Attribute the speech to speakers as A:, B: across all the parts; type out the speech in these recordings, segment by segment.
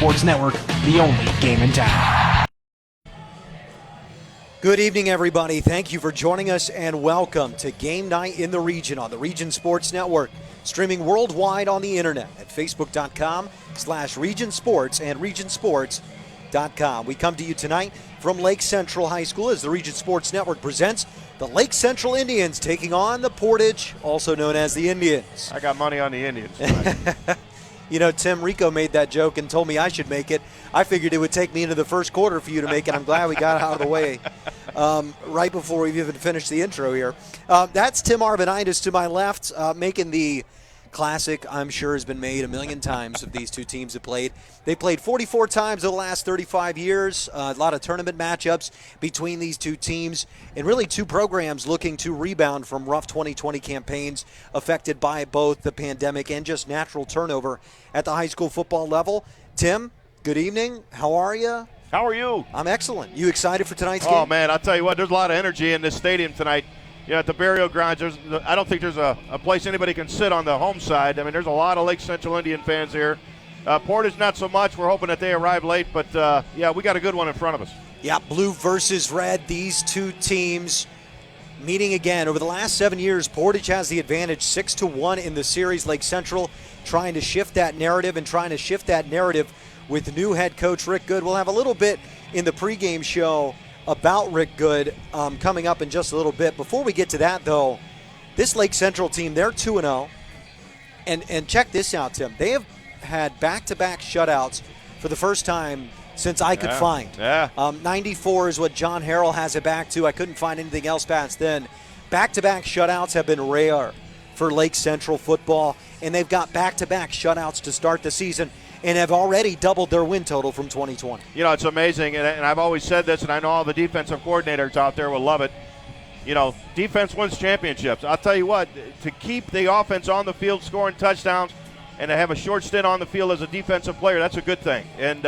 A: Sports Network, the only game in town.
B: Good evening, everybody. Thank you for joining us and welcome to Game Night in the Region on the Region Sports Network, streaming worldwide on the internet at facebook.com/regionsports and regionsports.com. We come to you tonight from Lake Central High School as the Region Sports Network presents the Lake Central Indians taking on the Portage, also known as the Indians.
C: I got money on the Indians.
B: You know, Tim Rico made that joke and told me I should make it. I figured it would take me into the first quarter for you to make it. I'm glad we got it out of the way right before we've even finished the intro here. That's Tim Arvanitis to my left, making the classic, I'm sure has been made a million times of these two teams have played. They played 44 times over the last 35 years, a lot of tournament matchups between these two teams, and really two programs looking to rebound from rough 2020 campaigns affected by both the pandemic and just natural turnover at the high school football level. Tim, good evening. How are you?
C: How are you?
B: I'm excellent. You excited for tonight's game?
C: Oh, man, I'll tell you what, there's a lot of energy in this stadium tonight. You know, at the burial grounds, I don't think there's a place anybody can sit on the home side. I mean, there's a lot of Lake Central Indian fans here. Portage, not so much. We're hoping that they arrive late, but, yeah, we got a good one in front of us.
B: Yeah, blue versus red. These two teams meeting again. Over the last 7 years, Portage has the advantage 6-1 in the series. Lake Central trying to shift that narrative with new head coach Rick Good. We'll have a little bit in the pregame show about Rick Good coming up in just a little bit. Before we get to that, though, this Lake Central team, they're 2-0. And check this out, Tim. They have had back-to-back shutouts for the first time since I could find. 94 is what John Harrell has it back to. I couldn't find anything else past then. Back-to-back shutouts have been rare for Lake Central football, and they've got back-to-back shutouts to start the season and have already doubled their win total from 2020.
C: You know, it's amazing, and I've always said this, and I know all the defensive coordinators out there will love it. You know, defense wins championships. I'll tell you what, to keep the offense on the field scoring touchdowns and to have a short stint on the field as a defensive player, that's a good thing. And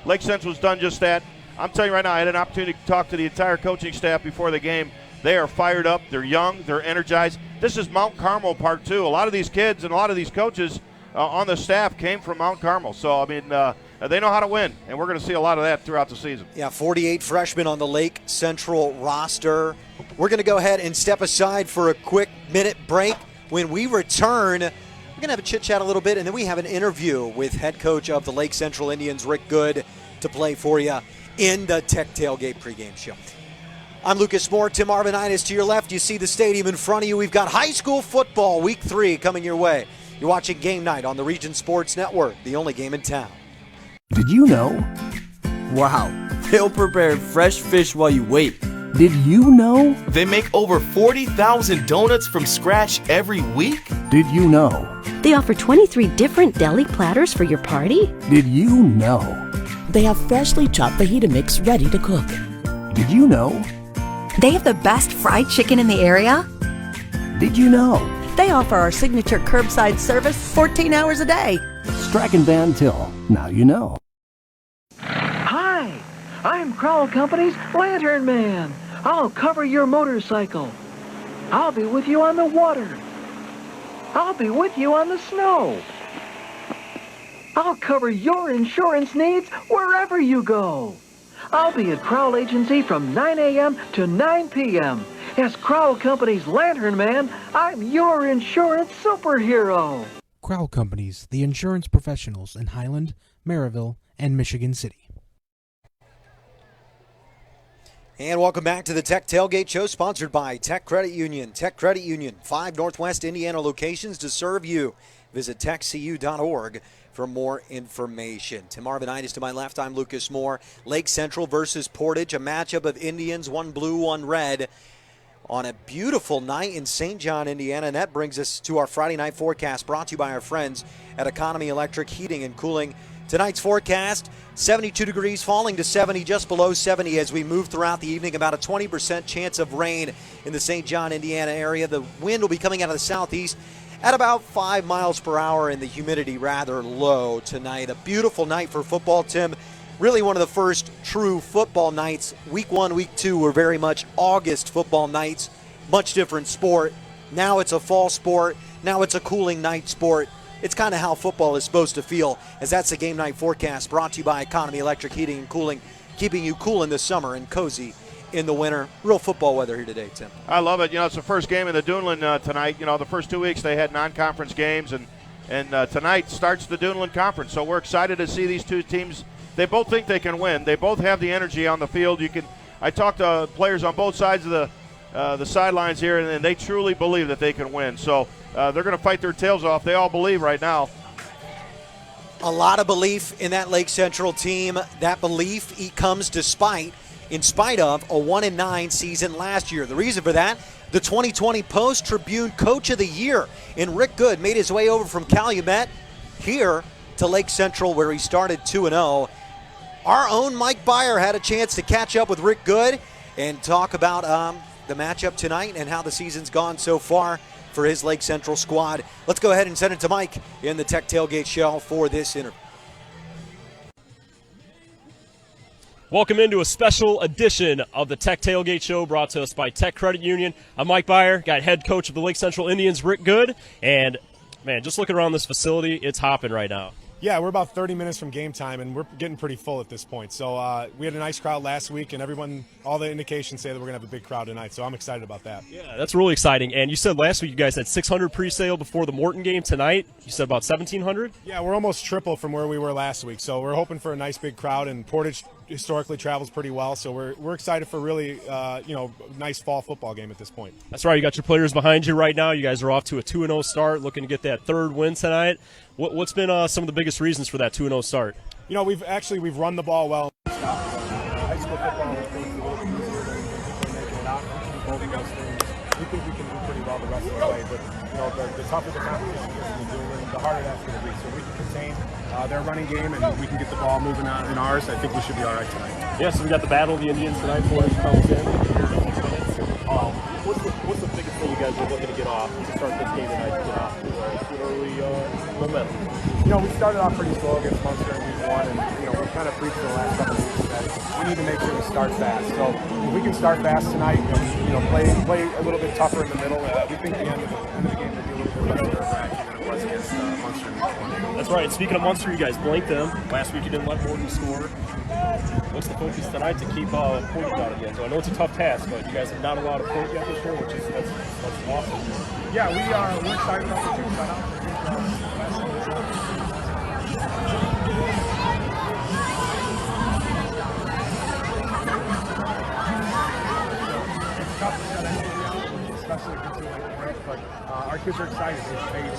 C: Lake Central's done just that. I'm telling you right now, I had an opportunity to talk to the entire coaching staff before the game. They are fired up. They're young. They're energized. This is Mount Carmel Part 2. A lot of these kids and a lot of these coaches on the staff came from Mount Carmel. So, I mean, they know how to win, and we're going to see a lot of that throughout the season.
B: Yeah, 48 freshmen on the Lake Central roster. We're going to go ahead and step aside for a quick minute break. When we return, we're going to have a chit-chat a little bit, and then we have an interview with head coach of the Lake Central Indians, Rick Good, to play for you in the Tech Tailgate pregame show. I'm Lucas Moore, Tim Arvanitis to your left. You see the stadium in front of you. We've got high school football week 3 coming your way. You're watching Game Night on the Region Sports Network, the only game in town.
D: Did you know?
E: Wow, they'll prepare fresh fish while you wait.
D: Did you know?
F: They make over 40,000 donuts from scratch every week?
D: Did you know?
G: They offer 23 different deli platters for your party?
D: Did you know?
H: They have freshly chopped fajita mix ready to cook.
D: Did you know?
I: They have the best fried chicken in the area?
D: Did you know?
H: They offer our signature curbside service 14 hours a day.
D: Strack and Van Til. Now you know.
J: Hi, I'm Crowell Company's Lantern Man. I'll cover your motorcycle. I'll be with you on the water. I'll be with you on the snow. I'll cover your insurance needs wherever you go. I'll be at Crowell Agency from 9 a.m. to 9 p.m. As Crowell Company's Lantern Man, I'm your insurance superhero.
A: Crowell Companies, the insurance professionals in Highland, Maryville, and Michigan City.
B: And welcome back to the Tech Tailgate Show, sponsored by Tech Credit Union. Tech Credit Union, 5 Northwest Indiana locations to serve you. Visit techcu.org for more information. Tim Arvanitis to my left, I'm Lucas Moore. Lake Central versus Portage, a matchup of Indians, one blue, one red, on a beautiful night in St. John, Indiana. And that brings us to our Friday night forecast, brought to you by our friends at Economy Electric Heating and Cooling. Tonight's forecast, 72 degrees, falling to 70, just below 70 as we move throughout the evening. About a 20% chance of rain in the St. John, Indiana area. The wind will be coming out of the southeast at about 5 miles per hour, and the humidity rather low tonight. A beautiful night for football, Tim. Really one of the first true football nights. Week 1, week 2 were very much August football nights. Much different sport. Now it's a fall sport. Now it's a cooling night sport. it's kind of how football is supposed to feel, as that's the game night forecast brought to you by Economy Electric Heating and Cooling, keeping you cool in the summer and cozy in the winter. Real football weather here today, Tim.
C: I love it. It's the first game in the Duneland tonight. The first 2 weeks they had non-conference games, and tonight starts the Duneland Conference. So we're excited to see these two teams. They both think they can win. They both have the energy on the field. I talked to players on both sides of the sidelines here, and they truly believe that they can win. So they're going to fight their tails off. They all believe right now.
B: A lot of belief in that Lake Central team. That belief comes in spite of a 1-9 season last year. The reason for that, the 2020 Post-Tribune Coach of the Year in Rick Good made his way over from Calumet here to Lake Central, where he started 2-0. Our own Mike Byer had a chance to catch up with Rick Good and talk about the matchup tonight and how the season's gone so far for his Lake Central squad. Let's go ahead and send it to Mike in the Tech Tailgate Show for this interview.
K: Welcome into a special edition of the Tech Tailgate Show brought to us by Tech Credit Union. I'm Mike Byer, got head coach of the Lake Central Indians, Rick Good, and man, just looking around this facility, it's hopping right now.
L: Yeah, we're about 30 minutes from game time, and we're getting pretty full at this point. So we had a nice crowd last week, and all the indications say that we're going to have a big crowd tonight, so I'm excited about that.
K: Yeah, that's really exciting. And you said last week you guys had 600 pre-sale before the Morton game. Tonight, you said about 1,700?
L: Yeah, we're almost triple from where we were last week, so we're hoping for a nice big crowd, and Portage historically travels pretty well, so we're excited for really nice fall football game at this point.
K: That's right. You got your players behind you right now. You guys are off to a 2-0 start, looking to get that third win tonight. What's been some of the biggest reasons for that 2-0 start?
L: We've run the ball well. High school football, we think we can do pretty well the rest of the way, but the tougher the competition is, the harder that's going to be. So we can contain their running game, and we can get the ball moving out in ours. I think we should be all right tonight.
K: Yeah, so we got the Battle of the Indians tonight. Portage comes in. What's the biggest thing you guys are looking to get off? You can start this game tonight to get off to early momentum.
L: We started off pretty slow against Munster in week 1, and we kind of preached for the last couple of weeks that we need to make sure we start fast. So if we can start fast tonight and play a little bit tougher in the middle, we think the end of the game will be a little bit less nerve-wracking than it was against Munster in week 1.
K: That's right. Speaking of Munster, you guys blanked them. Last week you didn't let Morton score. What's the focus tonight to keep pointing out again? So I know it's a tough task, but you guys have not allowed a point yet this year, that's awesome.
L: Yeah, we're excited about the two shutout. Especially against you like Frank, but our kids are excited.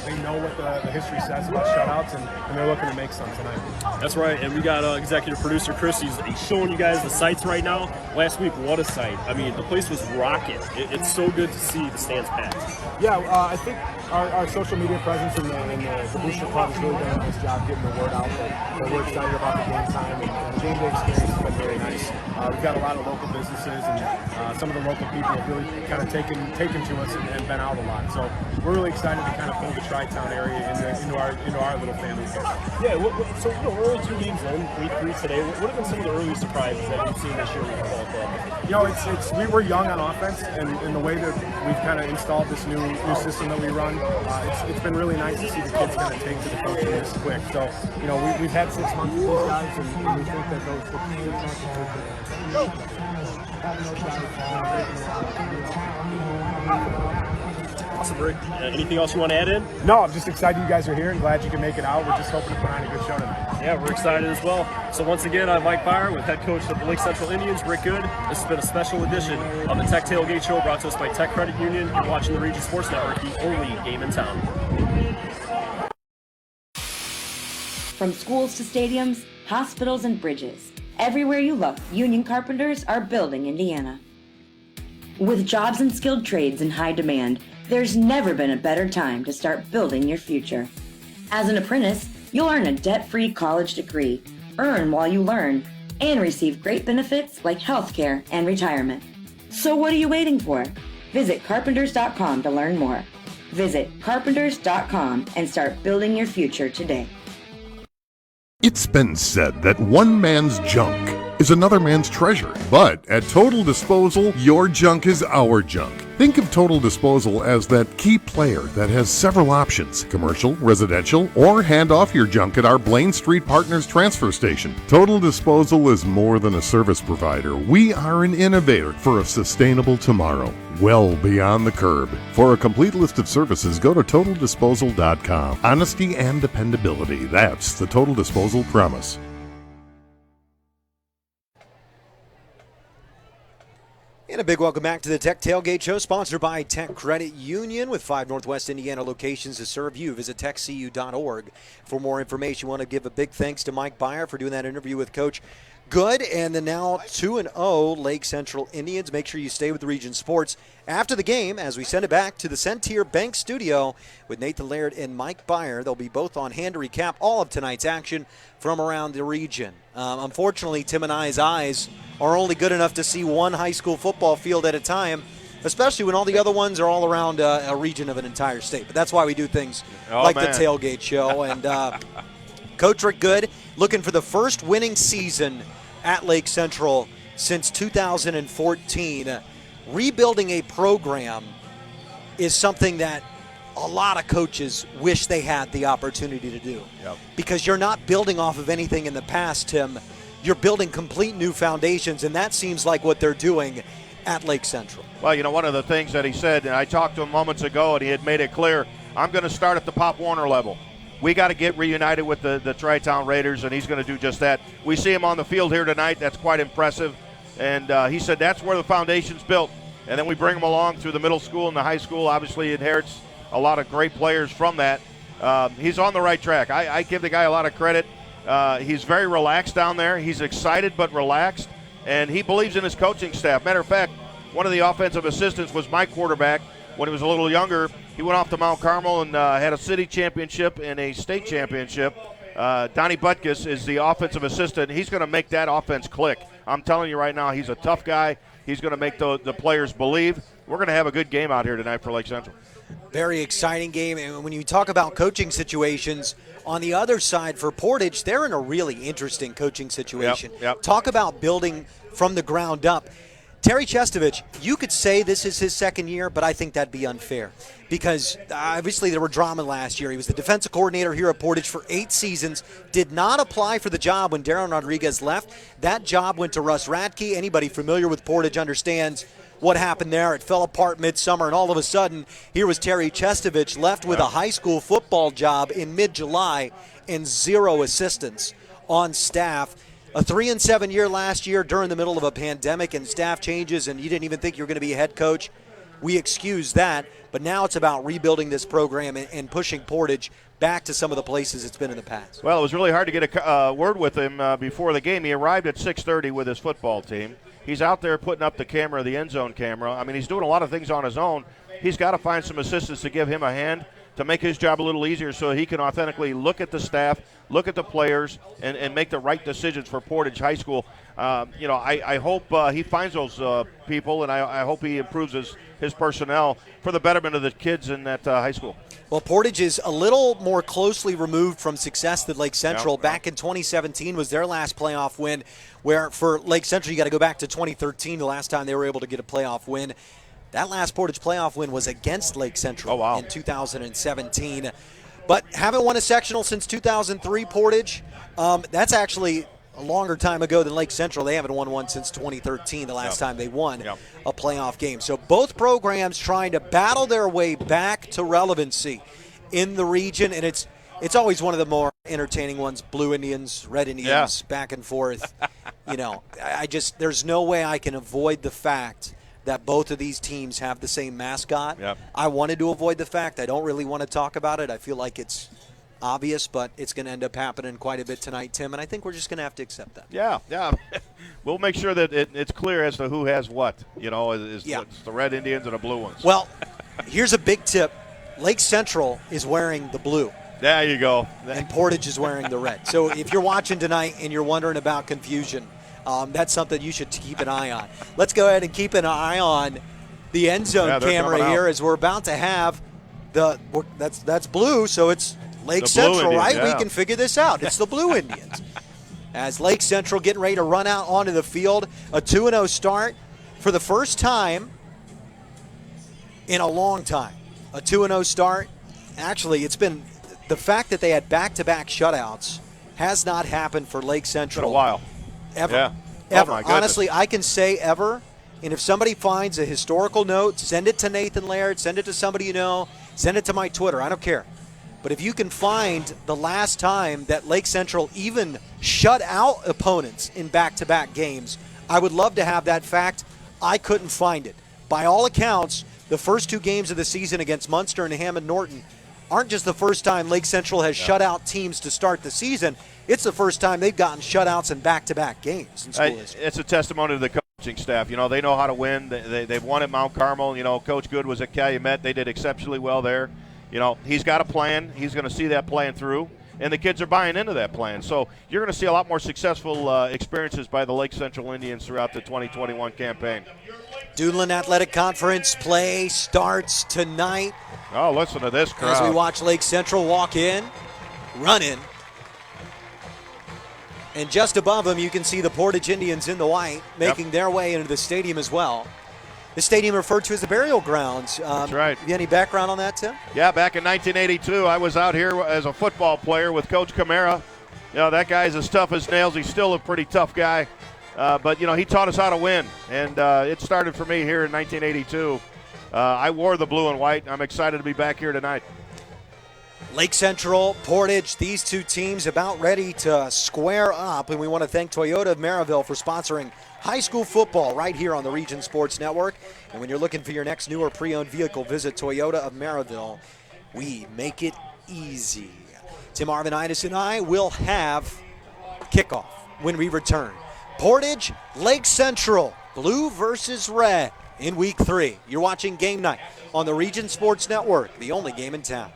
L: They know what the history says about shutouts, and they're looking to make some tonight.
K: That's right, and we got executive producer Chris. He's showing you guys the sights right now. Last week, what a sight. I mean, the place was rocking. It's so good to see the stands packed.
L: Yeah, I think our social media presence and the Booster Club has really done a nice job getting the word out that we're excited about the game time, and the game day experience has been very nice. We've got a lot of local businesses, and some of the local people have really kind of taken to us and been out a lot. So we're really excited to kind of pull the Tri-Town area into our little family here.
K: Yeah, so early 2 games in, week 3 today, what have been some of the early surprises that you've seen this year with the ball club?
L: We were young on offense, and in the way that we've kind of installed this new system that we run, it's been really nice to see the kids kind of take to the coaching this quick. So, we've had 6 months with these guys, and we think that those 6 months
K: Awesome, Rick. Anything else you want to add in?
L: No, I'm just excited you guys are here and glad you can make it out. We're just hoping to put on a good show tonight.
K: Yeah, we're excited as well. So once again, I'm Mike Byer with head coach of the Lake Central Indians, Rick Good. This has been a special edition of the Tech Tailgate Show brought to us by Tech Credit Union. You're watching the Region Sports Network, the only game in town.
M: From schools to stadiums, hospitals and bridges, everywhere you look, union carpenters are building Indiana. With jobs and skilled trades in high demand, there's never been a better time to start building your future. As an apprentice, you'll earn a debt-free college degree, earn while you learn, and receive great benefits like healthcare and retirement. So what are you waiting for? Visit carpenters.com to learn more. Visit carpenters.com and start building your future today.
N: It's been said that one man's junk is another man's treasure. But at Total Disposal, your junk is our junk. Think of Total Disposal as that key player that has several options: commercial, residential, or hand off your junk at our Blaine Street Partners transfer station. Total Disposal is more than a service provider. We are an innovator for a sustainable tomorrow, well beyond the curb. For a complete list of services, go to TotalDisposal.com. Honesty and dependability. That's the Total Disposal promise.
B: And a big welcome back to the Tech Tailgate Show, sponsored by Tech Credit Union, with 5 Northwest Indiana locations to serve you. Visit techcu.org for more information. We want to give a big thanks to Mike Byer for doing that interview with Coach Good, and the now 2-0 Lake Central Indians. Make sure you stay with Region Sports after the game as we send it back to the Centier Bank studio with Nathan Laird and Mike Byer. They'll be both on hand to recap all of tonight's action from around the region. Unfortunately, Tim and I's eyes are only good enough to see one high school football field at a time, especially when all the other ones are all around a region of an entire state. But that's why we do things the Tailgate Show. And Coach Rick Good looking for the first winning season at Lake Central since 2014. Rebuilding a program is something that a lot of coaches wish they had the opportunity to do.
C: Yep.
B: Because you're not building off of anything in the past, Tim. You're building complete new foundations, and that seems like what they're doing at Lake Central.
C: Well, you know, one of the things that he said, and I talked to him moments ago, and he had made it clear, I'm going to start at the Pop Warner level. We got to get reunited with the Tri-Town Raiders, and he's going to do just that. We see him on the field here tonight. That's quite impressive. And he said that's where the foundation's built. And then we bring him along through the middle school and the high school. Obviously, he inherits a lot of great players from that. He's on the right track. I give the guy a lot of credit. He's very relaxed down there. He's excited but relaxed, and he believes in his coaching staff. Matter of fact, one of the offensive assistants was my quarterback when he was a little younger. He went off to Mount Carmel and had a city championship and a state championship. Donnie Butkus is the offensive assistant. He's going to make that offense click. I'm telling you right now, he's a tough guy. He's going to make the players believe. We're going to have a good game out here tonight for Lake Central.
B: Very exciting game. And when you talk about coaching situations, on the other side for Portage, they're in a really interesting coaching situation.
C: Yep.
B: Talk about building from the ground up. Terry Chestovich, you could say this is his second year, but I think that'd be unfair because obviously there were drama last year. He was the defensive coordinator here at Portage for 8 seasons, did not apply for the job when Darren Rodriguez left. That job went to Russ Radke. Anybody familiar with Portage understands what happened there. It fell apart midsummer, and all of a sudden, here was Terry Chestovich left with a high school football job in mid-July and 0 assistants on staff. A 3-7 year last year during the middle of a pandemic and staff changes, and you didn't even think you were going to be a head coach. We excuse that, but now it's about rebuilding this program and pushing Portage back to some of the places it's been in the past.
C: Well, it was really hard to get a word with him before the game. He arrived at 6:30 with his football team. He's out there putting up the camera, the end zone camera. I mean, he's doing a lot of things on his own. He's got to find some assistants to give him a hand to make his job a little easier so he can authentically look at the staff, look at the players, and make the right decisions for Portage High School. I hope he finds those people, and I hope he improves his personnel for the betterment of the kids in that high school.
B: Well, Portage is a little more closely removed from success than Lake Central. Back in 2017 was their last playoff win, where for Lake Central you got to go back to 2013, the last time they were able to get a playoff win. That last Portage playoff win was against Lake Central in 2017. But haven't won a sectional since 2003, Portage. That's actually a longer time ago than Lake Central. They haven't won one since 2013, the last time they won a playoff game. So both programs trying to battle their way back to relevancy in the region, and it's always one of the more entertaining ones. Blue Indians, Red Indians, back and forth. There's no way I can avoid the fact that both of these teams have the same mascot. I wanted to avoid the fact. I don't really want to talk about it. I feel like it's obvious, but it's going to end up happening quite a bit tonight, Tim, and I think we're just going to have to accept that.
C: Yeah. We'll make sure that it's clear as to who has what. It's the Red Indians and the Blue ones.
B: Well, here's a big tip. Lake Central is wearing the blue.
C: There you go.
B: And Portage is wearing the red. So if you're watching tonight and you're wondering about confusion, that's something you should keep an eye on. Let's go ahead and keep an eye on the end zone camera here as we're about to have that's blue, so it's Lake Central,
C: Indians,
B: right? We can figure this out. It's the Blue Indians. As Lake Central getting ready to run out onto the field, a 2-0 start for the first time in a long time. A 2-0 start. Actually, it's been the fact that they had back-to-back shutouts has not happened for Lake Central
C: in a while.
B: Ever.
C: Yeah.
B: Ever.
C: Oh my goodness.
B: Honestly, I can say ever. And if somebody finds a historical note, send it to Nathan Laird, send it to somebody you know, send it to my Twitter. I don't care. But if you can find the last time that Lake Central even shut out opponents in back-to-back games, I would love to have that fact. I couldn't find it. By all accounts, the first 2 games of the season against Munster and Hammond Norton aren't just the first time Lake Central has shut out teams to start the season. It's the first time they've gotten shutouts in back-to-back games in school history.
C: It's a testimony to the coaching staff. You know, they know how to win. They've won at Mount Carmel. You know, Coach Good was at Calumet. They did exceptionally well there. You know, he's got a plan. He's going to see that plan through, and the kids are buying into that plan. So you're going to see a lot more successful experiences by the Lake Central Indians throughout the 2021 campaign.
B: Duneland Athletic Conference play starts tonight.
C: Oh, listen to this crowd.
B: As we watch Lake Central walk in, run in. And just above them, you can see the Portage Indians in the white making their way into the stadium as well. The stadium referred to as the burial grounds.
C: That's right.
B: You any background on that, Tim?
C: Yeah, back in 1982, I was out here as a football player with Coach Camara. You know, that guy's as tough as nails. He's still a pretty tough guy. But, you know, he taught us how to win. And it started for me here in 1982. I wore the blue and white. I'm excited to be back here tonight.
B: Lake Central, Portage, these two teams about ready to square up. And we want to thank Toyota of Maryville for sponsoring high school football right here on the Region Sports Network. And when you're looking for your next new or pre-owned vehicle, visit Toyota of Maryville. We make it easy. Tim Arvanitis and I will have kickoff when we return. Portage, Lake Central, blue versus red in week 3. You're watching Game Night on the Region Sports Network, the only game in town.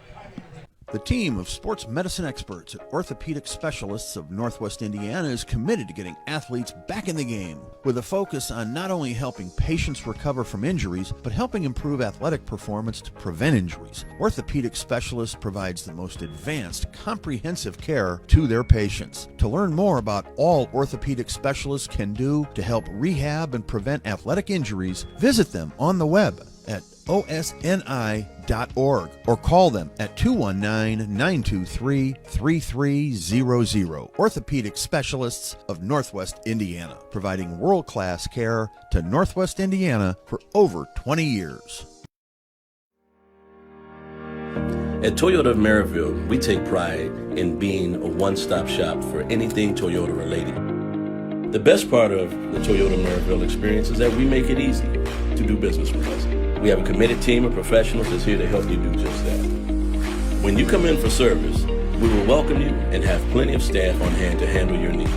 O: The team of sports medicine experts at Orthopedic Specialists of Northwest Indiana is committed to getting athletes back in the game, with a focus on not only helping patients recover from injuries, but helping improve athletic performance to prevent injuries. Orthopedic Specialists provides the most advanced, comprehensive care to their patients. To learn more about all Orthopedic Specialists can do to help rehab and prevent athletic injuries, visit them on the web at osni.org or call them at 219-923-3300. Orthopedic Specialists of Northwest Indiana, providing world-class care to Northwest Indiana for over 20 years.
P: At Toyota of Maryville, we take pride in being a one-stop shop for anything Toyota related. The best part of the Toyota Maryville experience is that we make it easy to do business with us. We have a committed team of professionals that's here to help you do just that. When you come in for service, we will welcome you and have plenty of staff on hand to handle your needs.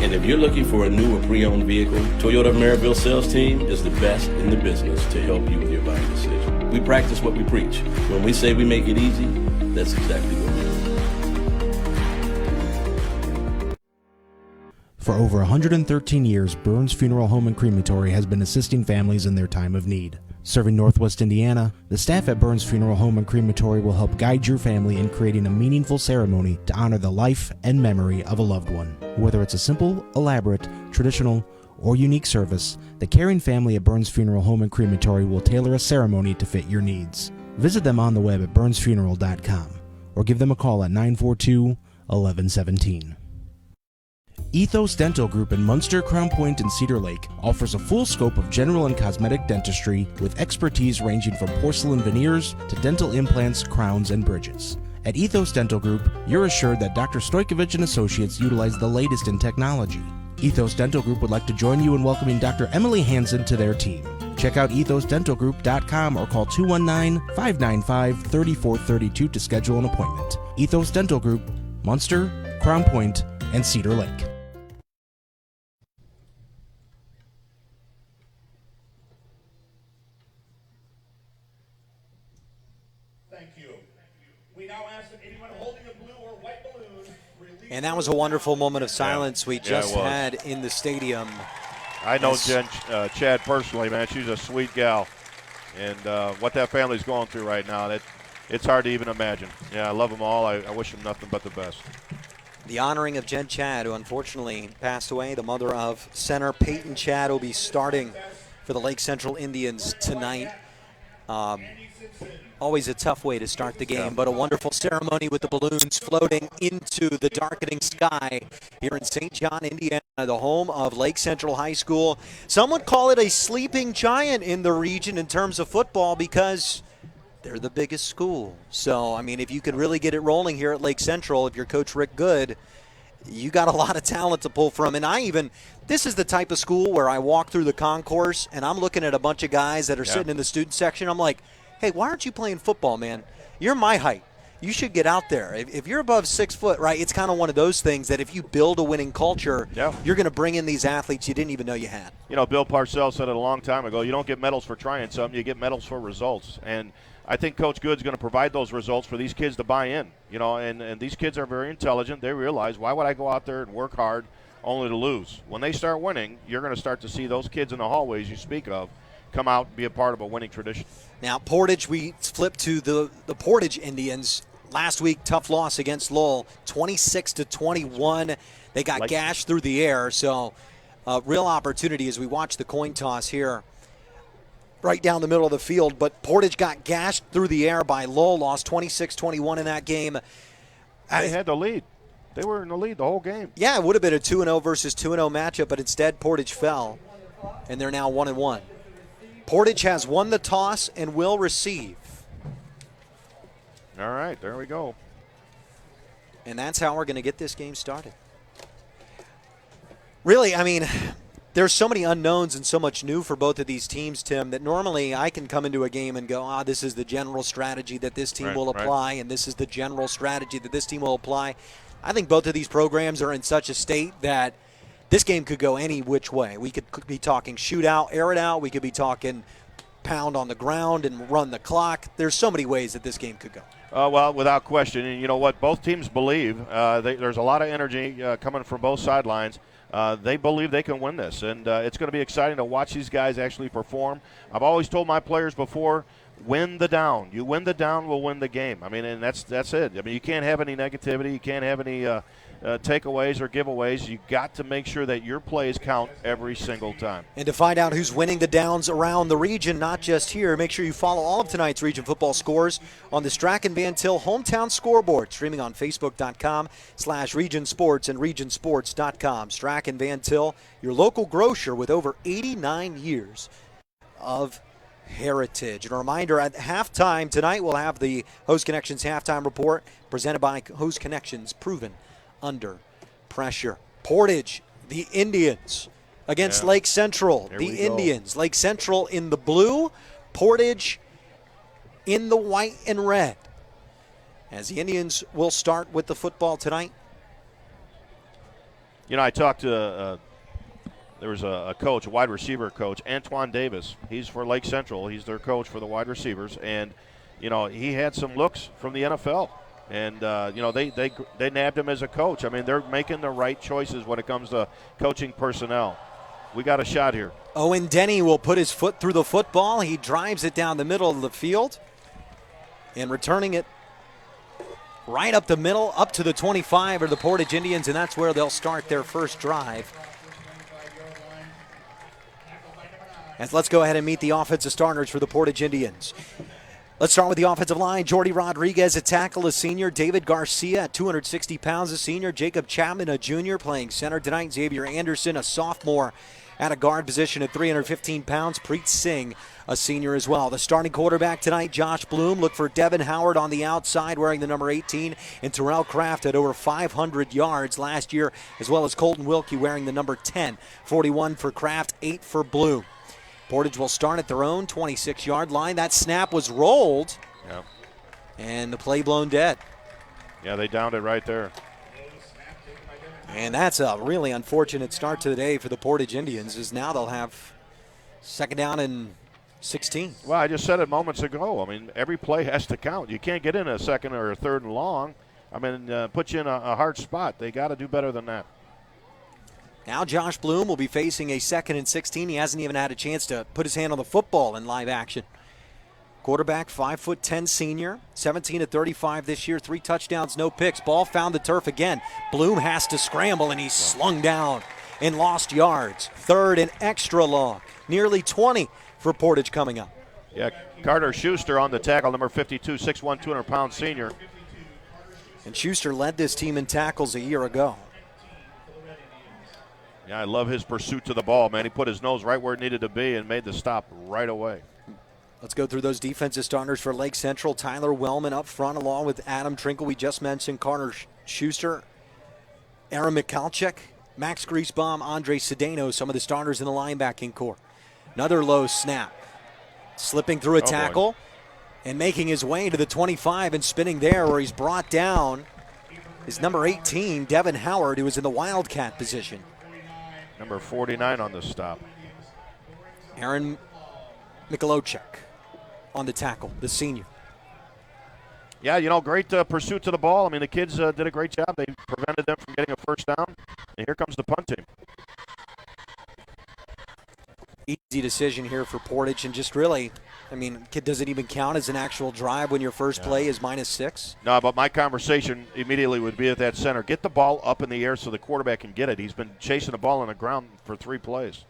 P: And if you're looking for a new or pre-owned vehicle, Toyota of Maryville sales team is the best in the business to help you with your buying decision. We practice what we preach. When we say we make it easy, that's exactly what we do.
A: For over 113 years, Burns Funeral Home and Crematory has been assisting families in their time of need. Serving Northwest Indiana, the staff at Burns Funeral Home and Crematory will help guide your family in creating a meaningful ceremony to honor the life and memory of a loved one. Whether it's a simple, elaborate, traditional, or unique service, the caring family at Burns Funeral Home and Crematory will tailor a ceremony to fit your needs. Visit them on the web at burnsfuneral.com or give them a call at 942-1117. Ethos Dental Group in Munster, Crown Point, and Cedar Lake offers a full scope of general and cosmetic dentistry with expertise ranging from porcelain veneers to dental implants, crowns, and bridges. At Ethos Dental Group, you're assured that Dr. Stojkovic and Associates utilize the latest in technology. Ethos Dental Group would like to join you in welcoming Dr. Emily Hansen to their team. Check out ethosdentalgroup.com or call 219-595-3432 to schedule an appointment. Ethos Dental Group, Munster, Crown Point, and Cedar Lake.
B: And that was a wonderful moment of silence we just had in the stadium.
C: I know Chad personally, man. She's a sweet gal. And what that family's going through right now, it's hard to even imagine. Yeah, I love them all. I wish them nothing but the best.
B: The honoring of Jen Chad, who unfortunately passed away, the mother of center Peyton Chad, will be starting for the Lake Central Indians tonight. Always a tough way to start the game, but a wonderful ceremony with the balloons floating into the darkening sky here in St. John, Indiana, the home of Lake Central High School. Some would call it a sleeping giant in the region in terms of football because they're the biggest school. So, I mean, if you could really get it rolling here at Lake Central, if you're Coach Rick Good, you got a lot of talent to pull from. And this is the type of school where I walk through the concourse and I'm looking at a bunch of guys that are sitting in the student section. I'm like, hey, why aren't you playing football, man? You're my height. You should get out there. If you're above 6 foot, right, it's kind of one of those things that if you build a winning culture, you're going to bring in these athletes you didn't even know you had. You know, Bill Parcells said it a long time ago, you don't get medals for trying something, you get medals for results. And I think Coach Good's going to provide those results for these kids to buy in. You know, and these kids are very intelligent. They realize, why would I go out there and work hard only to lose? When they start winning, you're going to start to see those kids in the hallways you speak of come out and be a part of a winning tradition. Now, Portage, we flip to the Portage Indians. Last week, tough loss against Lowell, 26-21. They got gashed through the air, so real opportunity as we watch the coin toss here right down the middle of the field. But Portage got gashed through the air by Lowell, lost 26-21 in that game. They had the lead. They were in the lead the whole game. Yeah, it would have been a 2-0 versus 2-0 matchup, but instead Portage fell, and they're now 1-1. Portage has won the toss and will receive. All right, there we go. And that's how we're going to get this game started. Really, I mean, there's so many unknowns and so much new for both of these teams, Tim, that normally I can come into a game and go, this is the general strategy that this team will apply, and this is the general strategy that this team will apply. I think both of these programs are in such a state that this game could go any which way. We could be talking shootout, air it out. We could be talking pound on the ground and run the clock. There's so many ways that this game could go. Well, without question. And you know what? Both teams believe. There's a lot of energy coming from both sidelines. They believe they can win this. And it's going to be exciting to watch these guys actually perform. I've always told my players before, win the down. You win the down, we'll win the game. I mean, and that's it. I mean, you can't have any negativity. You can't have any takeaways or giveaways. You got to make sure that your plays count every single time. And to find out who's winning the downs around the region, not just here, make sure you follow all of tonight's region football scores on the Strachan Van Til Hometown Scoreboard, streaming on Facebook.com/RegionSports and RegionSports.com. Strachan Van Til, your local grocer with over 89 years of heritage. And a reminder, at halftime tonight, we'll have the Host Connections halftime report presented by Host Connections, proven under pressure. Portage, the Indians, against Lake Central. The Indians, Lake Central in the blue, Portage in the white and red. As the Indians will start with the football tonight. You know, I talked to there was a coach, a wide receiver coach, Antoine Davis. He's for Lake Central. He's their coach for the wide receivers. And, you know, he had some looks from the NFL. And, you know, they nabbed him as a coach. I mean, they're making the right choices when it comes to coaching personnel. We got a shot here. Owen Denny will put his foot through the football. He drives it down the middle of the field and returning it right up the middle, up to the 25 of the Portage Indians, and that's where they'll start their first drive. And let's go ahead and meet the offensive starters for the Portage Indians. Let's start with the offensive line. Jordy Rodriguez at tackle, a senior. David Garcia at 260 pounds, a senior. Jacob Chapman, a junior, playing center tonight. Xavier Anderson, a sophomore, at a guard position at 315 pounds. Preet Singh, a senior as well. The starting quarterback tonight, Josh Bloom. Look for Devin Howard on the outside wearing the number 18. And Terrell Kraft at over 500 yards last year, as well as Colton Wilkie wearing the number 10. 41 for Kraft, 8 for Bloom. Portage will start at their own 26-yard line. That snap was rolled, and the play blown dead. Yeah, they downed it right there. And that's a really unfortunate start to the day for the Portage Indians, as now they'll have second down and 16. Well, I just said it moments ago. I mean, every play has to count. You can't get in a second or a third and long. I mean, put you in a hard spot. They got to do better than that. Now Josh Bloom will be facing a 2nd and 16. He hasn't even had a chance to put his hand on the football in live action. Quarterback, 5'10" senior, 17 of 35 this year, 3 touchdowns, no picks. Ball found the turf again. Bloom has to scramble, and he's slung down and lost yards. 3rd and extra long. Nearly 20 for Portage coming up.
C: Yeah, Carter Schuster on the tackle, number 52, 6'1", 200-pound senior.
B: And Schuster led this team in tackles a year ago.
C: Yeah, I love his pursuit to the ball, man. He put his nose right where it needed to be and made the stop right away.
B: Let's go through those defensive starters for Lake Central. Tyler Wellman up front along with Adam Trinkle. We just mentioned Carter Schuster, Aaron Michalczyk, Max Griesbaum, Andre Cedeno, some of the starters in the linebacking core. Another low snap. Slipping through a tackle and making his way to the 25 and spinning there where he's brought down is number 18, Devin Howard, who was in the Wildcat position.
C: Number 49 on the stop.
B: Aaron Michalczyk on the tackle, the senior.
C: Yeah, great pursuit to the ball. I mean, the kids did a great job. They prevented them from getting a first down. And here comes the punt team.
B: Easy decision here for Portage, and just really, kid doesn't even count as an actual drive when your first play is -6.
C: No, but my conversation immediately would be at that center. Get the ball up in the air so the quarterback can get it. He's been chasing the ball on the ground for 3 plays.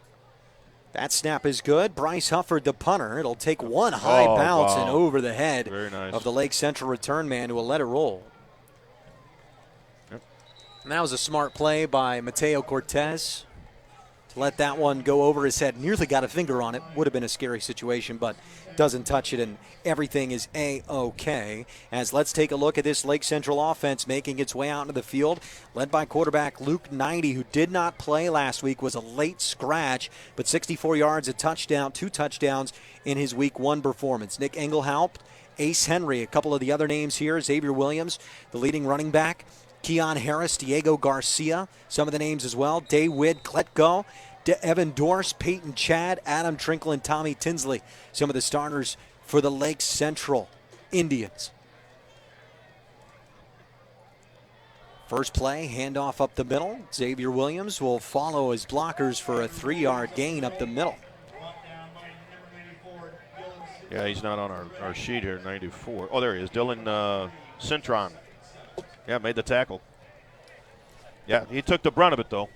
B: That snap is good. Bryce Hufford, the punter. It'll take one high bounce and over the head of the Lake Central return man who will let it roll.
C: Yep.
B: And that was a smart play by Mateo Cortez to let that one go over his head. Nearly got a finger on it. Would have been a scary situation, but doesn't touch it, and everything is A-OK. As let's take a look at this Lake Central offense making its way out into the field, led by quarterback Luke Knighty, who did not play last week, was a late scratch, but 64 yards, a touchdown, 2 touchdowns in his Week 1 performance. Nick Engelhaupt, Ace Henry, a couple of the other names here, Xavier Williams, the leading running back, Keon Harris, Diego Garcia, some of the names as well, David Kletko, Evan Dorse, Peyton Chad, Adam Trinkle, and Tommy Tinsley, some of the starters for the Lake Central Indians. First play, handoff up the middle. Xavier Williams will follow his blockers for a 3-yard gain up the middle.
C: Yeah, he's not on our sheet here, 94. Oh, there he is, Dylan Cintron. Yeah, made the tackle. Yeah, he took the brunt of it, though.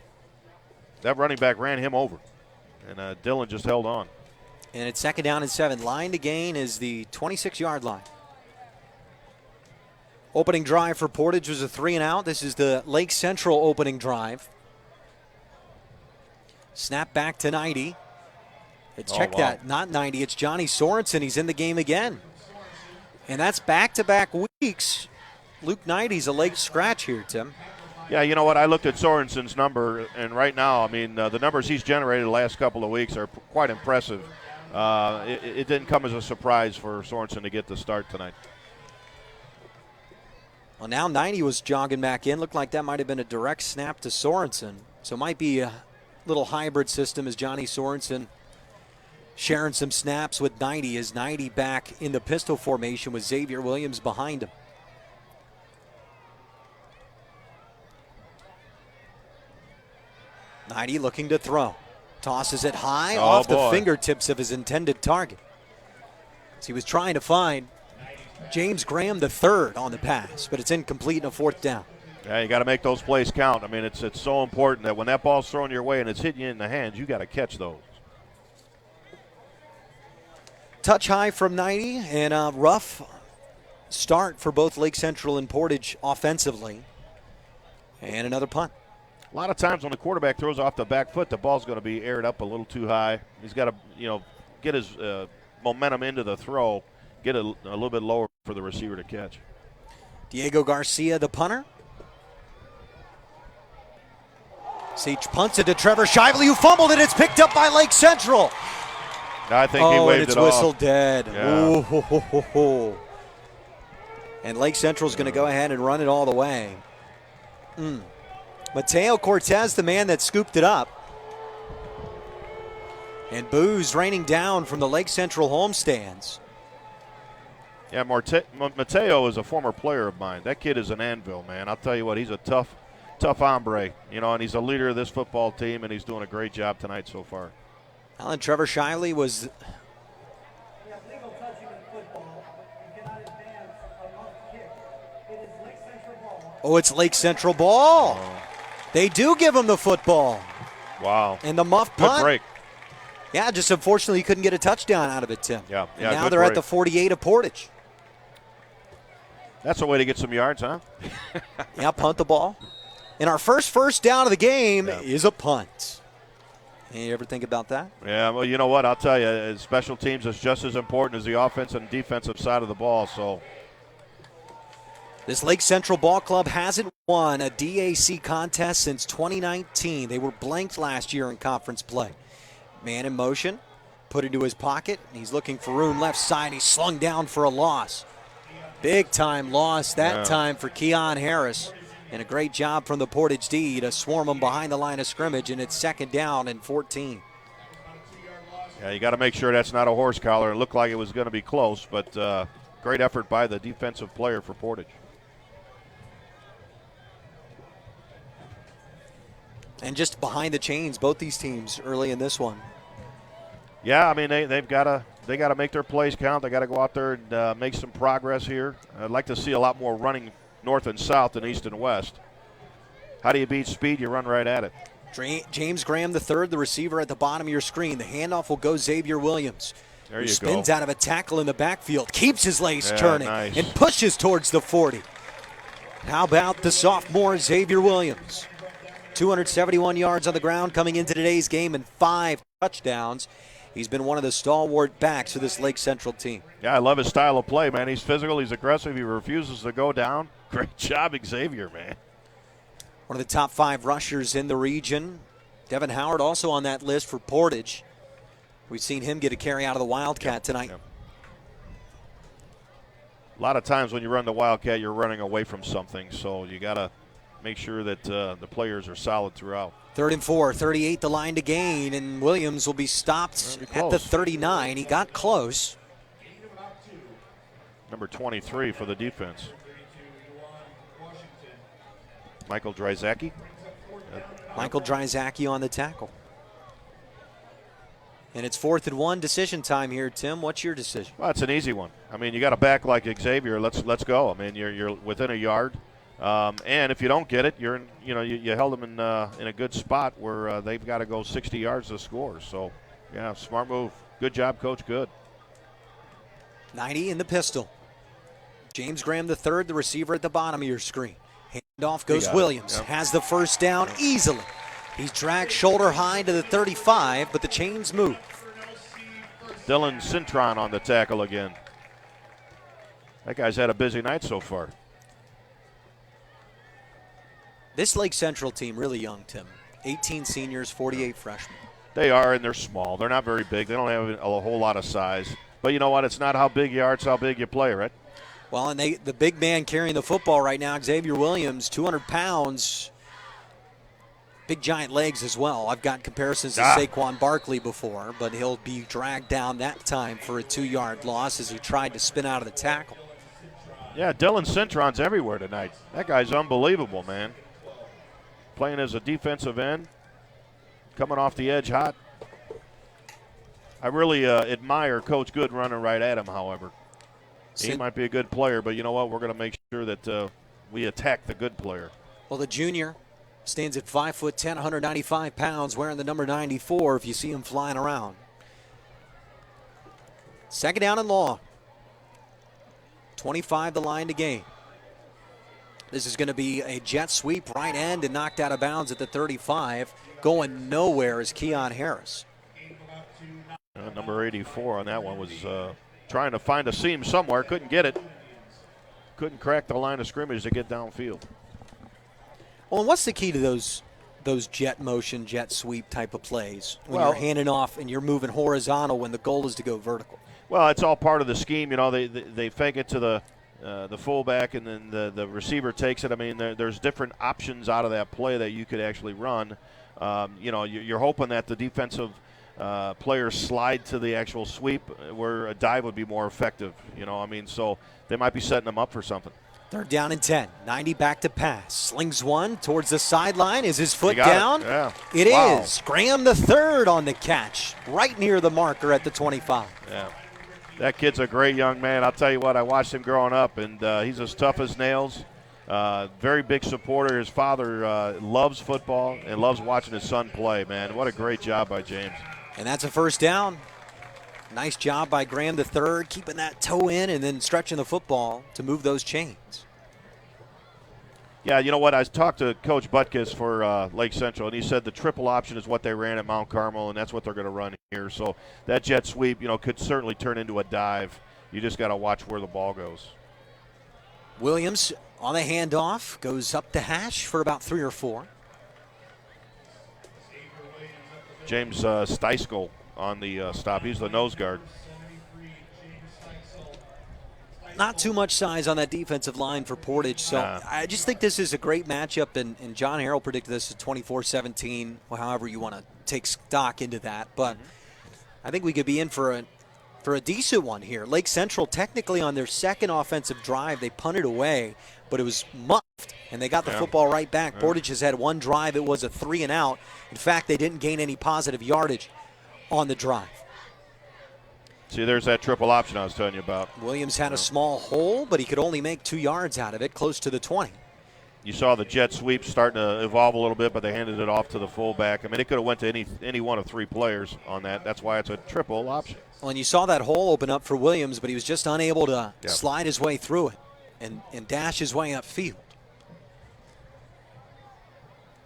C: That running back ran him over, and Dylan just held on.
B: And it's 2nd down and 7. Line to gain is the 26-yard line. Opening drive for Portage was a 3-and-out. This is the Lake Central opening drive. Snap back to 90. Check that, not 90. It's Johnny Sorensen. He's in the game again. And that's back-to-back weeks. Luke Knighty's a late scratch here, Tim.
C: Yeah, you know what? I looked at Sorensen's number, and right now, the numbers he's generated the last couple of weeks are quite impressive. It didn't come as a surprise for Sorensen to get the start tonight.
B: Well, now 90 was jogging back in. Looked like that might have been a direct snap to Sorensen. So it might be a little hybrid system as Johnny Sorensen sharing some snaps with 90 as 90 back in the pistol formation with Xavier Williams behind him. Knighty looking to throw. Tosses it high off the fingertips of his intended target. So he was trying to find James Graham III on the pass, but it's incomplete and a 4th down.
C: Yeah, you got to make those plays count. It's so important that when that ball's thrown your way and it's hitting you in the hands, you got to catch those.
B: Touch high from 90 and a rough start for both Lake Central and Portage offensively. And another punt.
C: A lot of times when the quarterback throws off the back foot, the ball's going to be aired up a little too high. He's got to, get his momentum into the throw, get it a little bit lower for the receiver to catch.
B: Diego Garcia, the punter. Siege punts it to Trevor Shively, who fumbled it. It's picked up by Lake Central.
C: I think he waved it off.
B: And it's whistled dead.
C: Yeah.
B: Ooh, ho, ho, ho, ho. And Lake Central's going to go ahead and run it all the way. Mateo Cortez, the man that scooped it up. And boos raining down from the Lake Central homestands.
C: Yeah, Mateo is a former player of mine. That kid is an anvil, man. I'll tell you what, he's a tough hombre, and he's a leader of this football team, and he's doing a great job tonight so far.
B: Alan Trevor Shiley was... Oh, it's Lake Central ball. They do give him the football.
C: Wow.
B: And the muff punt.
C: Good break.
B: Yeah, just unfortunately couldn't get a touchdown out of it, Tim.
C: Yeah,
B: and now they're at the 48 of Portage.
C: That's a way to get some yards, huh?
B: Yeah, punt the ball. And our first down of the game is a punt. You ever think about that?
C: Yeah, well, you know what? I'll tell you, special teams is just as important as the offensive and defensive side of the ball. So,
B: this Lake Central Ball Club hasn't won a DAC contest since 2019. They were blanked last year in conference play. Man in motion, put into his pocket. He's looking for room left side. He's slung down for a loss. Big time loss that time for Keon Harris. And a great job from the Portage D to swarm him behind the line of scrimmage, and it's 2nd down and 14.
C: Yeah, you got to make sure that's not a horse collar. It looked like it was going to be close, but great effort by the defensive player for Portage.
B: And just behind the chains, both these teams early in this one.
C: Yeah, I mean they've got to make their plays count. They got to go out there and make some progress here. I'd like to see a lot more running north and south than east and west. How do you beat speed? You run right at it.
B: James Graham III, the receiver at the bottom of your screen. The handoff will go Xavier Williams.
C: There you go.
B: Spins out of a tackle in the backfield, keeps his legs turning, and pushes towards the 40. How about the sophomore Xavier Williams? 271 yards on the ground coming into today's game and 5 touchdowns. He's been one of the stalwart backs for this Lake Central team.
C: Yeah, I love his style of play, man. He's physical, he's aggressive, he refuses to go down. Great job, Xavier, man.
B: One of the top 5 rushers in the region. Devin Howard also on that list for Portage. We've seen him get a carry out of the Wildcat tonight.
C: Yep. A lot of times when you run the Wildcat, you're running away from something, so you got to make sure that the players are solid throughout.
B: 3rd and 4, 38 the line to gain, and Williams will be stopped at the 39. He got close.
C: Number 23 for the defense. Michael Dryzaki.
B: Michael Dryzaki on the tackle. And it's 4th and 1, decision time here, Tim. What's your decision?
C: Well, it's an easy one. I mean, you got a back like Xavier. Let's go. I mean, you're within a yard. And if you don't get it, you held them in a good spot where they've got to go 60 yards to score. So, yeah, smart move. Good job, Coach. Good.
B: 90 in the pistol. James Graham III, the receiver at the bottom of your screen. Handoff goes Williams.
C: Yep.
B: Has the first down easily. He's dragged shoulder high to the 35, but the chains move.
C: Dylan Cintron on the tackle again. That guy's had a busy night so far.
B: This Lake Central team, really young, Tim. 18 seniors, 48 freshmen.
C: They are, and they're small. They're not very big. They don't have a whole lot of size. But you know what? It's not how big you are, it's how big you play, right?
B: Well, and the big man carrying the football right now, Xavier Williams, 200 pounds, big giant legs as well. I've got comparisons to Saquon Barkley before, but he'll be dragged down that time for a 2-yard loss as he tried to spin out of the tackle.
C: Yeah, Dylan Cintron's everywhere tonight. That guy's unbelievable, man. Playing as a defensive end, coming off the edge hot. I really admire Coach Good running right at him, however. He might be a good player, but you know what? We're going to make sure that we attack the good player.
B: Well, the junior stands at 5'10", 195 pounds, wearing the number 94 if you see him flying around. 2nd down and long. 25 the line to gain. This is going to be a jet sweep right end and knocked out of bounds at the 35. Going nowhere is Keon Harris.
C: Number 84 on that one was trying to find a seam somewhere. Couldn't get it. Couldn't crack the line of scrimmage to get downfield.
B: Well, and what's the key to those jet motion, jet sweep type of plays when you're handing off and you're moving horizontal when the goal is to go vertical?
C: Well, it's all part of the scheme. You know, they fake it to the fullback, and then the receiver takes it. I mean, there's different options out of that play that you could actually run. You're hoping that the defensive players slide to the actual sweep where a dive would be more effective. So they might be setting them up for something.
B: 3rd down and 10. 90 back to pass. Slings one towards the sideline. Is his foot down?
C: Yeah.
B: It is. Graham the third on the catch, right near the marker at the 25.
C: Yeah. That kid's a great young man. I'll tell you what, I watched him growing up, and he's as tough as nails. Very big supporter. His father loves football and loves watching his son play, man. What a great job by James.
B: And that's a first down. Nice job by Graham III, keeping that toe in and then stretching the football to move those chains.
C: Yeah, you know what? I talked to Coach Butkus for Lake Central, and he said the triple option is what they ran at Mount Carmel, and that's what they're going to run here. So that jet sweep, could certainly turn into a dive. You just got to watch where the ball goes.
B: Williams on the handoff, goes up the hash for about 3 or 4.
C: James Steischel on the stop. He's the nose guard.
B: Not too much size on that defensive line for Portage, so I just think this is a great matchup, and John Harrell predicted this as 24-17, or however you want to take stock into that. But I think we could be in for a decent one here. Lake Central, technically on their second offensive drive, they punted away, but it was muffed, and they got the football right back. Portage has had one drive. It was a 3-and-out. In fact, they didn't gain any positive yardage on the drive.
C: See, there's that triple option I was telling you about.
B: Williams had a small hole, but he could only make 2 yards out of it, close to the 20.
C: You saw the jet sweep starting to evolve a little bit, but they handed it off to the fullback. I mean, it could have went to any one of 3 players on that. That's why it's a triple option.
B: Well, and you saw that hole open up for Williams, but he was just unable to slide his way through it and dash his way upfield.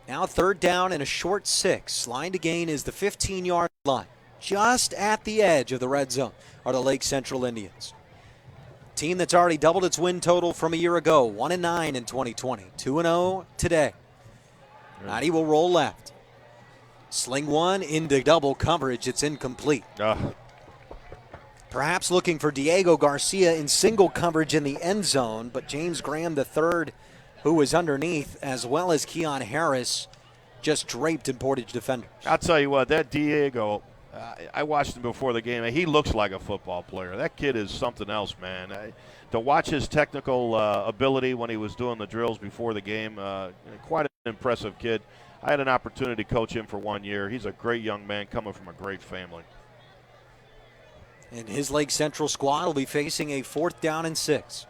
B: Now 3rd down and a short 6. Line to gain is the 15-yard line. Just at the edge of the red zone are the Lake Central Indians. Team that's already doubled its win total from a year ago, 1-9 in 2020, 2-0 today. Knighty will roll left. Sling one into double coverage. It's incomplete. Perhaps looking for Diego Garcia in single coverage in the end zone, but James Graham III, who was underneath, as well as Keon Harris, just draped in Portage defenders.
C: I'll tell you what, that Diego, I watched him before the game, and he looks like a football player. That kid is something else, man. To watch his technical ability when he was doing the drills before the game, quite an impressive kid. I had an opportunity to coach him for 1 year. He's a great young man coming from a great family.
B: And his Lake Central squad will be facing a 4th down and 6.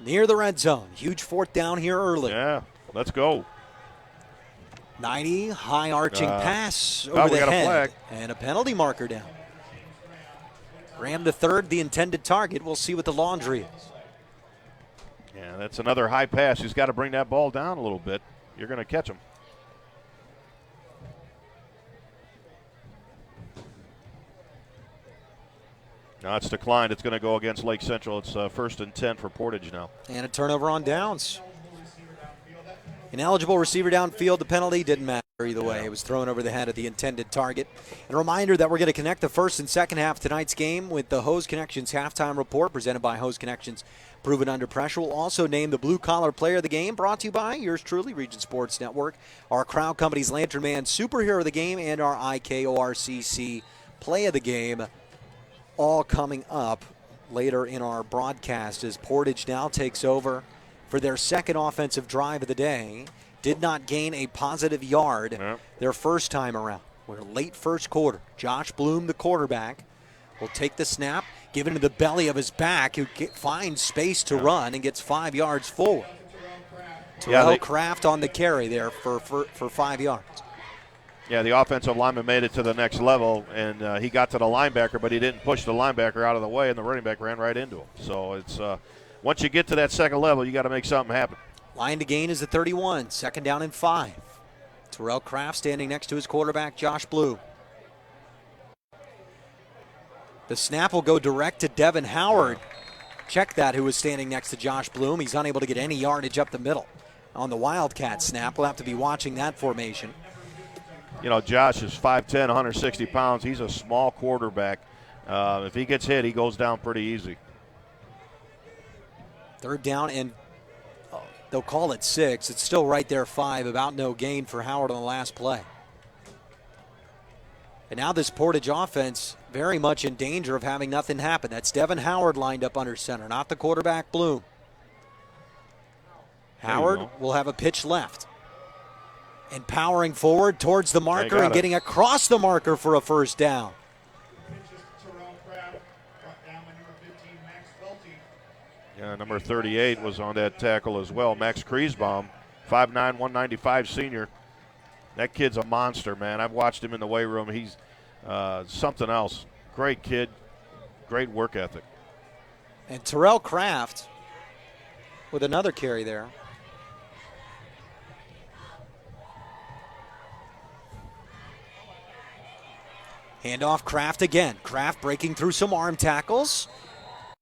B: Near the red zone. Huge 4th down here early.
C: Yeah, let's go.
B: 90, high arching pass over the head.
C: Flag.
B: And a penalty marker down. Graham III, the intended target. We'll see what the laundry is.
C: Yeah, that's another high pass. He's got to bring that ball down a little bit. You're going to catch him. Now it's declined. It's going to go against Lake Central. It's 1st and 10 for Portage now.
B: And a turnover on downs. Ineligible receiver downfield. The penalty didn't matter either way. It was thrown over the head of the intended target. And a reminder that we're going to connect the first and second half of tonight's game with the Hose Connections halftime report presented by Hose Connections. Proven under pressure. We'll also name the blue collar player of the game, brought to you by yours truly, Region Sports Network, our Crown Company's Lantern Man superhero of the game, and our IKORCC play of the game. All coming up later in our broadcast as Portage now takes over for their second offensive drive of the day. Did not gain a positive yard their first time around. We're late first quarter. Josh Bloom, the quarterback, will take the snap, give it into the belly of his back, who finds space to run and gets 5 yards forward. Terrell Kraft on the carry there for 5 yards.
C: Yeah, the offensive lineman made it to the next level, and he got to the linebacker, but he didn't push the linebacker out of the way, and the running back ran right into him. So it's once you get to that second level, you got to make something happen.
B: Line to gain is the 31, 2nd down and 5. Terrell Kraft standing next to his quarterback, Josh Blue. The snap will go direct to Devin Howard. Check that, who was standing next to Josh Bloom. He's unable to get any yardage up the middle. On the Wildcat snap, we'll have to be watching that formation.
C: You know, Josh is 5'10", 160 pounds. He's a small quarterback. If he gets hit, he goes down pretty easy.
B: 3rd down, and they'll call it 6. It's still right there 5, about no gain for Howard on the last play. And now this Portage offense very much in danger of having nothing happen. That's Devin Howard lined up under center, not the quarterback, Bloom. Howard will have a pitch left. And powering forward towards the marker and getting across the marker for a first down.
C: Yeah, number 38 was on that tackle as well. Max Kriesbaum, 5'9", 195 senior. That kid's a monster, man. I've watched him in the weight room. something else. Great kid, great work ethic.
B: And Terrell Kraft with another carry there. Handoff, Kraft again. Kraft breaking through some arm tackles.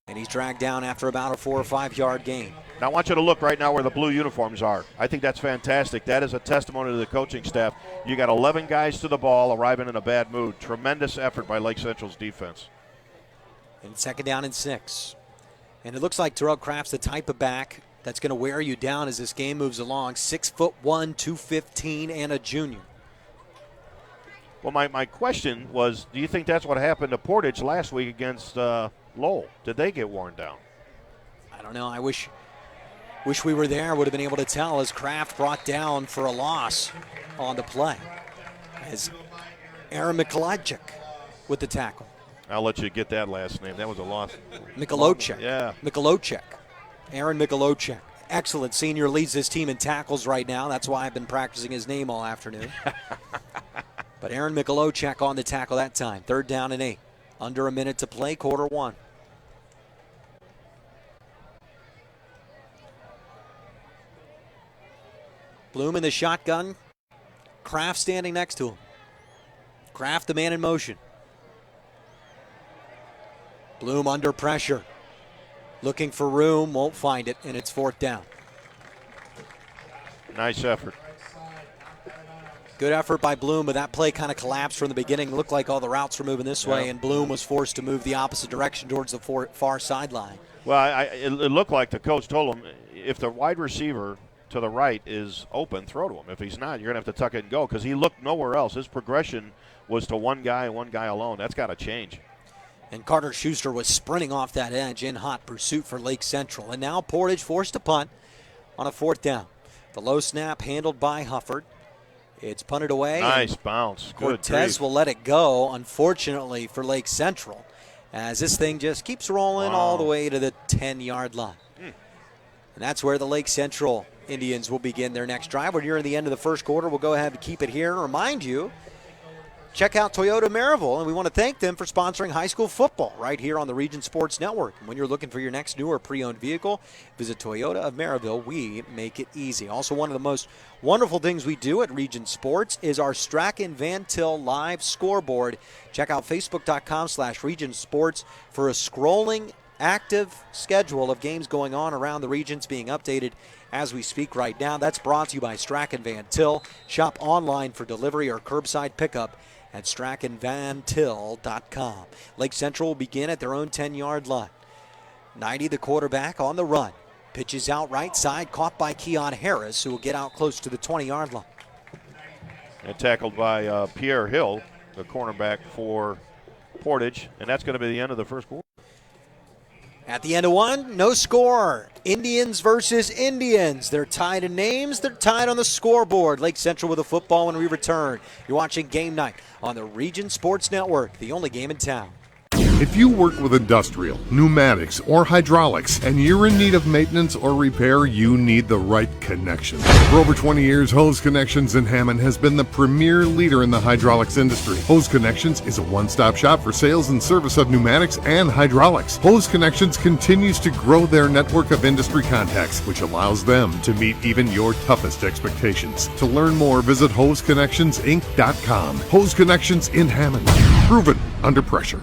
B: And he's dragged down after about a 4 or 5 yard gain.
C: Now I want you to look right now where the blue uniforms are. I think that's fantastic. That is a testimony to the coaching staff. You got 11 guys to the ball arriving in a bad mood. Tremendous effort by Lake Central's defense.
B: And 2nd down and 6. And it looks like Terrell Kraft's the type of back that's going to wear you down as this game moves along. 6'1", 215, and a junior.
C: Well, my question was, do you think that's what happened to Portage last week against Lowell? Did they get worn down?
B: I don't know. I wish we were there. Would have been able to tell as Kraft brought down for a loss on the play. As Aaron Mikolajczyk with the tackle.
C: I'll let you get that last name. That was a loss.
B: Mikolajczyk.
C: Yeah.
B: Mikolajczyk. Aaron Mikolajczyk. Excellent senior, leads this team in tackles right now. That's why I've been practicing his name all afternoon. But Aaron Mikolajczyk on the tackle that time. 3rd down and 8. Under a minute to play, quarter 1. Bloom in the shotgun. Kraft standing next to him. Kraft the man in motion. Bloom under pressure. Looking for room, won't find it, and it's 4th down.
C: Nice effort.
B: Good effort by Bloom, but that play kind of collapsed from the beginning. Looked like all the routes were moving this way, and Bloom was forced to move the opposite direction towards the far sideline.
C: Well, it looked like the coach told him, if the wide receiver to the right is open, throw to him. If he's not, you're going to have to tuck it and go, because he looked nowhere else. His progression was to one guy alone. That's got to change.
B: And Carter Schuster was sprinting off that edge in hot pursuit for Lake Central. And now Portage forced to punt on a 4th down. The low snap handled by Hufford. It's punted away.
C: Nice bounce.
B: Cortez will let it go, unfortunately, for Lake Central, as this thing just keeps rolling all the way to the 10-yard line. And that's where the Lake Central Indians will begin their next drive. We're near the end of the first quarter. We'll go ahead and keep it here. Remind you, check out Toyota Maryville, and we want to thank them for sponsoring high school football right here on the Region Sports Network. And when you're looking for your next new or pre-owned vehicle, visit Toyota of Maryville. We make it easy. Also, one of the most wonderful things we do at Region Sports is our Strachan Van Til live scoreboard. Check out facebook.com/Region Sports for a scrolling active schedule of games going on around the regions being updated as we speak right now. That's brought to you by Strachan Van Til. Shop online for delivery or curbside pickup at StrachanVanTil.com. Lake Central will begin at their own 10-yard line. 90, the quarterback, on the run. Pitches out right side, caught by Keon Harris, who will get out close to the 20-yard line.
C: And tackled by Pierre Hill, the cornerback for Portage, and that's going to be the end of the first quarter.
B: At the end of one, no score. Indians versus Indians. They're tied in names. They're tied on the scoreboard. Lake Central with a football when we return. You're watching Game Night on the Region Sports Network, the only game in town.
N: If you work with industrial, pneumatics, or hydraulics, and you're in need of maintenance or repair, you need the right connection. For over 20 years, Hose Connections in Hammond has been the premier leader in the hydraulics industry. Hose Connections is a one-stop shop for sales and service of pneumatics and hydraulics. Hose Connections continues to grow their network of industry contacts, which allows them to meet even your toughest expectations. To learn more, visit HoseConnectionsInc.com. Hose Connections in Hammond. Proven under pressure.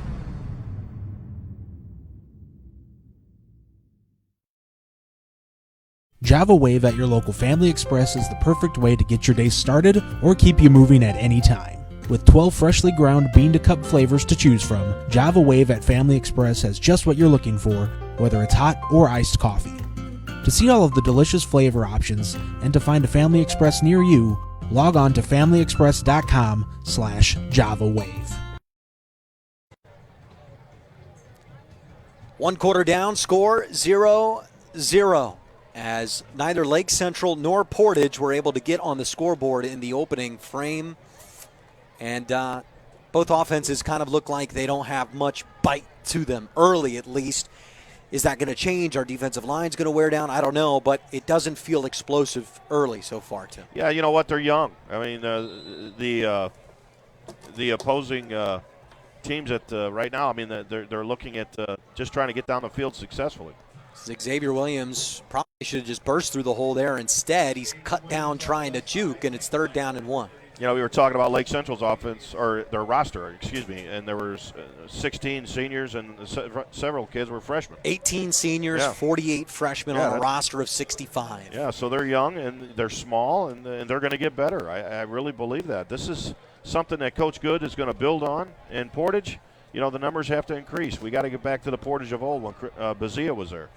A: Java Wave at your local Family Express is the perfect way to get your day started or keep you moving at any time. With 12 freshly ground bean-to-cup flavors to choose from, Java Wave at Family Express has just what you're looking for, whether it's hot or iced coffee. To see all of the delicious flavor options and to find a Family Express near you, log on to FamilyExpress.com/Java Wave.
B: 1 quarter down, score 0-0. As neither Lake Central nor Portage were able to get on the scoreboard in the opening frame. And both offenses kind of look like they don't have much bite to them, early at least. Is that going to change? Our defensive line's going to wear down? I don't know, but it doesn't feel explosive early so far, Tim.
C: Yeah, you know what? They're young. I mean, the opposing teams that right now, I mean, they're looking at just trying to get down the field successfully.
B: Xavier Williams probably should have just burst through the hole there. Instead, he's cut down trying to juke, and it's 3rd down and 1.
C: You know, we were talking about Lake Central's offense, or their roster, excuse me, and there were 16 seniors and several kids were freshmen.
B: 18 seniors, 48 freshmen on a roster of 65.
C: Yeah, so they're young and they're small, and they're going to get better. I really believe that. This is something that Coach Good is going to build on. And Portage, you know, the numbers have to increase. We got to get back to the Portage of old when Bazia was there.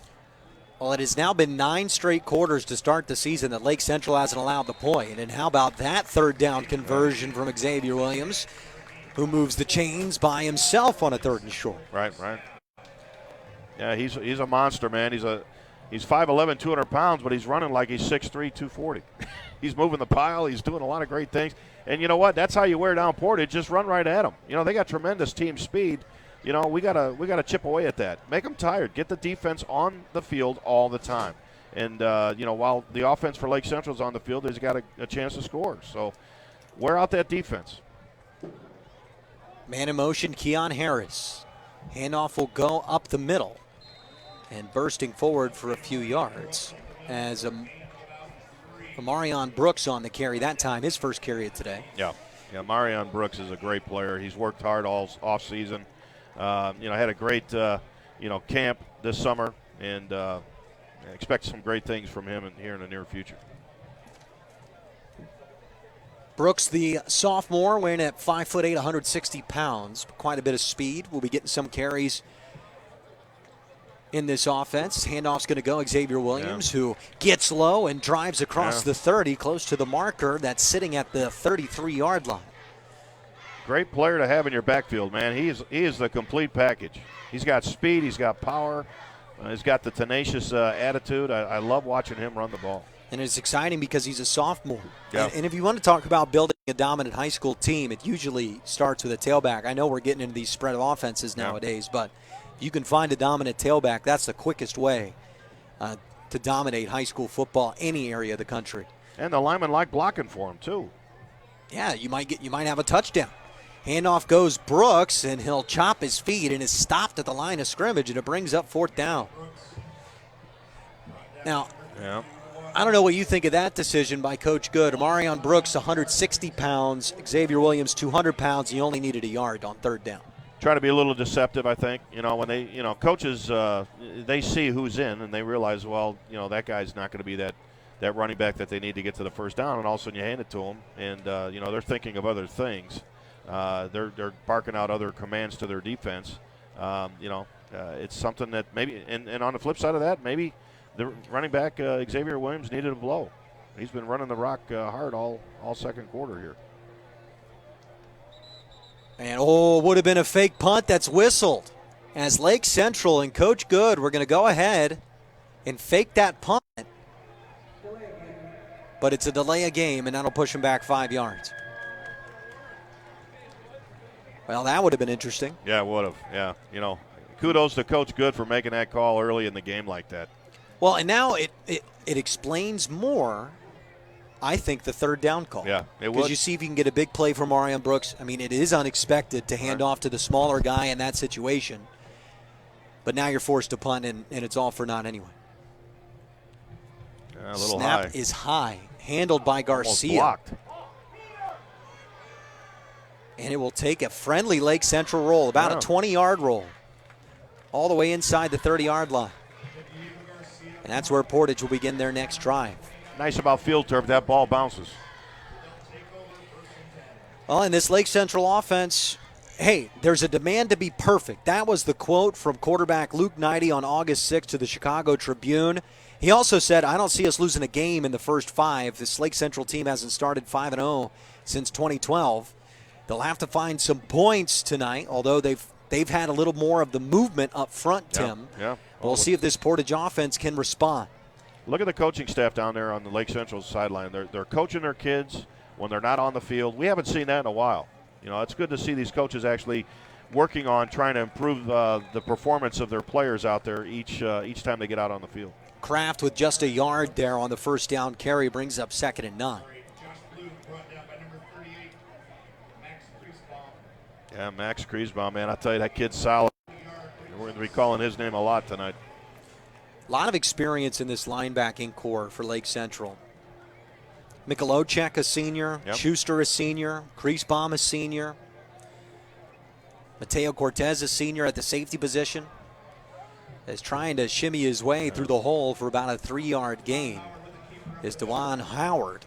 B: Well, it has now been 9 straight quarters to start the season that Lake Central hasn't allowed the point. And how about that 3rd down conversion from Xavier Williams, who moves the chains by himself on a 3rd and short.
C: Right. Yeah, he's a monster, man. He's 5'11", 200 pounds, but he's running like he's 6'3", 240. He's moving the pile. He's doing a lot of great things. And you know what? That's how you wear down Portage. Just run right at them. You know, they got tremendous team speed. You know, we gotta chip away at that. Make them tired. Get the defense on the field all the time. And, you know, while the offense for Lake Central's on the field, they've got a chance to score. So wear out that defense.
B: Man in motion, Keon Harris. Handoff will go up the middle and bursting forward for a few yards as Marion Brooks on the carry that time, his first carry of today.
C: Yeah, Marion Brooks is a great player. He's worked hard all offseason. You know, had a great, camp this summer, and expect some great things from him here in the near future.
B: Brooks, the sophomore, weighing at 5'8", 160 pounds. Quite a bit of speed. We'll be getting some carries in this offense. Handoff's going to go Xavier Williams, who gets low and drives across the 30, close to the marker that's sitting at the 33-yard line.
C: Great player to have in your backfield, man. He is the complete package. He's got speed. He's got power. He's got the tenacious attitude. I love watching him run the ball.
B: And it's exciting because he's a sophomore.
C: Yeah.
B: And if you want to talk about building a dominant high school team, it usually starts with a tailback. I know we're getting into these spread offenses nowadays, but if you can find a dominant tailback, that's the quickest way to dominate high school football any area of the country.
C: And the linemen like blocking for him too.
B: Yeah, you might have a touchdown. Handoff goes Brooks, and he'll chop his feet and is stopped at the line of scrimmage, and it brings up 4th down. Now, I don't know what you think of that decision by Coach Good. Marion Brooks, 160 pounds. Xavier Williams, 200 pounds. He only needed a yard on 3rd down.
C: Try to be a little deceptive, I think. You know, when they, coaches, they see who's in, and they realize, well, that guy's not going to be that running back that they need to get to the 1st down, and all of a sudden you hand it to them, and, they're thinking of other things. They're barking out other commands to their defense. It's something that maybe, and on the flip side of that, maybe the running back Xavier Williams needed a blow. He's been running the rock hard all second quarter here.
B: And would have been a fake punt that's whistled. As Lake Central and Coach Good, we're going to go ahead and fake that punt. But it's a delay of game, and that'll push him back 5 yards. Well, that would have been interesting.
C: Yeah, it would have. Yeah, kudos to Coach Good for making that call early in the game like that.
B: Well, and now it explains more, I think, the 3rd down call.
C: Yeah, it would.
B: Because you see if you can get a big play from Marion Brooks. I mean, it is unexpected to hand off to the smaller guy in that situation. But now you're forced to punt, and it's all for naught anyway.
C: A little
B: Snap
C: high.
B: is high, handled by Garcia.
C: Almost blocked.
B: And it will take a friendly Lake Central roll, about a 20-yard roll, all the way inside the 30-yard line. And that's where Portage will begin their next drive.
C: Nice about field turf, that ball bounces.
B: Well, in this Lake Central offense, hey, there's a demand to be perfect. That was the quote from quarterback Luke Knighty on August 6th to the Chicago Tribune. He also said, I don't see us losing a game in the first 5. This Lake Central team hasn't started 5-0 since 2012. They'll have to find some points tonight, although they've had a little more of the movement up front, Tim.
C: Yeah.
B: We'll see if this Portage offense can respond.
C: Look at the coaching staff down there on the Lake Central sideline. They're coaching their kids when they're not on the field. We haven't seen that in a while. It's good to see these coaches actually working on trying to improve the performance of their players out there each time they get out on the field.
B: Kraft with just a yard there on the 1st down carry brings up 2nd and 9.
C: Yeah, Max Griesbaum, man, I'll tell you, that kid's solid. We're going to be calling his name a lot tonight.
B: A lot of experience in this linebacking core for Lake Central. Mikulocek, a senior.
C: Yep.
B: Schuster, a senior. Griesbaum, a senior. Mateo Cortez, a senior at the safety position, is trying to shimmy his way through the hole for about a 3-yard gain. Is Devon Howard.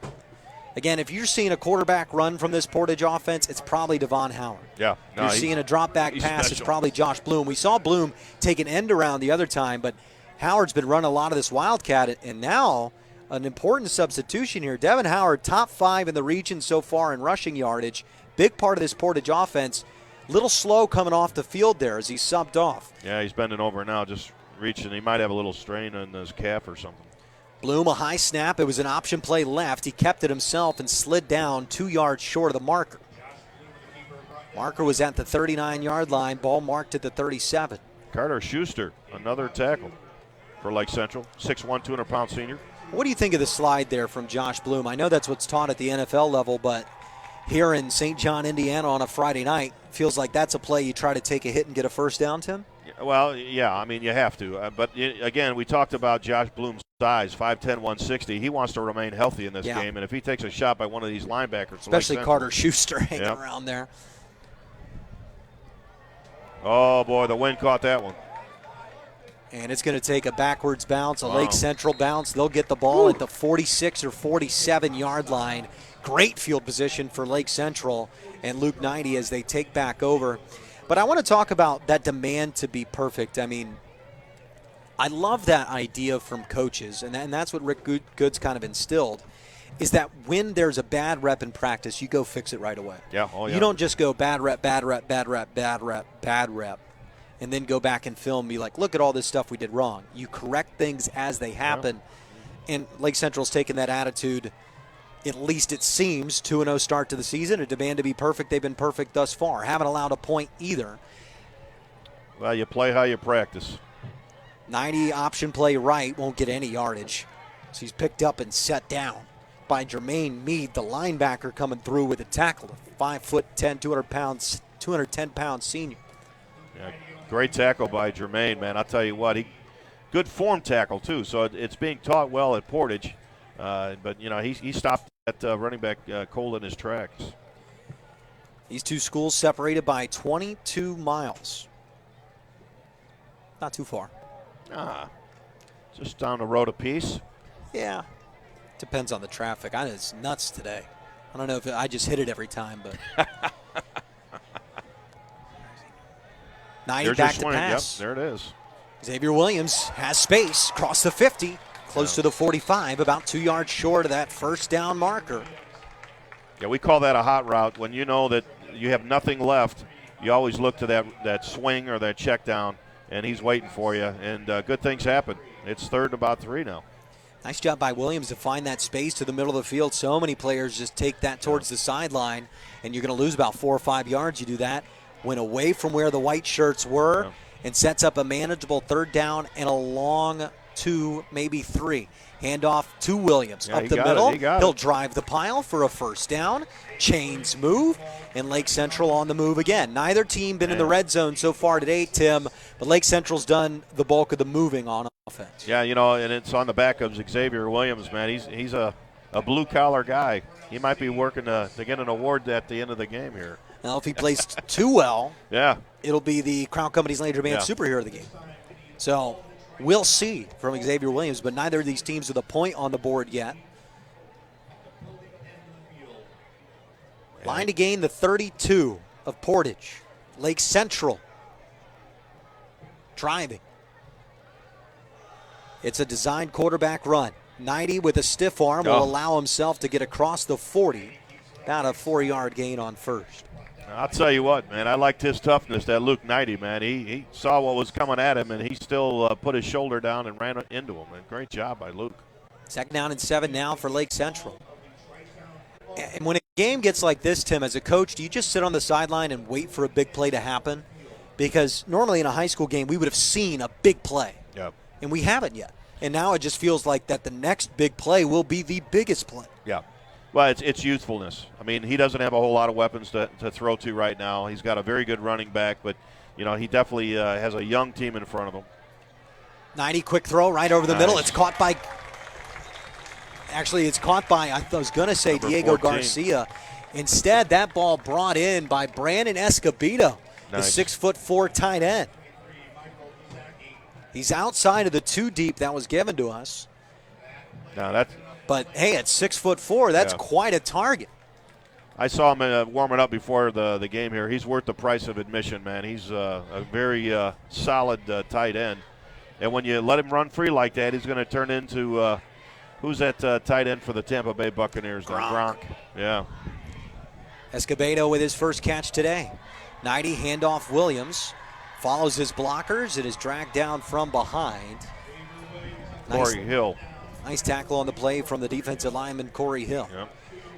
B: Again, if you're seeing a quarterback run from this Portage offense, it's probably Devon Howard.
C: Yeah.
B: No, you're seeing a drop back pass,
C: special.
B: it's probably Josh Bloom. We saw Bloom take an end around the other time, but Howard's been running a lot of this Wildcat, and now an important substitution here. Devon Howard, top 5 in the region so far in rushing yardage. Big part of this Portage offense. Little slow coming off the field there as he subbed off.
C: Yeah, he's bending over now, just reaching. He might have a little strain on his calf or something.
B: Bloom, a high snap. It was an option play left. He kept it himself and slid down 2 yards short of the marker. Marker was at the 39-yard line. Ball marked at the 37.
C: Carter Schuster, another tackle for Lake Central. 6'1", 200-pound senior.
B: What do you think of the slide there from Josh Bloom? I know that's what's taught at the NFL level, but here in St. John, Indiana on a Friday night, feels like that's a play you try to take a hit and get a first down, Tim?
C: Well, yeah, I mean, you have to. But, again, we talked about Josh Bloom's size, 5'10", 160. He wants to remain healthy in this game, and if he takes a shot by one of these linebackers.
B: Especially Carter Schuster hanging around there.
C: Oh, boy, the wind caught that one.
B: And it's going to take a backwards bounce, a Lake Central bounce. They'll get the ball at the 46 or 47-yard line. Great field position for Lake Central and Luke 90 as they take back over. But I want to talk about that demand to be perfect. I mean, I love that idea from coaches, and that's what Rick Good's kind of instilled, is that when there's a bad rep in practice, you go fix it right away.
C: Yeah, oh yeah.
B: You don't just go bad rep, bad rep, bad rep, bad rep, bad rep, and then go back and film and be like, look at all this stuff we did wrong. You correct things as they happen, and Lake Central's taken that attitude. At least it seems, 2-0 start to the season, a demand to be perfect. They've been perfect thus far. Haven't allowed a point either.
C: Well, you play how you practice.
B: 90 option play right, won't get any yardage. So he's picked up and set down by Jermaine Mead, the linebacker, coming through with a tackle. 5'10", 210-pound senior.
C: Yeah, great tackle by Jermaine, man. I'll tell you what, good form tackle too. So it's being taught well at Portage. But, you know, he stopped that running back cold in his tracks.
B: These two schools separated by 22 miles. Not too far.
C: Just down the road a piece.
B: Yeah. Depends on the traffic. It's nuts today. I don't know if I just hit it every time, but. 90 back to pass.
C: Yep, there it is.
B: Xavier Williams has space, across the 50. Close to the 45, about 2 yards short of that first down marker.
C: Yeah, we call that a hot route. When you know that you have nothing left, you always look to that swing or that check down, and he's waiting for you. And good things happen. It's 3rd and about 3 now.
B: Nice job by Williams to find that space to the middle of the field. So many players just take that towards the sideline, and you're going to lose about 4 or 5 yards. You do that. Went away from where the white shirts were and sets up a manageable 3rd down and a long 2, maybe 3. Handoff to Williams up the middle. He'll drive the pile for a first down. Chains move, and Lake Central on the move again. Neither team been in the red zone so far today, Tim, but Lake Central's done the bulk of the moving on offense.
C: Yeah, you know, and it's on the back of Xavier Williams, man. He's a blue-collar guy. He might be working to get an award at the end of the game here.
B: Now, if he plays too well,
C: it'll
B: be the Crown Company's Lander Band superhero of the game. So we'll see from Xavier Williams, but neither of these teams with a point on the board yet. Line to gain the 32 of Portage. Lake Central driving. It's a designed quarterback run. 90 with a stiff arm will allow himself to get across the 40. About a 4-yard gain on first.
C: I'll tell you what, man, I liked his toughness, that Luke 90, man. He saw what was coming at him, and he still put his shoulder down and ran into him. And great job by Luke.
B: 2nd down and 7 now for Lake Central. And when a game gets like this, Tim, as a coach, do you just sit on the sideline and wait for a big play to happen? Because normally in a high school game, we would have seen a big play.
C: Yep.
B: And we haven't yet. And now it just feels like that the next big play will be the biggest play.
C: Yeah. Well, it's youthfulness. I mean, he doesn't have a whole lot of weapons to throw to right now. He's got a very good running back, but, he definitely has a young team in front of him.
B: 90 quick throw right over the middle. It's caught by I was going to say number Diego 14. Garcia. Instead, that ball brought in by Brandon Escobedo, the 6'4" tight end. He's outside of the 2 deep that was given to us. But hey, at 6'4", that's quite a target.
C: I saw him warming up before the game here. He's worth the price of admission, man. He's a very solid tight end. And when you let him run free like that, he's going to turn into who's that tight end for the Tampa Bay Buccaneers? Gronk. Yeah.
B: Escobedo with his first catch today. 90 handoff Williams. Follows his blockers and is dragged down from behind.
C: Corey Hill.
B: Nice tackle on the play from the defensive lineman, Corey Hill.
C: Yep.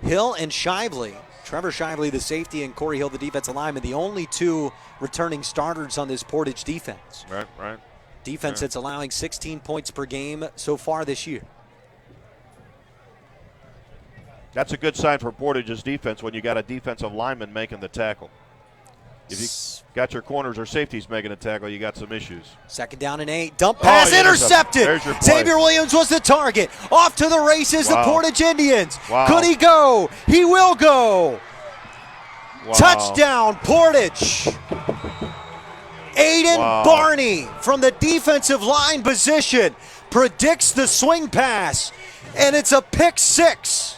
B: Hill and Shively, Trevor Shively, the safety, and Corey Hill, the defensive lineman, the only 2 returning starters on this Portage defense.
C: Right.
B: Defense that's allowing 16 points per game so far this year.
C: That's a good sign for Portage's defense when you got a defensive lineman making the tackle. If you got your corners or safeties making a tackle, you got some issues.
B: 2nd down and 8. Dump pass intercepted. Xavier Williams was the target. Off to the races, the Portage Indians.
C: Wow.
B: Could he go? He will go. Wow. Touchdown, Portage. Aiden Barney from the defensive line position predicts the swing pass, and it's a pick 6.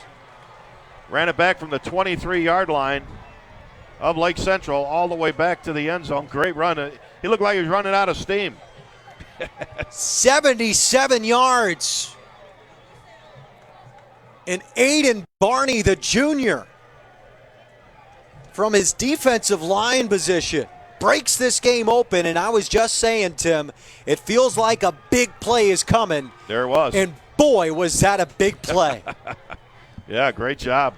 C: Ran it back from the 23-yard line of Lake Central all the way back to the end zone. Great run. He looked like he was running out of steam.
B: 77 yards. And Aiden Barney, the junior, from his defensive line position, breaks this game open. And I was just saying, Tim, it feels like a big play is coming.
C: There it was.
B: And boy, was that a big play.
C: Yeah, great job.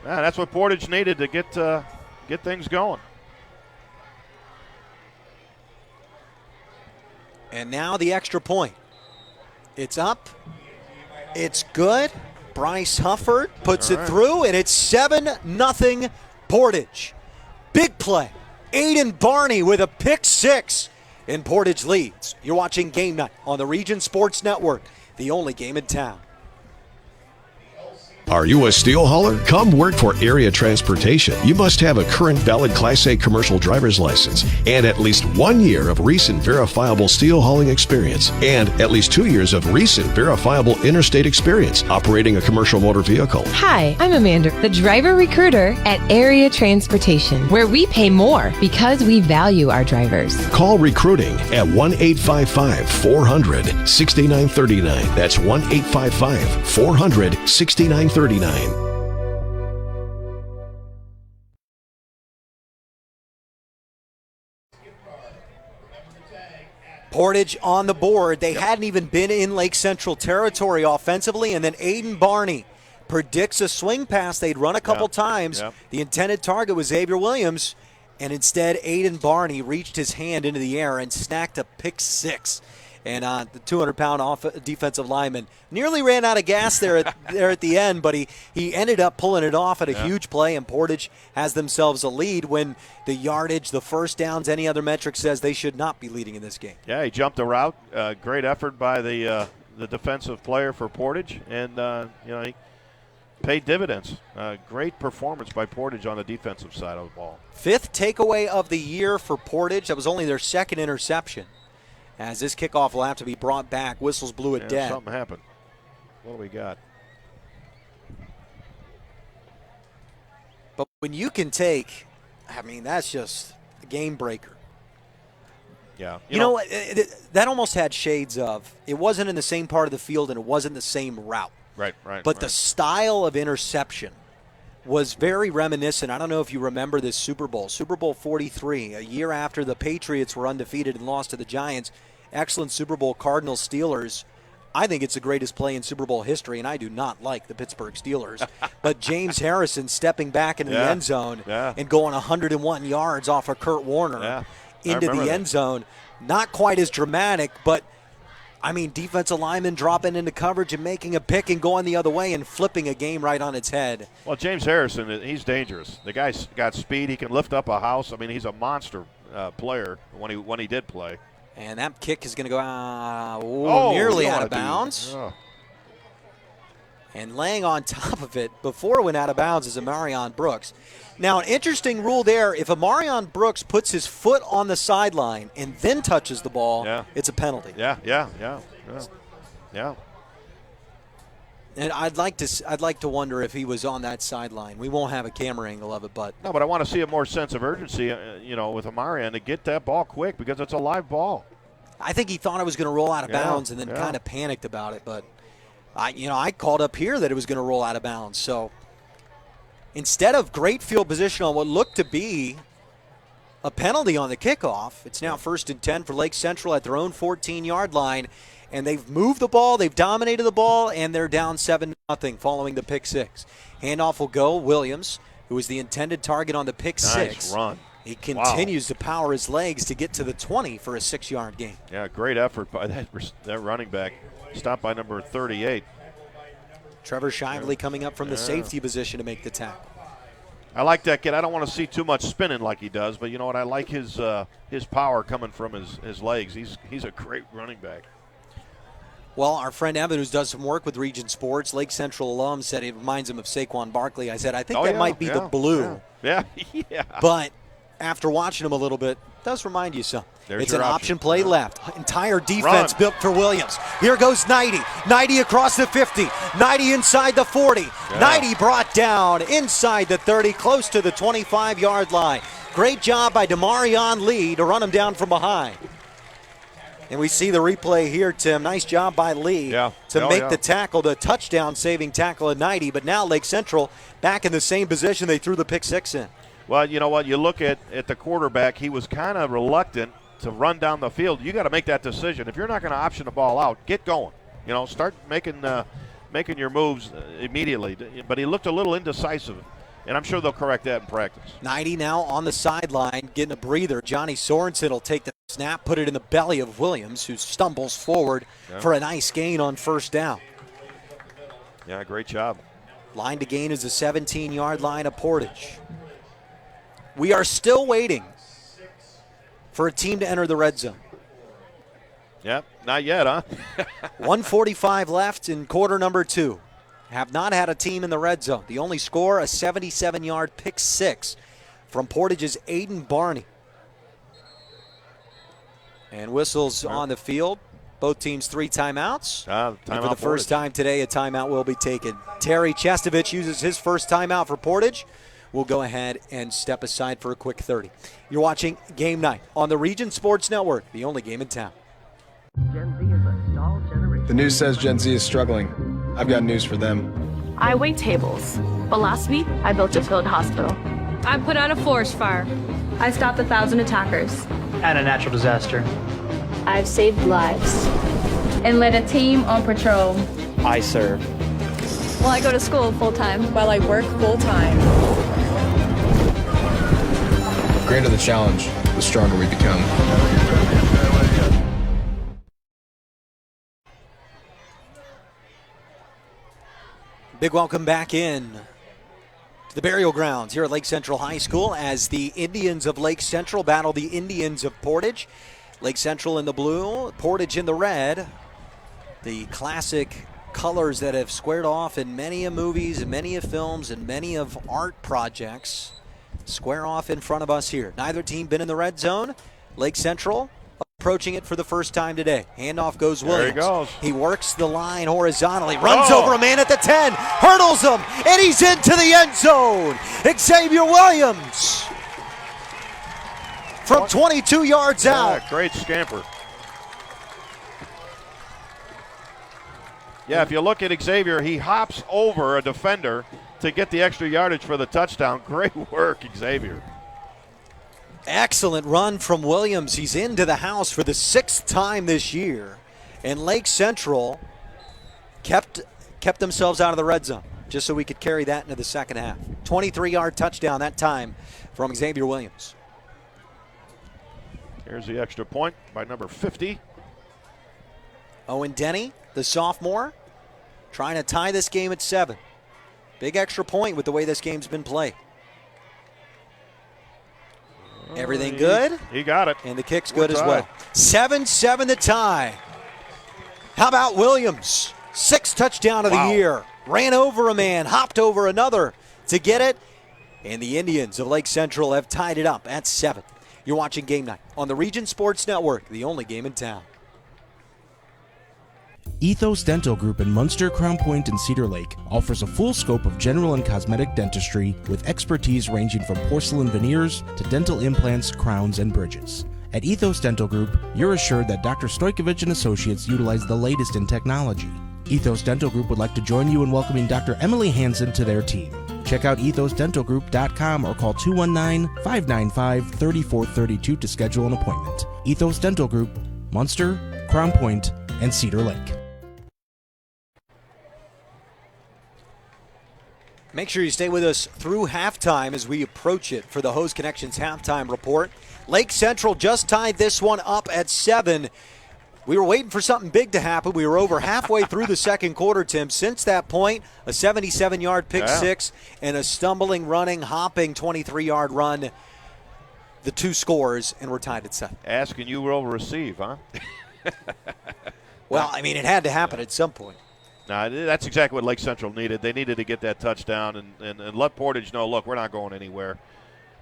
C: Man, that's what Portage needed to get things going.
B: And now the extra point. It's up. It's good. Bryce Hufford puts it through, and it's 7-0 Portage. Big play. Aiden Barney with a pick 6, and Portage leads. You're watching Game Night on the Region Sports Network, the only game in town.
Q: Are you a steel hauler? Come work for Area Transportation. You must have a current valid Class A commercial driver's license and at least 1 year of recent verifiable steel hauling experience and at least 2 years of recent verifiable interstate experience operating a commercial motor vehicle.
R: Hi, I'm Amanda, the driver recruiter at Area Transportation, where we pay more because we value our drivers.
Q: Call recruiting at 1-855-400-6939. That's 1-855-400-6939.
B: Portage on the board. They hadn't even been in Lake Central territory offensively, and then Aiden Barney predicts a swing pass. They'd run a couple times. The intended target was Xavier Williams, and instead Aiden Barney reached his hand into the air and snacked a pick 6. And the 200-pound defensive lineman nearly ran out of gas there at the end, but he ended up pulling it off at a huge play, and Portage has themselves a lead when the yardage, the first downs, any other metric says they should not be leading in this game.
C: Yeah, he jumped the route. Great effort by the defensive player for Portage, and he paid dividends. Great performance by Portage on the defensive side of the ball.
B: 5th takeaway of the year for Portage. That was only their 2nd interception. As this kickoff will have to be brought back. Whistles blew it dead.
C: Something happened. What do we got?
B: But when you can take, that's just a game breaker.
C: Yeah.
B: You know what? That almost had shades of, it wasn't in the same part of the field and it wasn't the same route.
C: Right.
B: But the style of interception was very reminiscent. I don't know if you remember this Super Bowl 43, a year after the Patriots were undefeated and lost to the Giants. Excellent Super Bowl, Cardinals-Steelers. I think it's the greatest play in Super Bowl history, and I do not like the Pittsburgh Steelers. But James Harrison stepping back into the end zone and going 101 yards off of Kurt Warner into the end zone. Not quite as dramatic, but I mean, defensive linemen dropping into coverage and making a pick and going the other way and flipping a game right on its head.
C: Well, James Harrison, he's dangerous. The guy's got speed. He can lift up a house. I mean, he's a monster player when he did play.
B: And that kick is going to go nearly out of bounds.
C: Oh.
B: And laying on top of it before it went out of bounds is Amarion Brooks. Now, an interesting rule there, if Amarion Brooks puts his foot on the sideline and then touches the ball, it's a penalty.
C: Yeah.
B: And I'd like to wonder if he was on that sideline. We won't have a camera angle of it, but
C: no. But I want to see a more sense of urgency, with Amarion to get that ball quick because it's a live ball.
B: I think he thought it was going to roll out of bounds and then kind of panicked about it. But I called up here that it was going to roll out of bounds. So instead of great field position on what looked to be a penalty on the kickoff, it's now 1st and 10 for Lake Central at their own 14-yard line. And they've moved the ball, they've dominated the ball, and they're down 7-0 following the pick six. Handoff will go. Williams, who was the intended target on the pick six.
C: Nice run.
B: He continues to power his legs to get to the 20 for a 6-yard gain.
C: Yeah, great effort by that running back. Stopped by number 38.
B: Trevor Shively coming up from the safety position to make the tackle.
C: I like that kid. I don't want to see too much spinning like he does, but you know what? I like his power coming from his legs. He's a great running back.
B: Well, our friend Evan, who does some work with Region Sports, Lake Central alum, said it reminds him of Saquon Barkley. I said, I think that might be the blue.
C: Yeah.
B: But after watching him a little bit, it does remind you something. It's an option play left. Entire defense built for Williams. Here goes Knighty. Knighty across the 50. Knighty inside the 40. Knighty brought down inside the 30, close to the 25-yard line. Great job by Demarion Lee to run him down from behind. And we see the replay here, Tim. Nice job by Lee to make the tackle, the touchdown-saving tackle at 90. But now Lake Central back in the same position they threw the pick six in.
C: Well, you know what? You look at the quarterback. He was kind of reluctant to run down the field. You got to make that decision. If you're not going to option the ball out, get going. Start making your moves immediately. But he looked a little indecisive. And I'm sure they'll correct that in practice.
B: 90 now on the sideline, getting a breather. Johnny Sorensen will take the snap, put it in the belly of Williams, who stumbles forward for a nice gain on first down.
C: Yeah, great job.
B: Line to gain is the 17-yard line of Portage. We are still waiting for a team to enter the red zone.
C: Yep, not yet, huh?
B: 1:45 left in quarter number 2. Have not had a team in the red zone. The only score, a 77-yard pick six from Portage's Aiden Barney. And whistles on the field. Both teams 3 timeouts.
C: And
B: for the first time today, a timeout will be taken. Terry Chestovich uses his first timeout for Portage. We'll go ahead and step aside for a quick 30. You're watching Game Night on the Region Sports Network, the only game in town.
S: Gen Z is a stalled generation. The news says Gen Z is struggling. I've got news for them.
T: I wait tables, but last week I built a field hospital.
U: I put out a forest fire.
T: I stopped 1,000 attackers.
V: And a natural disaster.
T: I've saved lives. And led a team on patrol.
V: I serve.
U: Well, I go to school full-time.
W: While I work full-time.
S: The greater the challenge, the stronger we become.
B: Big welcome back in to the burial grounds here at Lake Central High School as the Indians of Lake Central battle the Indians of Portage. Lake Central in the blue, Portage in the red. The classic colors that have squared off in many of movies and many of films and many of art projects square off in front of us here. Neither team been in the red zone. Lake Central approaching it for the first time today. Handoff goes Williams.
C: There he goes.
B: He works the line horizontally, runs over a man at the 10, hurdles him, and he's into the end zone. Xavier Williams from 22 yards out.
C: Great scamper. Yeah, if you look at Xavier, he hops over a defender to get the extra yardage for the touchdown. Great work, Xavier.
B: Excellent run from Williams. He's into the house for the 6th time this year. And Lake Central kept themselves out of the red zone just so we could carry that into the second half. 23-yard touchdown that time from Xavier Williams.
C: Here's the extra point by number 50.
B: Owen Denny, the sophomore, trying to tie this game at 7. Big extra point with the way this game's been played. Everything good?
C: He got it.
B: And the kick's good as well. 7-7 the tie. How about Williams? 6th touchdown of the year. Ran over a man, hopped over another to get it. And the Indians of Lake Central have tied it up at 7. You're watching Game Night on the Region Sports Network, the only game in town.
A: Ethos Dental Group in Munster, Crown Point, and Cedar Lake offers a full scope of general and cosmetic dentistry with expertise ranging from porcelain veneers to dental implants, crowns, and bridges. At Ethos Dental Group, you're assured that Dr. Stojkovic and Associates utilize the latest in technology. Ethos Dental Group would like to join you in welcoming Dr. Emily Hansen to their team. Check out ethosdentalgroup.com or call 219-595-3432 to schedule an appointment. Ethos Dental Group, Munster, Crown Point, and Cedar Lake.
B: Make sure you stay with us through halftime as we approach it for the Hose Connections halftime report. Lake Central just tied this one up at 7. We were waiting for something big to happen. We were over halfway through the second quarter, Tim. Since that point, a 77-yard pick six and a stumbling, running, hopping 23-yard run. The 2 scores, and we're tied at 7.
C: Asking you will receive, huh?
B: Well, I mean, it had to happen at some point.
C: No, that's exactly what Lake Central needed. They needed to get that touchdown and let Portage know, look, we're not going anywhere.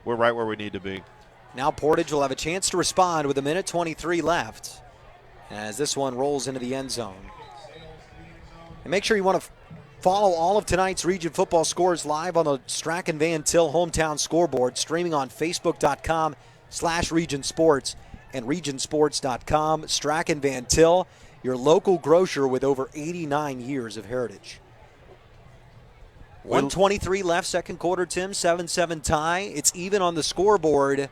C: We're right where we need to be.
B: Now Portage will have a chance to respond with 1:23 left as this one rolls into the end zone. And make sure you want to follow all of tonight's region football scores live on the Strachan Van Til hometown scoreboard, streaming on Facebook.com/Region Sports and RegionSports.com. Strachan Van Til, your local grocer with over 89 years of heritage. 1:23 left, second quarter, Tim. 7-7 tie. It's even on the scoreboard.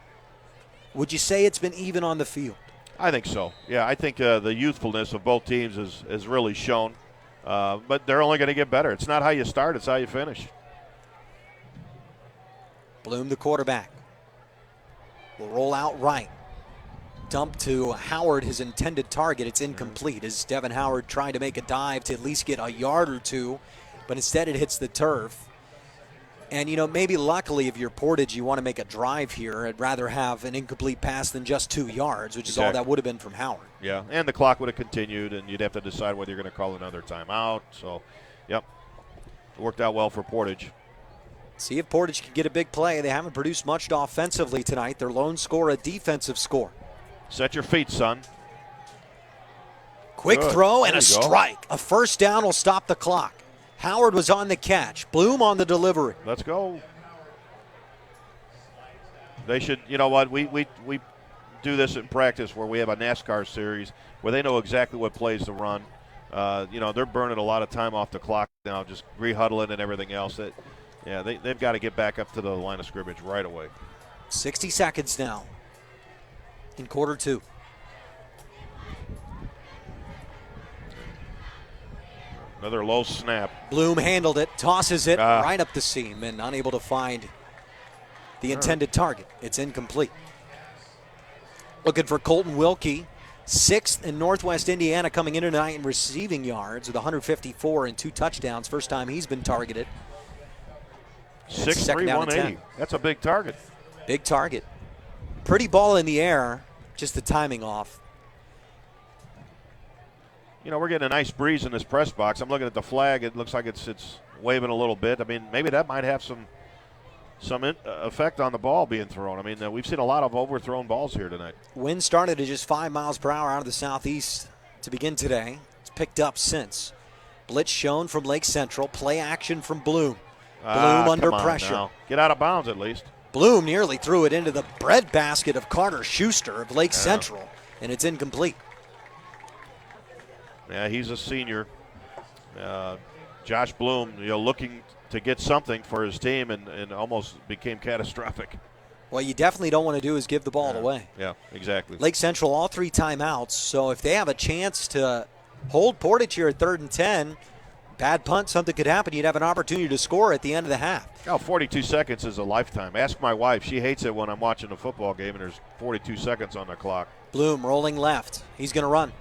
B: Would you say it's been even on the field?
C: I think so. Yeah, I think the youthfulness of both teams is really shown. But they're only going to get better. It's not how you start, it's how you finish.
B: Bloom, the quarterback, will roll out right. Dump to Howard, his intended target. It's incomplete as Devin Howard trying to make a dive to at least get a yard or two, but instead it hits the turf. And, you know, maybe luckily if you're Portage, you want to make a drive here. I'd rather have an incomplete pass than just 2 yards, which is all that would have been from Howard.
C: Yeah, and the clock would have continued, and you'd have to decide whether you're going to call another timeout. So, yep, it worked out well for Portage.
B: See if Portage can get a big play. They haven't produced much offensively tonight. Their lone score, a defensive score.
C: Set your feet, son.
B: Quick throw and a strike. A first down will stop the clock. Howard was on the catch. Bloom on the delivery.
C: Let's go. They should, you know what, we do this in practice where we have a NASCAR series where they know exactly what plays to run. You know, they're burning a lot of time off the clock now, just rehuddling and everything else. They've got to get back up to the line of scrimmage right away.
B: 60 seconds now in quarter 2.
C: Another low snap.
B: Bloom handled it, tosses it right up the seam, and unable to find the intended target. It's incomplete. Looking for Colton Wilkie, 6th in Northwest Indiana, coming in tonight in receiving yards with 154 and 2 touchdowns. First time he's been targeted.
C: 6'3", 180. That's a big target.
B: Big target. Pretty ball in the air, just the timing off.
C: You know, we're getting a nice breeze in this press box. I'm looking at the flag. It looks like it's waving a little bit. I mean, maybe that might have some effect on the ball being thrown. I mean, we've seen a lot of overthrown balls here tonight.
B: Wind started at just 5 miles per hour out of the southeast to begin today. It's picked up since. Blitz shown from Lake Central. Play action from Bloom. Bloom under pressure.
C: Now. Get out of bounds at least.
B: Bloom nearly threw it into the breadbasket of Carter Schuster of Lake Central, and it's incomplete.
C: Yeah, he's a senior. Josh Bloom, looking to get something for his team and almost became catastrophic.
B: What you definitely don't want to do is give the ball away.
C: Yeah, exactly.
B: Lake Central, all 3 timeouts, so if they have a chance to hold Portage here at 3rd and 10, bad punt, something could happen. You'd have an opportunity to score at the end of the half.
C: 42 seconds is a lifetime. Ask my wife. She hates it when I'm watching a football game and there's 42 seconds on the clock.
B: Bloom rolling left. He's going to run.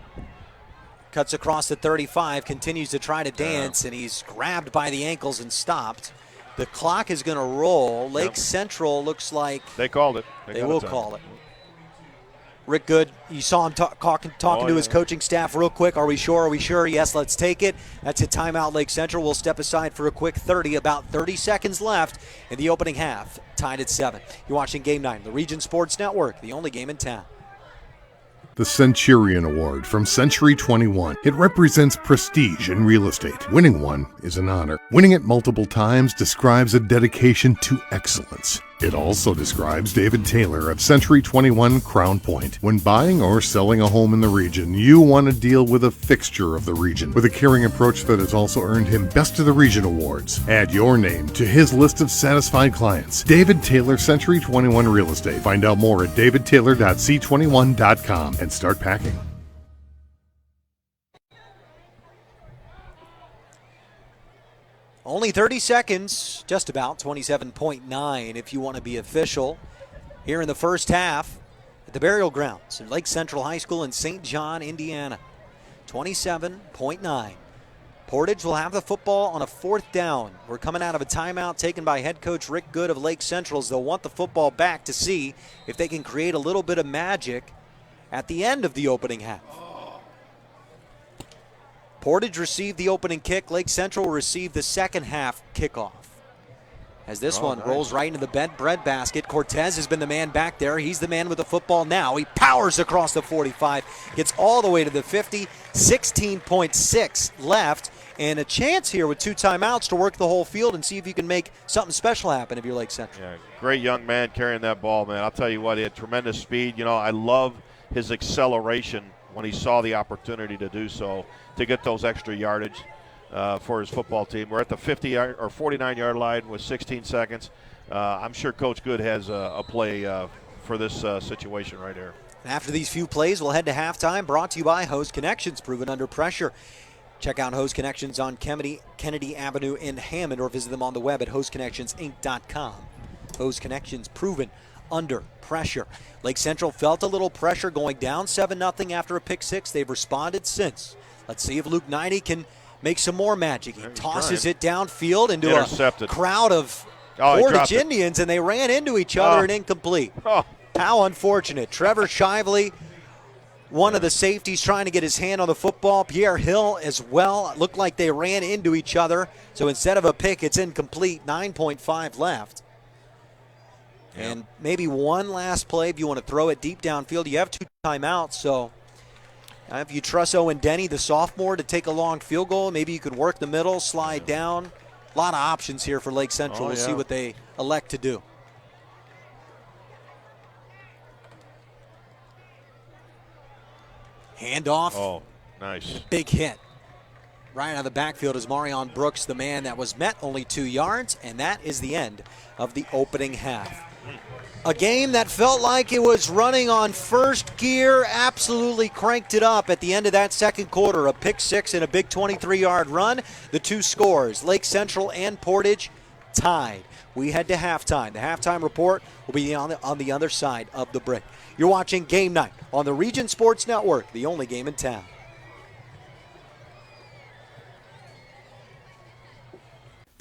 B: Cuts across the 35, continues to try to dance, and he's grabbed by the ankles and stopped. The clock is going to roll. Lake Central looks like
C: they called it.
B: They will call it. Rick Good, you saw him talking to his coaching staff real quick. Are we sure? Are we sure? Yes, let's take it. That's a timeout. Lake Central will step aside for a quick 30. About 30 seconds left in the opening half. Tied at 7. You're watching Game 9, the Region Sports Network, the only game in town.
N: The Centurion Award from Century 21. It represents prestige in real estate. Winning one is an honor. Winning it multiple times describes a dedication to excellence. It also describes David Taylor of Century 21 Crown Point. When buying or selling a home in the region, you want to deal with a fixture of the region with a caring approach that has also earned him Best of the Region awards. Add your name to his list of satisfied clients. David Taylor, Century 21 Real Estate. Find out more at davidtaylor.c21.com and start packing.
B: Only 30 seconds, just about 27.9 if you want to be official. Here in the first half at the Burial Grounds in Lake Central High School in St. John, Indiana. 27.9. Portage will have the football on a 4th down. We're coming out of a timeout taken by head coach Rick Good of Lake Central. They'll want the football back to see if they can create a little bit of magic at the end of the opening half. Portage received the opening kick. Lake Central will receive the second half kickoff. As this one rolls right into the bread basket. Cortez has been the man back there. He's the man with the football now. He powers across the 45, gets all the way to the 50. 16.6 left, and a chance here with 2 timeouts to work the whole field and see if you can make something special happen if you're Lake Central.
C: Yeah, great young man carrying that ball, man. I'll tell you what, he had tremendous speed. You know, I love his acceleration when he saw the opportunity to do so, to get those extra yardage for his football team. We're at the 50-yard or 49-yard line with 16 seconds. I'm sure Coach Good has a play for this situation right here.
B: After these few plays, we'll head to halftime, brought to you by Hose Connections, proven under pressure. Check out Hose Connections on Kennedy Avenue in Hammond, or visit them on the web at hoseconnectionsinc.com. Hose Connections, proven under pressure. Lake Central felt a little pressure going down 7-0 after a pick 6. They've responded since. Let's see if Luke Knighty can make some more magic. He tosses it downfield into a crowd of Portage Indians, and they ran into each other and incomplete. How unfortunate. Trevor Shively, one of the safeties, trying to get his hand on the football. Pierre Hill as well. It looked like they ran into each other. So instead of a pick, it's incomplete. 9.5 left. And maybe one last play if you want to throw it deep downfield. You have 2 timeouts, so if you trust Owen Denny, the sophomore, to take a long field goal, maybe you could work the middle, slide down. A lot of options here for Lake Central. We'll see what they elect to do. Handoff.
C: Oh, nice.
B: Big hit. Right out of the backfield is Marion Brooks, the man that was met, only 2 yards, and that is the end of the opening half. A game that felt like it was running on first gear, absolutely cranked it up at the end of that second quarter. A pick 6 and a big 23-yard run. The 2 scores, Lake Central and Portage, tied. We head to halftime. The halftime report will be on the other side of the break. You're watching Game Night on the Region Sports Network, the only game in town.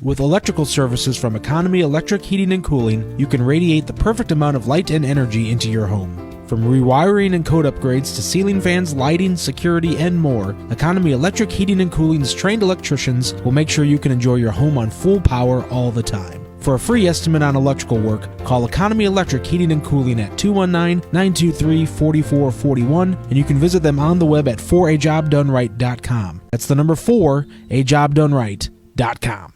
A: With electrical services from Economy Electric Heating and Cooling, you can radiate the perfect amount of light and energy into your home. From rewiring and code upgrades to ceiling fans, lighting, security, and more, Economy Electric Heating and Cooling's trained electricians will make sure you can enjoy your home on full power all the time. For a free estimate on electrical work, call Economy Electric Heating and Cooling at 219-923-4441, and you can visit them on the web at 4ajobdoneright.com. That's the number 4ajobdoneright.com.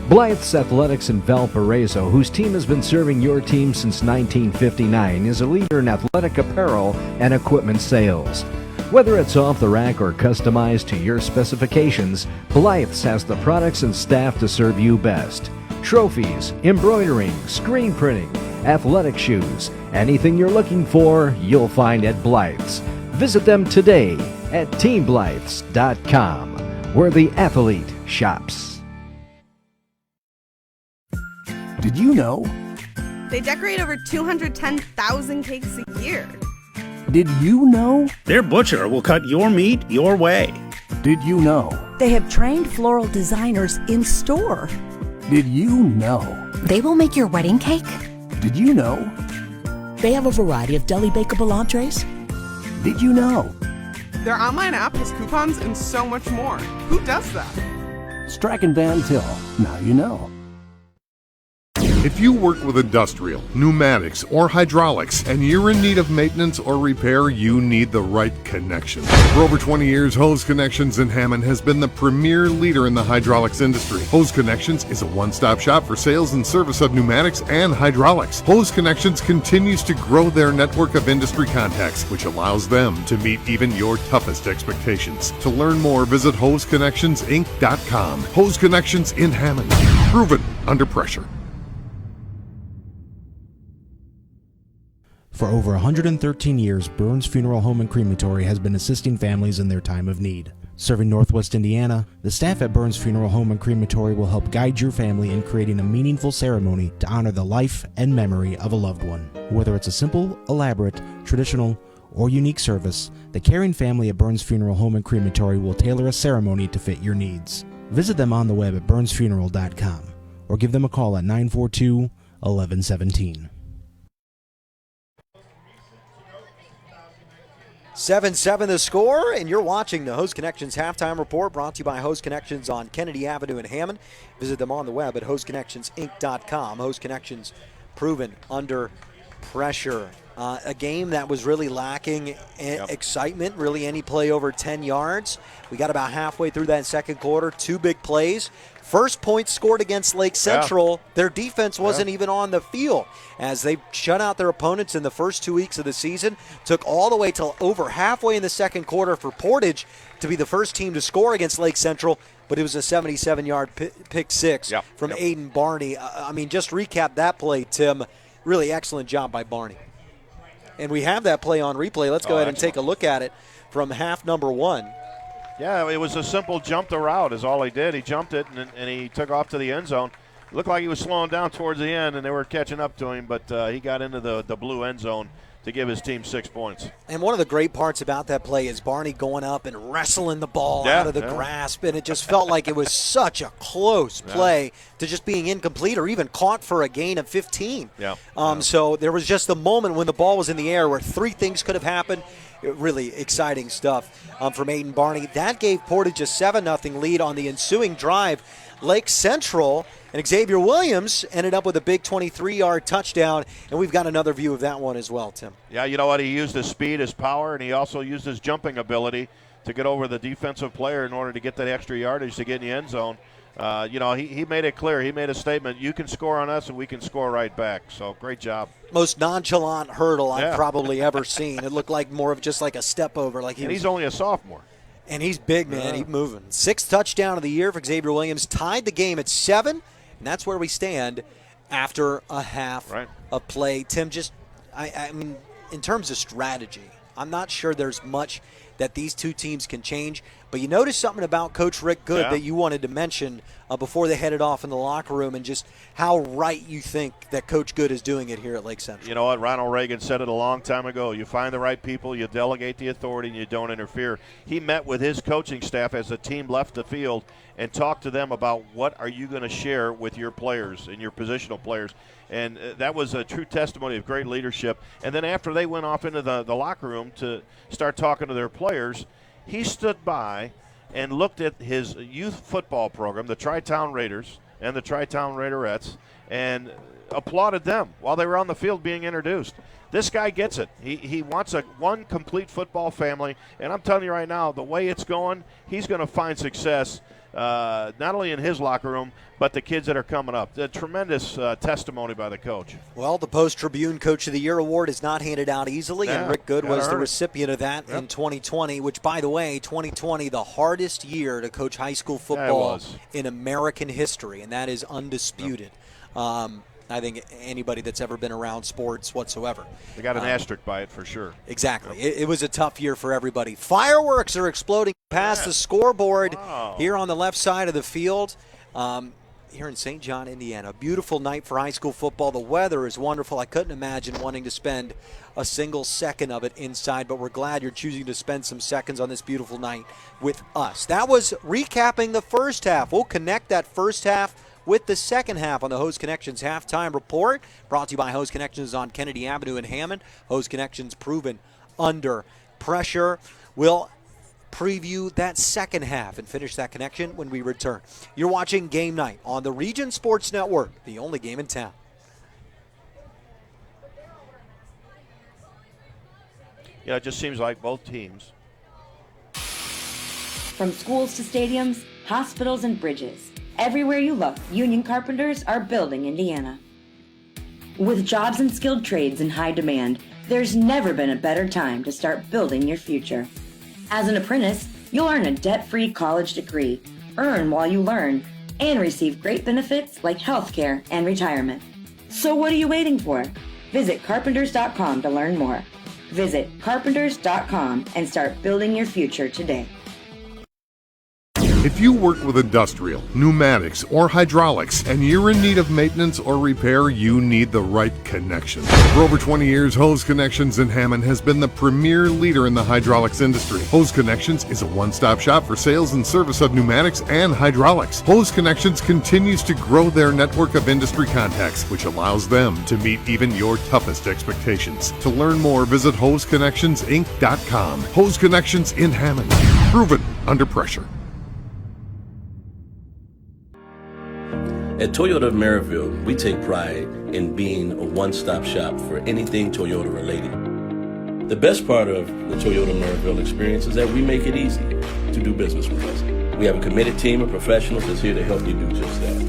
E: Blythe's Athletics in Valparaiso, whose team has been serving your team since 1959, is a leader in athletic apparel and equipment sales. Whether it's off the rack or customized to your specifications, Blythe's has the products and staff to serve you best. Trophies, embroidering, screen printing, athletic shoes, anything you're looking for, you'll find at Blythe's. Visit them today at teamblythes.com, where the athlete shops.
F: Did you know? They decorate over 210,000 cakes a year.
D: Did you know?
F: Their butcher will cut your meat your way.
D: Did you know?
H: They have trained floral designers in store.
D: Did you know?
I: They will make your wedding cake?
D: Did you know?
G: They have a variety of deli bakeable entrees.
D: Did you know?
W: Their online app has coupons and so much more. Who does that?
D: Strachan Van Til. Now you know.
N: If you work with industrial, pneumatics, or hydraulics, and you're in need of maintenance or repair, you need the right connection. For over 20 years, Hose Connections in Hammond has been the premier leader in the hydraulics industry. Hose Connections is a one-stop shop for sales and service of pneumatics and hydraulics. Hose Connections continues to grow their network of industry contacts, which allows them to meet even your toughest expectations. To learn more, visit HoseConnectionsInc.com. Hose Connections in Hammond. Proven under pressure.
A: For over 113 years, Burns Funeral Home and Crematory has been assisting families in their time of need. Serving Northwest Indiana, the staff at Burns Funeral Home and Crematory will help guide your family in creating a meaningful ceremony to honor the life and memory of a loved one. Whether it's a simple, elaborate, traditional, or unique service, the caring family at Burns Funeral Home and Crematory will tailor a ceremony to fit your needs. Visit them on the web at burnsfuneral.com or give them a call at 942-1117.
B: 7-7 the score, and you're watching the Hose Connections Halftime Report, brought to you by Hose Connections on Kennedy Avenue in Hammond. Visit them on the web at hoseconnectionsinc.com. Hose Connections, proven under pressure. A game that was really lacking excitement, really any play over 10 yards. We got about halfway through that second quarter, two big plays. First point scored against Lake Central. Their defense wasn't even on the field as they shut out their opponents in the first 2 weeks of the season. Took all the way till over halfway in the second quarter for Portage to be the first team to score against Lake Central, but it was a 77-yard pick six from Aiden Barney. I mean, just recap that play, Tim. Really excellent job by Barney. And we have that play on replay. Let's go ahead and take a look at it from half number one.
C: Yeah, it was a simple jump the route is all he did. He jumped it, and he took off to the end zone. It looked like he was slowing down towards the end, and they were catching up to him, but he got into the blue end zone to give his team 6 points.
B: And one of the great parts about that play is Barney going up and wrestling the ball out of the grasp, and it just felt like it was such a close play to just being incomplete or even caught for a gain of 15. So there was just a moment when the ball was in the air where three things could have happened. Really exciting stuff from Aiden Barney. That gave Portage a 7-0 lead on the ensuing drive. Lake Central and Xavier Williams ended up with a big 23-yard touchdown, and we've got another view of that one as well, Tim.
C: Yeah, you know what? He used his speed, his power, and he also used his jumping ability to get over the defensive player in order to get that extra yardage to get in the end zone. He made it clear. He made a statement, you can score on us and we can score right back. So great job.
B: Most nonchalant hurdle I've probably ever seen. It looked like more of just like a step over.
C: He's only a sophomore.
B: And he's big, man. He's moving. 6th touchdown of the year for Xavier Williams. Tied the game at 7, and that's where we stand after a half of play. Tim, I mean, in terms of strategy, I'm not sure there's much that these two teams can change. But you noticed something about Coach Rick Good that you wanted to mention before they headed off in the locker room, and just how right you think that Coach Good is doing it here at Lake Central.
C: You know what? Ronald Reagan said it a long time ago. You find the right people, you delegate the authority, and you don't interfere. He met with his coaching staff as the team left the field and talked to them about what are you going to share with your players and your positional players. And that was a true testimony of great leadership. And then after they went off into the locker room to start talking to their players, he stood by and looked at his youth football program, the Tri-Town Raiders and the Tri-Town Raiderettes, and applauded them while they were on the field being introduced. This guy gets it. He wants one complete football family, and I'm telling you right now, the way it's going, he's going to find success not only in his locker room, but the kids that are coming up. A tremendous testimony by the coach.
B: Well, the Post-Tribune Coach of the Year award is not handed out easily, and Rick Good was the recipient of that in 2020, which, by the way, 2020, the hardest year to coach high school football in American history, and that is undisputed. I think anybody that's ever been around sports whatsoever.
C: They got an asterisk by it for sure.
B: Exactly. It was a tough year for everybody. Fireworks are exploding past the scoreboard here on the left side of the field. here in St. John, Indiana. Beautiful night for high school football. The weather is wonderful. I couldn't imagine wanting to spend a single second of it inside, but we're glad you're choosing to spend some seconds on this beautiful night with us. That was recapping the first half. We'll connect that first half with the second half on the Hose Connections Halftime Report, brought to you by Hose Connections on Kennedy Avenue in Hammond. Hose Connections, proven under pressure. We'll preview that second half and finish that connection when we return. You're watching Game Night on the Region Sports Network, the only game in town.
C: Yeah, it just seems like both teams.
M: From schools to stadiums, hospitals, and bridges, everywhere you look, union carpenters are building Indiana. With jobs and skilled trades in high demand, there's never been a better time to start building your future. As an apprentice, you'll earn a debt-free college degree, earn while you learn, and receive great benefits like healthcare and retirement. So what are you waiting for? Visit carpenters.com to learn more. Visit carpenters.com and start building your future today.
N: If you work with industrial, pneumatics, or hydraulics, and you're in need of maintenance or repair, you need the right connection. For over 20 years, Hose Connections in Hammond has been the premier leader in the hydraulics industry. Hose Connections is a one-stop shop for sales and service of pneumatics and hydraulics. Hose Connections continues to grow their network of industry contacts, which allows them to meet even your toughest expectations. To learn more, visit HoseConnectionsInc.com. Hose Connections in Hammond, proven under pressure.
P: At Toyota of Maryville, we take pride in being a one-stop shop for anything Toyota related. The best part of the Toyota Maryville experience is that we make it easy to do business with us. We have a committed team of professionals that's here to help you do just that.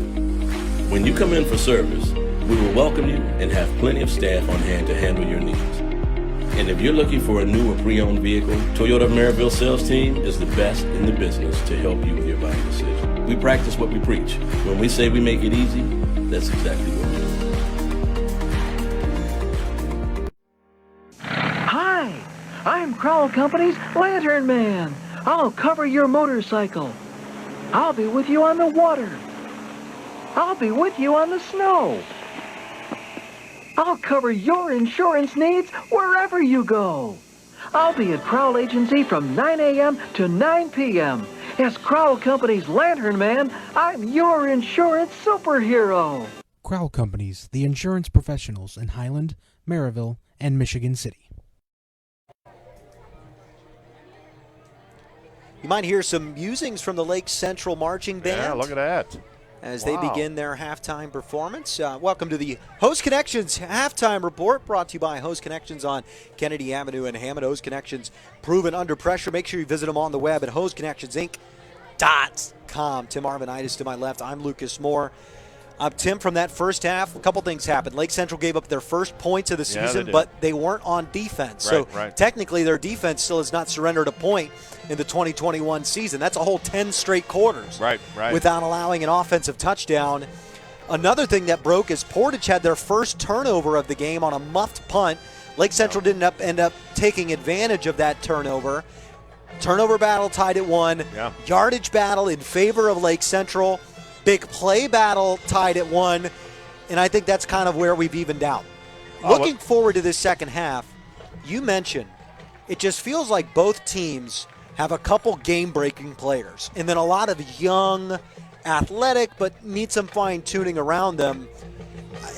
P: When you come in for service, we will welcome you and have plenty of staff on hand to handle your needs. And if you're looking for a new or pre-owned vehicle, Toyota of Maryville sales team is the best in the business to help you with your buying decision. We practice what we preach. When we say we make it easy, that's exactly what we do.
J: Hi, I'm Crowell Company's Lantern Man. I'll cover your motorcycle. I'll be with you on the water. I'll be with you on the snow. I'll cover your insurance needs wherever you go. I'll be at Crowell Agency from 9 a.m. to 9 p.m. As Crowell Company's Lantern Man, I'm your insurance superhero.
A: Crowell Companies, the insurance professionals in Highland, Maryville, and Michigan City.
B: You might hear some musings from the Lake Central Marching Band.
C: Yeah, look at that.
B: As they begin their halftime performance. Welcome to the Hose Connections Halftime Report, brought to you by Hose Connections on Kennedy Avenue in Hammond. Hose Connections, proven under pressure. Make sure you visit them on the web at hoseconnectionsinc.com. Tim Arvanitis to my left. I'm Lucas Moore. Tim, from that first half, a couple things happened. Lake Central gave up their first points of the season, but they weren't on defense. Technically, their defense still has not surrendered a point in the 2021 season. That's a whole 10 straight quarters without allowing an offensive touchdown. Another thing that broke is Portage had their first turnover of the game on a muffed punt. Lake Central didn't end up taking advantage of that turnover. Turnover battle tied at 1. Yardage battle in favor of Lake Central. Big play battle tied at 1, and I think that's kind of where we've evened out. Looking forward to this second half, you mentioned it just feels like both teams have a couple game-breaking players, and then a lot of young, athletic, but need some fine-tuning around them.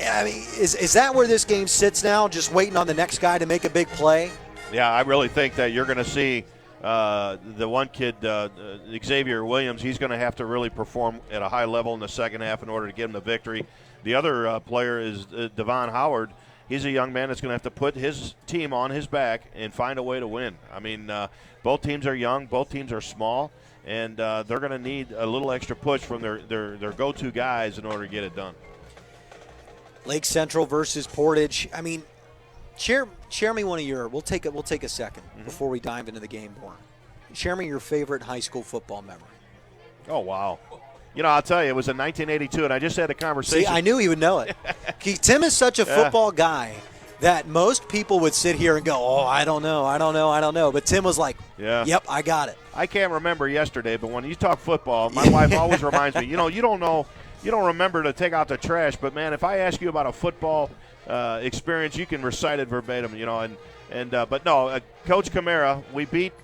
B: I mean, is that where this game sits now, just waiting on the next guy to make a big play?
C: Yeah, I really think that you're going to see the one kid, Xavier Williams, he's going to have to really perform at a high level in the second half in order to get him the victory. The other player is Devon Howard. He's a young man that's going to have to put his team on his back and find a way to win. I mean, both teams are young, both teams are small, and they're going to need a little extra push from their go-to guys in order to get it done.
B: Lake Central versus Portage. I mean, share me one of your. We'll take a second before we dive into the game more. Share me your favorite high school football memory.
C: Oh wow! You know, I'll tell you, it was in 1982, and I just had a conversation.
B: See, I knew he would know it. Tim is such a football guy that most people would sit here and go, oh, I don't know. But Tim was like, yep, I got it.
C: I can't remember yesterday, but when you talk football, my wife always reminds me, you don't remember to take out the trash, but, man, if I ask you about a football experience, you can recite it verbatim, but no, Coach Camara, we beat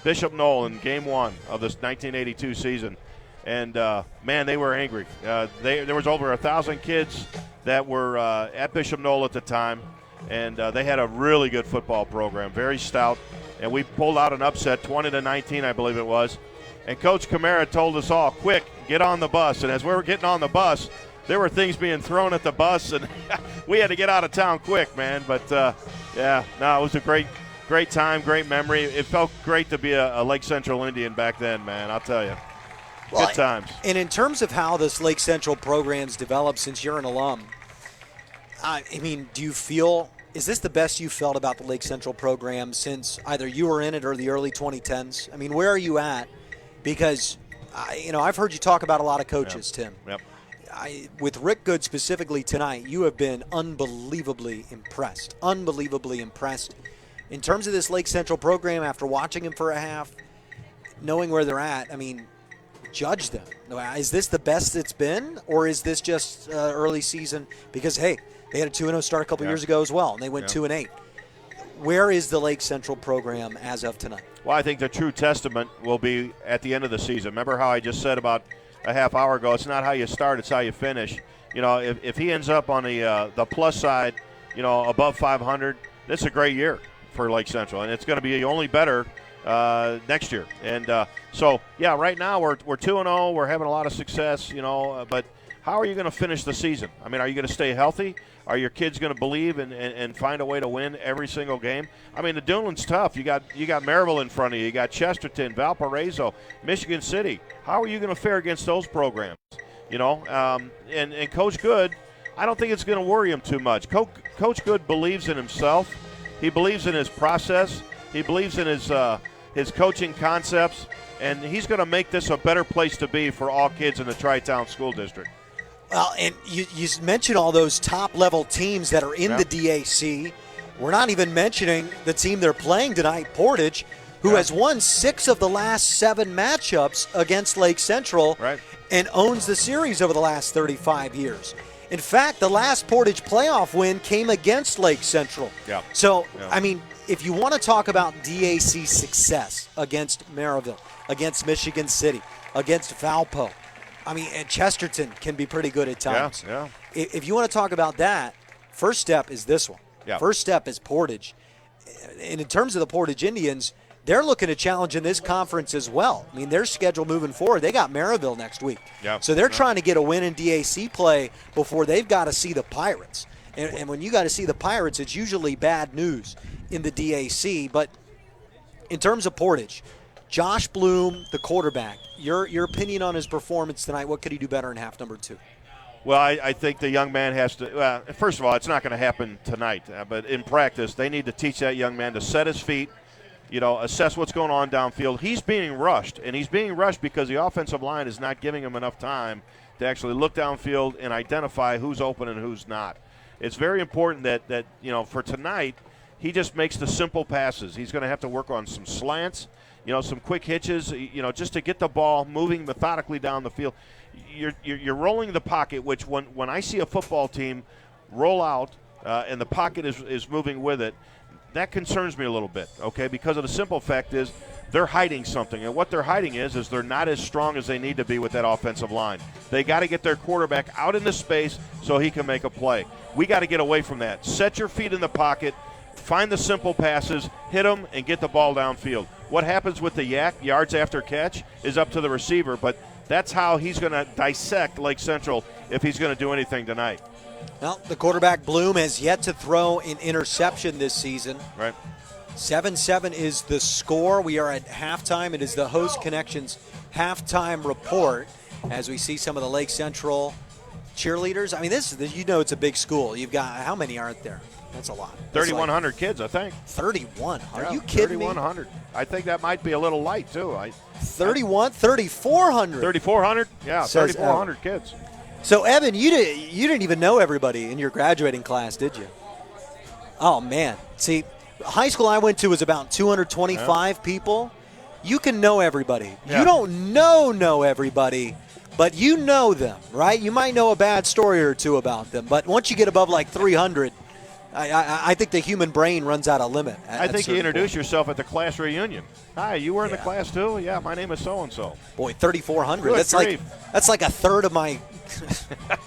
C: Bishop Knoll in Game 1 of this 1982 season. And, man, they were angry. There was over 1,000 kids that were at Bishop Knoll at the time, and they had a really good football program, very stout. And we pulled out an upset, 20-19, I believe it was. And Coach Camara told us all, quick, get on the bus. And as we were getting on the bus, there were things being thrown at the bus, and we had to get out of town quick, man. But, it was a great time, great memory. It felt great to be a Lake Central Indian back then, man, I'll tell you. Good times.
B: And in terms of how this Lake Central program's developed since you're an alum, I mean, do you feel – is this the best you felt about the Lake Central program since either you were in it or the early 2010s? I mean, where are you at? Because, I've heard you talk about a lot of coaches, Tim.
C: Yep.
B: With Rick Good specifically tonight, you have been unbelievably impressed. In terms of this Lake Central program, after watching him for a half, knowing where they're at, I mean – judge them. Is this the best it's been, or is this just early season? Because, hey, they had a 2-0 start a couple years ago as well, and they went 2-8. Where is the Lake Central program as of tonight?
C: Well, I think the true testament will be at the end of the season. Remember how I just said about a half hour ago, it's not how you start, it's how you finish. If he ends up on the plus side, above 500, it's a great year for Lake Central, and it's going to be only better next year. And right now we're 2-0. We're having a lot of success, but how are you going to finish the season? I mean, are you going to stay healthy? Are your kids going to believe and find a way to win every single game? I mean, the Duneland's tough. You got Maryville in front of you. You got Chesterton, Valparaiso, Michigan City. How are you going to fare against those programs? And Coach Good, I don't think it's going to worry him too much. Coach Good believes in himself. He believes in his process. He believes in his coaching concepts, and he's going to make this a better place to be for all kids in the Tri-Town School District.
B: Well, and you mentioned all those top-level teams that are in the DAC. We're not even mentioning the team they're playing tonight, Portage, who has won 6 of the last 7 matchups against Lake Central and owns the series over the last 35 years. In fact, the last Portage playoff win came against Lake Central.
C: Yeah.
B: So, I mean, if you want to talk about DAC success against Maryville, against Michigan City, against Valpo, I mean, and Chesterton can be pretty good at times.
C: Yeah.
B: If you want to talk about that, first step is this one.
C: Yeah.
B: First step is Portage. And in terms of the Portage Indians, they're looking to challenge in this conference as well. I mean, their schedule moving forward, they got Maryville next week.
C: Yeah.
B: So they're trying to get a win in DAC play before they've got to see the Pirates. And when you got to see the Pirates, it's usually bad news in the DAC. But in terms of Portage, Josh Bloom, the quarterback, your opinion on his performance tonight, what could he do better in half number 2?
C: Well, I think the young man has to first of all, it's not going to happen tonight. But in practice, they need to teach that young man to set his feet, assess what's going on downfield. He's being rushed, and he's being rushed because the offensive line is not giving him enough time to actually look downfield and identify who's open and who's not. It's very important that for tonight, he just makes the simple passes. He's going to have to work on some slants, some quick hitches, just to get the ball moving methodically down the field. You're rolling the pocket, which when I see a football team roll out and the pocket is moving with it, that concerns me a little bit, okay, because of the simple fact is they're hiding something, and what they're hiding is they're not as strong as they need to be with that offensive line. They got to get their quarterback out into space so he can make a play. We got to get away from that. Set your feet in the pocket, find the simple passes, hit them, and get the ball downfield. What happens with the yards after catch is up to the receiver, but that's how he's going to dissect Lake Central if he's going to do anything tonight.
B: Well, the quarterback Bloom has yet to throw an interception this season.
C: Right.
B: 7-7 is the score. We are at halftime. It is the Host Connections halftime report as we see some of the Lake Central cheerleaders. I mean, it's a big school. You've got, how many aren't there? That's a lot.
C: 3,100 kids, I think.
B: 31? Are you kidding
C: 3,100. Me? I think that might be a little light, too.
B: 3,400.
C: 3,400? Yeah, 3,400 kids.
B: So, Evan, you didn't even know everybody in your graduating class, did you? Oh, man. See, high school I went to was about 225 people. You can know everybody.
C: Yeah.
B: You don't know everybody, but you know them, right? You might know a bad story or two about them, but once you get above like 300, I think the human brain runs out of limit.
C: I think you introduce yourself at the class reunion. Hi, you were in the class too? Yeah, my name is so-and-so.
B: Boy, 3,400. That's like a third of my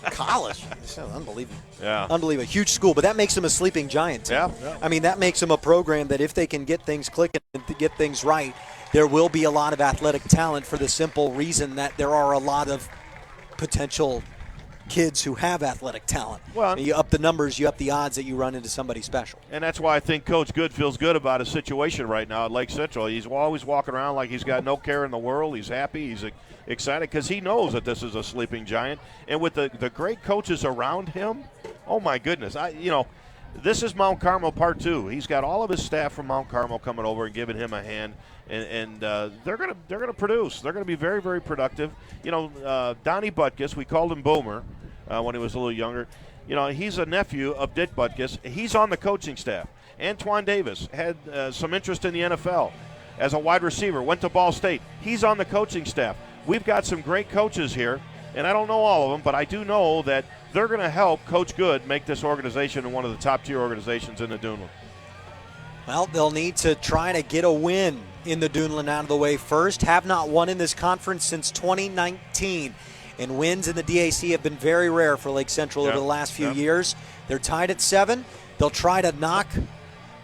B: college. Unbelievable.
C: Yeah.
B: Unbelievable. Huge school, but that makes them a sleeping giant team.
C: Yeah.
B: I mean, that makes them a program that if they can get things clicking and get things right, there will be a lot of athletic talent for the simple reason that there are a lot of potential kids who have athletic talent.
C: Well,
B: and you up the numbers, you up the odds that you run into somebody special.
C: And that's why I think Coach Good feels good about his situation right now at Lake Central. He's always walking around like he's got no care in the world. He's happy. He's excited because he knows that this is a sleeping giant. And with the great coaches around him, oh my goodness, this is Mount Carmel Part 2. He's got all of his staff from Mount Carmel coming over and giving him a hand, and they're gonna produce. They're gonna be very, very productive. Donnie Butkus, we called him Boomer when he was a little younger. He's a nephew of Dick Butkus. He's on the coaching staff. Antoine Davis had some interest in the NFL as a wide receiver. Went to Ball State. He's on the coaching staff. We've got some great coaches here, and I don't know all of them, but I do know that they're going to help Coach Good make this organization one of the top-tier organizations in the Duneland.
B: Well, they'll need to try to get a win in the Duneland out of the way first. Have not won in this conference since 2019. And wins in the DAC have been very rare for Lake Central over the last few years. They're tied at 7. They'll try to knock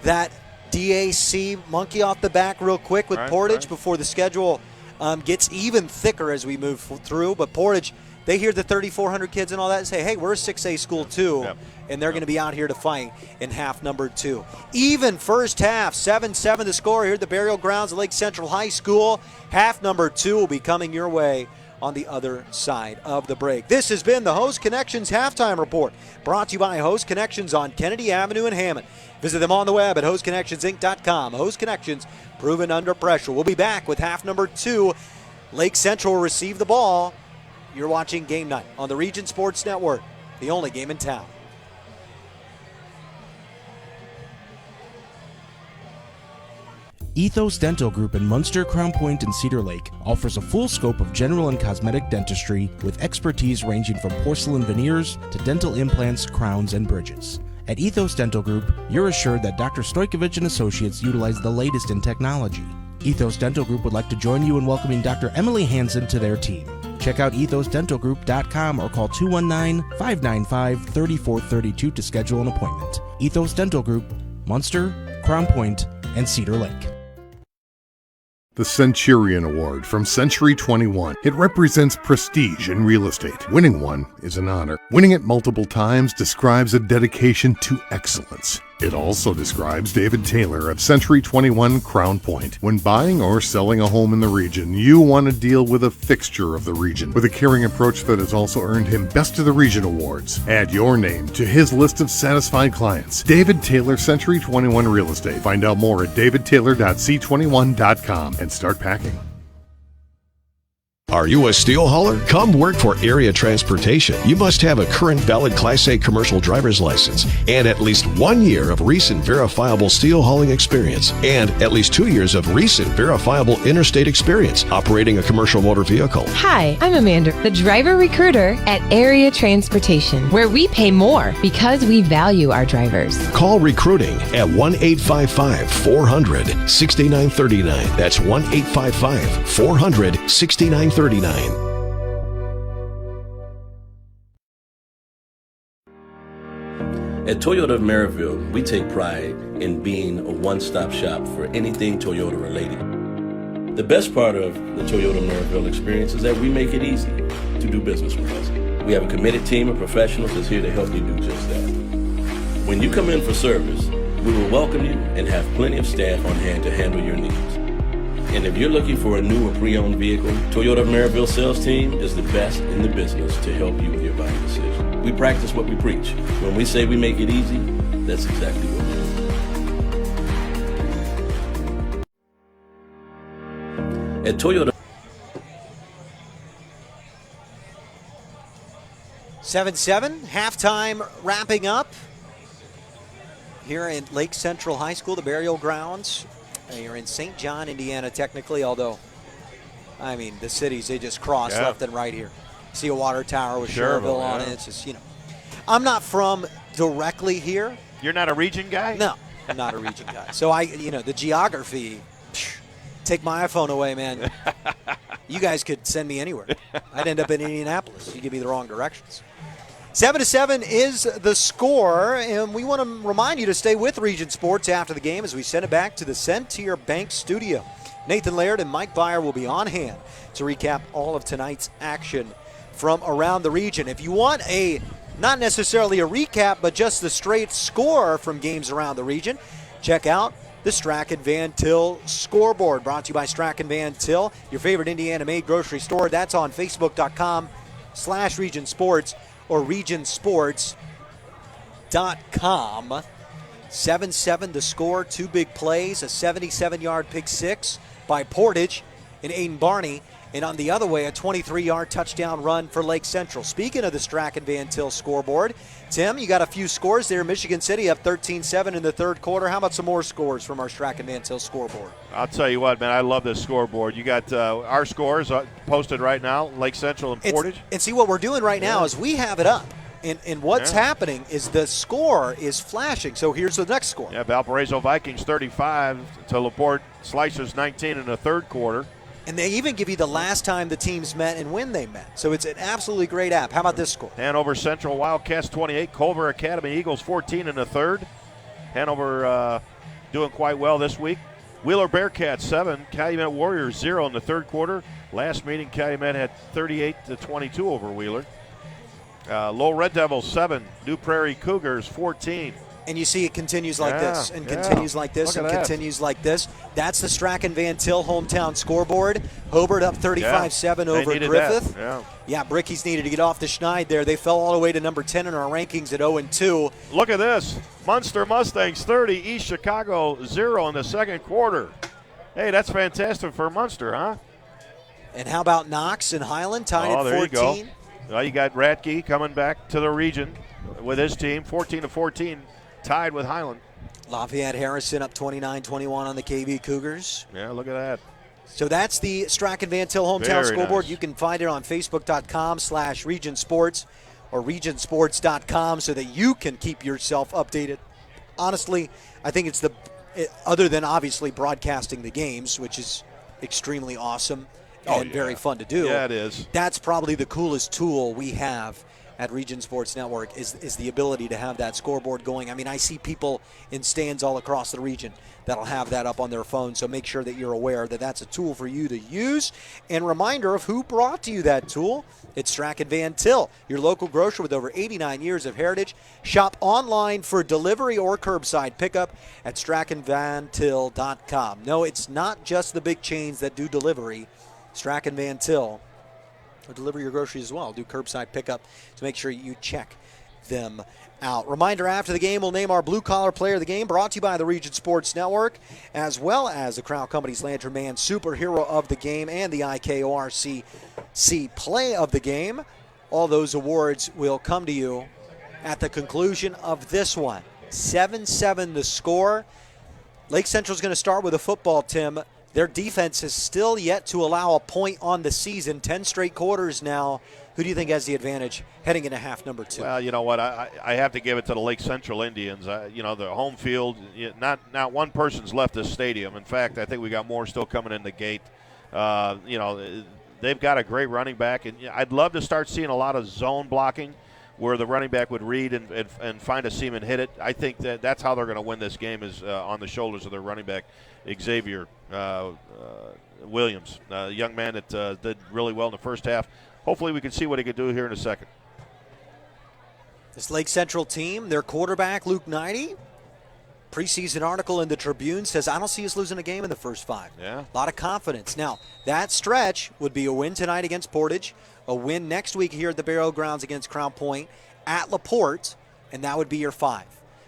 B: that DAC monkey off the back real quick with Portage before the schedule gets even thicker as we move through. But Portage, they hear the 3,400 kids and all that and say, hey, we're a 6A school too. And they're going to be out here to fight in half number 2. Even first half, 7-7 the score here at the burial grounds of Lake Central High School. Half number 2 will be coming your way on the other side of the break. This has been the Host Connections Halftime Report, brought to you by Host Connections on Kennedy Avenue in Hammond. Visit them on the web at hostconnectionsinc.com. Host Connections, proven under pressure. We'll be back with half number 2. Lake Central will receive the ball. You're watching Game Night on the Region Sports Network, the only game in town.
A: Ethos Dental Group in Munster, Crown Point, and Cedar Lake offers a full scope of general and cosmetic dentistry with expertise ranging from porcelain veneers to dental implants, crowns, and bridges. At Ethos Dental Group, you're assured that Dr. Stojkovic and Associates utilize the latest in technology. Ethos Dental Group would like to join you in welcoming Dr. Emily Hansen to their team. Check out ethosdentalgroup.com or call 219-595-3432 to schedule an appointment. Ethos Dental Group, Munster, Crown Point, and Cedar Lake.
N: The Centurion Award from Century 21. It represents prestige in real estate. Winning one is an honor. Winning it multiple times describes a dedication to excellence. It also describes David Taylor of Century 21 Crown Point. When buying or selling a home in the region, you want to deal with a fixture of the region with a caring approach that has also earned him Best of the Region awards. Add your name to his list of satisfied clients. David Taylor, Century 21 Real Estate. Find out more at davidtaylor.c21.com and start packing.
Q: Are you a steel hauler? Come work for Area Transportation. You must have a current valid Class A commercial driver's license and at least 1 year of recent verifiable steel hauling experience and at least 2 years of recent verifiable interstate experience operating a commercial motor vehicle.
R: Hi, I'm Amanda, the driver recruiter at Area Transportation, where we pay more because we value our drivers.
Q: Call recruiting at 1-855-400-6939. That's 1-855-400-6939. At
P: Toyota of Maryville, we take pride in being a one-stop shop for anything Toyota related. The best part of the Toyota Maryville experience is that we make it easy to do business with us. We have a committed team of professionals that's here to help you do just that. When you come in for service, we will welcome you and have plenty of staff on hand to handle your needs. And if you're looking for a new or pre-owned vehicle, Toyota Maryville sales team is the best in the business to help you with your buying decision. We practice what we preach. When we say we make it easy, that's exactly what we do. At Toyota.
B: 7-7, halftime wrapping up here in Lake Central High School, the burial grounds. You're in St. John, Indiana, technically, although, I mean, the cities, they just cross left and right here. See a water tower with Cherville on it. It's just, I'm not from directly here.
C: You're not a region guy?
B: No, I'm not a region guy. So the geography, take my iPhone away, man. You guys could send me anywhere. I'd end up in Indianapolis. You give me the wrong directions. 7-7 is the score, and we want to remind you to stay with Region Sports after the game as we send it back to the Centier Bank studio. Nathan Laird and Mike Byer will be on hand to recap all of tonight's action from around the region. If you want not necessarily a recap, but just the straight score from games around the region, check out the Strachan Van Til scoreboard, brought to you by Strachan Van Til, your favorite Indiana-made grocery store. That's on Facebook.com/Region Sports or regionsports.com. 7-7 the score, 2 big plays, a 77-yard pick six by Portage and Aiden Barney, and on the other way, a 23-yard touchdown run for Lake Central. Speaking of the Strachan Van Til scoreboard, Tim, you got a few scores there. Michigan City up 13-7 in the third quarter. How about some more scores from our Strachan Van Til scoreboard?
C: I'll tell you what, man, I love this scoreboard. You got our scores posted right now, Lake Central and Portage.
B: And see, what we're doing right now is we have it up. And what's happening is the score is flashing. So here's the next score.
C: Yeah, Valparaiso Vikings 35 to LaPorte Slicers 19 in the third quarter.
B: And they even give you the last time the teams met and when they met. So it's an absolutely great app. How about this score?
C: Hanover Central Wildcats 28, Culver Academy Eagles 14 in the third. Hanover doing quite well this week. Wheeler Bearcats 7, Calumet Warriors 0 in the third quarter. Last meeting, Calumet had 38-22 over Wheeler. Lowell Red Devils 7, New Prairie Cougars 14.
B: And you see it continues like this, and continues like this, and continues like this. That's the Strachan Van Til hometown scoreboard. Hobart up 35-7 over Griffith. Yeah, Brickies needed to get off the schneid there. They fell all the way to number 10 in our rankings at 0-2.
C: Look at this. Munster Mustangs 30, East Chicago 0 in the second quarter. Hey, that's fantastic for Munster, huh?
B: And how about Knox and Highland tied at 14?
C: There you go. Well, you got Ratke coming back to the region with his team, 14-14. Tied with Highland.
B: Lafayette Harrison up 29-21 on the KV Cougars.
C: Yeah, look at that.
B: So that's the Strachan Van Til hometown scoreboard. Nice. You can find it on Facebook.com/Region Sports or regionsports.com so that you can keep yourself updated. Honestly, I think it's other than obviously broadcasting the games, which is extremely awesome and very fun to do.
C: Yeah, it is.
B: That's probably the coolest tool we have at Region Sports Network is the ability to have that scoreboard going. I mean, I see people in stands all across the region that'll have that up on their phone, so make sure that you're aware that that's a tool for you to use. And reminder of who brought to you that tool. It's Strachan Van Til, your local grocer with over 89 years of heritage. Shop online for delivery or curbside pickup at strachanvantil.com. No, it's not just the big chains that do delivery. Strachan Van Til will deliver your groceries as well. Do curbside pickup, so make sure you check them out. Reminder, after the game, we'll name our blue-collar player of the game, brought to you by the Region Sports Network, as well as the Crown Company's Lantern Man Superhero of the Game and the IKORCC Play of the Game. All those awards will come to you at the conclusion of this one. 7-7 the score. Lake Central's going to start with a football, Tim. Their defense is still yet to allow a point on the season. 10 straight quarters now. Who do you think has the advantage heading into half number 2?
C: Well, you know what? I have to give it to the Lake Central Indians. The home field, not one person's left this stadium. In fact, I think we got more still coming in the gate. They've got a great running back. And I'd love to start seeing a lot of zone blocking where the running back would read and find a seam and hit it. I think that's how they're going to win this game is on the shoulders of their running back, Xavier Williams, a young man that did really well in the first half. Hopefully we can see what he can do here in a second.
B: This Lake Central team, their quarterback, Luke Knighty, preseason article in the Tribune says, I don't see us losing a game in the first 5.
C: Yeah.
B: A lot of confidence. Now, that stretch would be a win tonight against Portage, a win next week here at the Barrow Grounds against Crown Point, at LaPorte, and that would be your 5.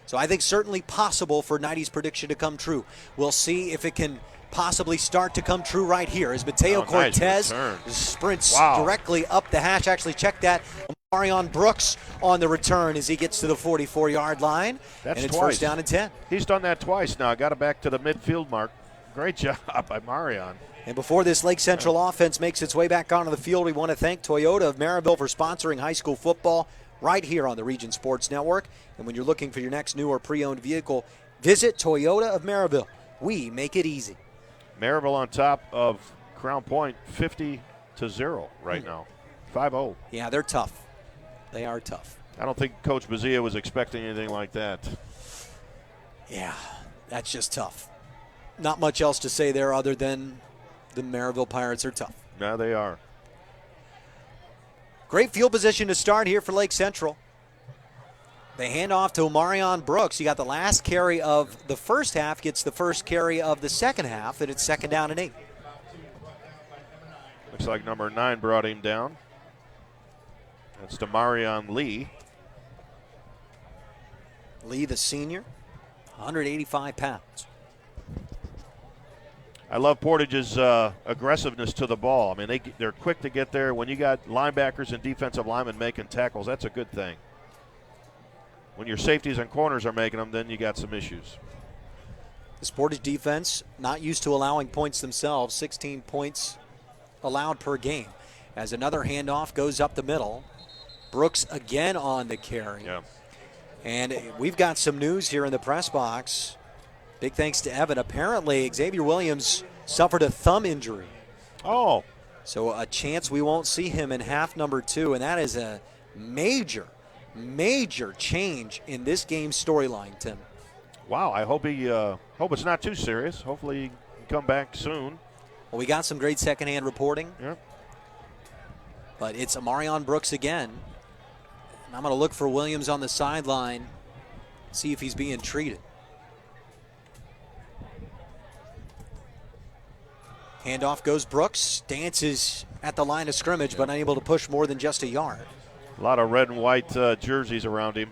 B: So I think certainly possible for Knighty's prediction to come true. We'll see if it can possibly start to come true right here as Mateo Cortez sprints directly up the hash. Actually, check that. Marion Brooks on the return as he gets to the 44-yard line.
C: That's
B: and it's
C: twice.
B: first down and 10.
C: He's done that twice now. Got it back to the midfield mark. Great job by Marion.
B: And before this Lake Central offense makes its way back onto the field, we want to thank Toyota of Maryville for sponsoring high school football right here on the Region Sports Network. And when you're looking for your next new or pre-owned vehicle, visit Toyota of Maryville. We make it easy.
C: Maryville on top of Crown Point 50-0 right now. 5-0.
B: Yeah, they're tough. They are tough.
C: I don't think Coach Bazia was expecting anything like that.
B: Yeah, that's just tough. Not much else to say there other than the Maryville Pirates are tough.
C: No, they are.
B: Great field position to start here for Lake Central. They hand off to Marion Brooks. He got the last carry of the first half, gets the first carry of the second half, and it's second down and 8.
C: Looks like number 9 brought him down. That's to Marion Lee.
B: Lee, the senior, 185 pounds.
C: I love Portage's aggressiveness to the ball. I mean, they're quick to get there. When you got linebackers and defensive linemen making tackles, that's a good thing. When your safeties and corners are making them, then you got some issues.
B: This Portage defense not used to allowing points themselves, 16 points allowed per game. As another handoff goes up the middle. Brooks again on the carry.
C: Yeah.
B: And we've got some news here in the press box. Big thanks to Evan. Apparently, Xavier Williams suffered a thumb injury.
C: Oh.
B: So a chance we won't see him in half number 2, and that is a major change in this game's storyline, Tim.
C: Wow, I hope hope it's not too serious. Hopefully he can come back soon.
B: Well, we got some great secondhand reporting.
C: Yep.
B: But it's Amarion Brooks again. And I'm going to look for Williams on the sideline, see if he's being treated. Handoff goes Brooks, dances at the line of scrimmage, but unable to push more than just a yard.
C: A lot of red and white jerseys around him.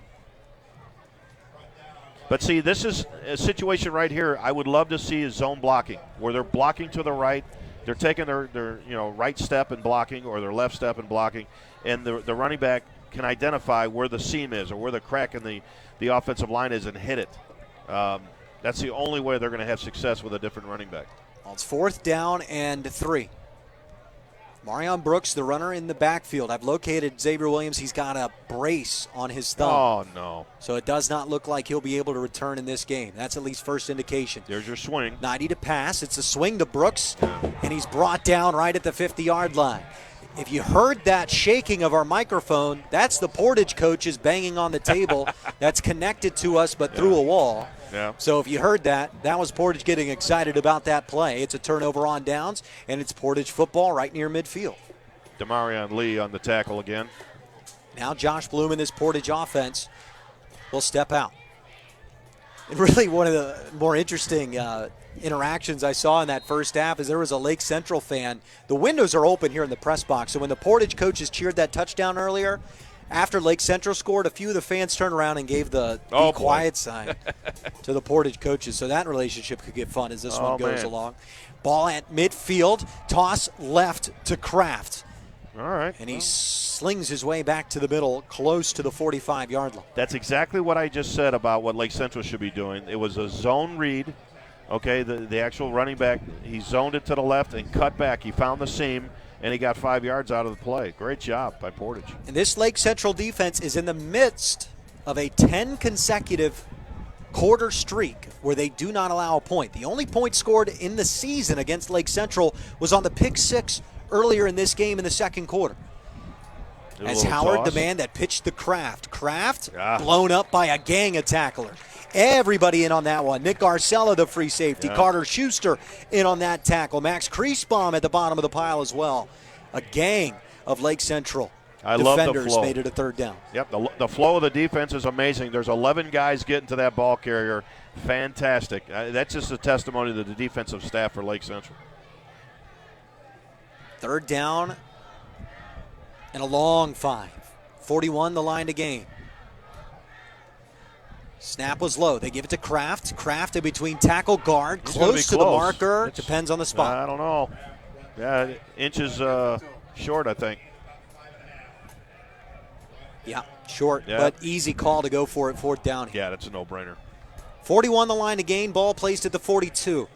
C: But see, this is a situation right here I would love to see is zone blocking, where they're blocking to the right. They're taking their right step and blocking, or their left step and blocking, and the running back can identify where the seam is or where the crack in the offensive line is and hit it. That's the only way they're going to have success with a different running back.
B: Well, it's fourth down and 3. Marion Brooks, the runner in the backfield. I've located Xavier Williams. He's got a brace on his thumb.
C: Oh, no.
B: So it does not look like he'll be able to return in this game. That's at least first indication.
C: There's your swing.
B: 90 to pass. It's a swing to Brooks, and he's brought down right at the 50-yard line. If you heard that shaking of our microphone, that's the Portage coaches banging on the table that's connected to us but through a wall.
C: Yeah.
B: So if you heard that was Portage getting excited about that play. It's a turnover on downs, and it's Portage football right near midfield.
C: Demarion Lee on the tackle again.
B: Now Josh Bloom in this Portage offense will step out. And really one of the more interesting interactions I saw in that first half is there was a Lake Central fan. The windows are open here in the press box, so when the Portage coaches cheered that touchdown earlier, after Lake Central scored, a few of the fans turned around and gave the be quiet sign to the Portage coaches. So that relationship could get fun as this one goes along. Ball at midfield, toss left to Kraft.
C: All right.
B: And he slings his way back to the middle, close to the 45-yard line.
C: That's exactly what I just said about what Lake Central should be doing. It was a zone read. Okay, the actual running back, he zoned it to the left and cut back. He found the seam, and he got 5 yards out of the play. Great job by Portage.
B: And this Lake Central defense is in the midst of a 10 consecutive quarter streak where they do not allow a point. The only point scored in the season against Lake Central was on the pick 6 earlier in this game in the second quarter. As Howard, the man that pitched the Kraft. Kraft blown up by a gang of tacklers. Everybody in on that one. Nick Garcella, the free safety. Carter Schuster in on that tackle. Max Kriesbaum at the bottom of the pile as well. A gang of Lake Central defenders made it a third down.
C: Yep, the flow of the defense is amazing. There's 11 guys getting to that ball carrier. Fantastic. That's just a testimony to the defensive staff for Lake Central.
B: Third down and a long 5. 41 the line to gain. Snap was low. They give it to Kraft. Kraft in between tackle guard, close to the marker. Depends on the spot.
C: I don't know. Yeah, inches short, I think.
B: Yeah, short,
C: Yeah.
B: but easy call to go for it, fourth down.
C: Yeah, that's a no-brainer.
B: 41 the line to gain, ball placed at the 42.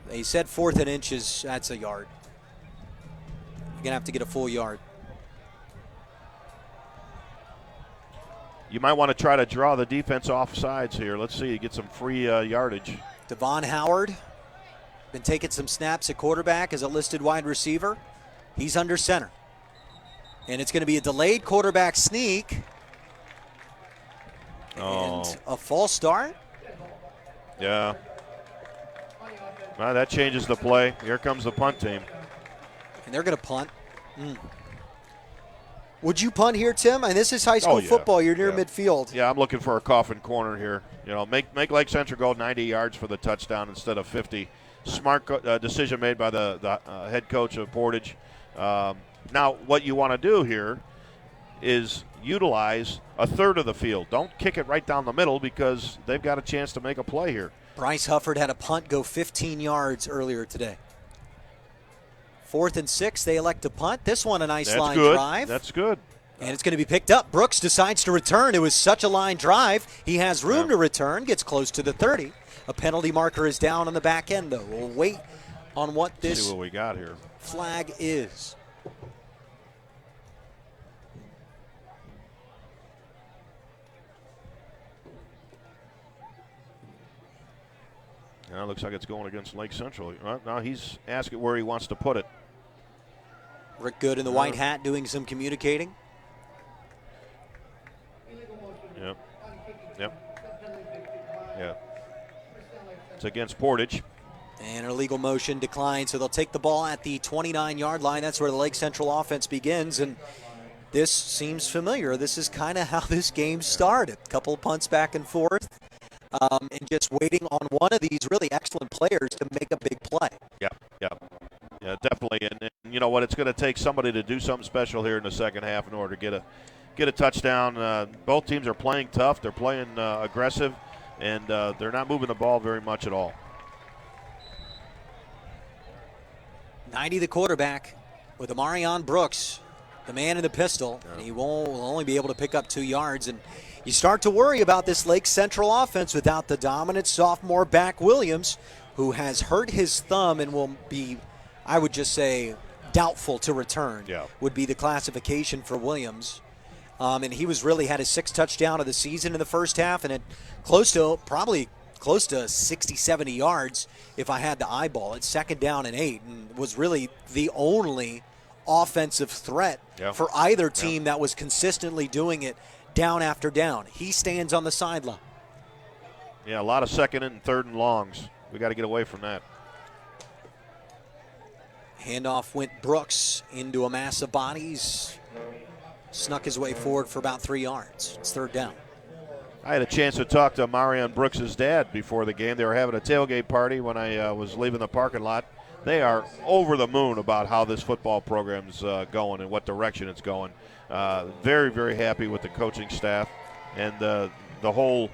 B: They said 4th and inches, that's a yard. You're going to have to get a full yard.
C: You might want to try to draw the defense off sides here. Let's see, get some free yardage.
B: Devon Howard been taking some snaps at quarterback as a listed wide receiver. He's under center. And it's going to be a delayed quarterback sneak. And a false start.
C: Yeah. Well, that changes the play. Here comes the punt team.
B: And they're going to punt. Would you punt here, Tim? And this is high school football. You're near midfield.
C: Yeah, I'm looking for a coffin corner here. You know, make Lake Central go 90 yards for the touchdown instead of 50. Smart decision made by the head coach of Portage. Now, what you want to do here is utilize a third of the field. Don't kick it right down the middle because they've got a chance to make a play here.
B: Bryce Hufford had a punt go 15 yards earlier today. 4th and 6, they elect to punt. This one a nice line drive.
C: That's good.
B: And it's going to be picked up. Brooks decides to return. It was such a line drive. He has room to return, gets close to the 30. A penalty marker is down on the back end, though. We'll wait on what this
C: see what we got here.
B: Flag is.
C: Now it looks like it's going against Lake Central. Now he's asking where he wants to put it.
B: Rick Good in the white hat doing some communicating.
C: Yep. Yeah. It's against Portage.
B: And an illegal motion declined, so they'll take the ball at the 29-yard line. That's where the Lake Central offense begins, and this seems familiar. This is kind of how this game started. A couple of punts back and forth, and just waiting on one of these really excellent players to make a big play.
C: Yeah, definitely. And you know what? It's going to take somebody to do something special here in the second half in order to get a touchdown. Both teams are playing tough. They're playing aggressive, and they're not moving the ball very much at all.
B: 90 the quarterback with Amarion Brooks, the man in the pistol. Yeah. And he will only be able to pick up 2 yards. And you start to worry about this Lake Central offense without the dominant sophomore back Williams, who has hurt his thumb and will be, I would just say, doubtful to return. Would be the classification for Williams. And he was really had his 6th touchdown of the season in the first half, and it probably close to 60, 70 yards if I had to eyeball it. 2nd down and 8, and was really the only offensive threat for either team that was consistently doing it down after down. He stands on the sideline.
C: Yeah, a lot of 2nd and 3rd and longs. We got to get away from that.
B: Handoff went Brooks into a mass of bodies. Snuck his way forward for about 3 yards. It's 3rd down.
C: I had a chance to talk to Marion Brooks' dad before the game. They were having a tailgate party when I was leaving the parking lot. They are over the moon about how this football program's going and what direction it's going. Very, very happy with the coaching staff and the whole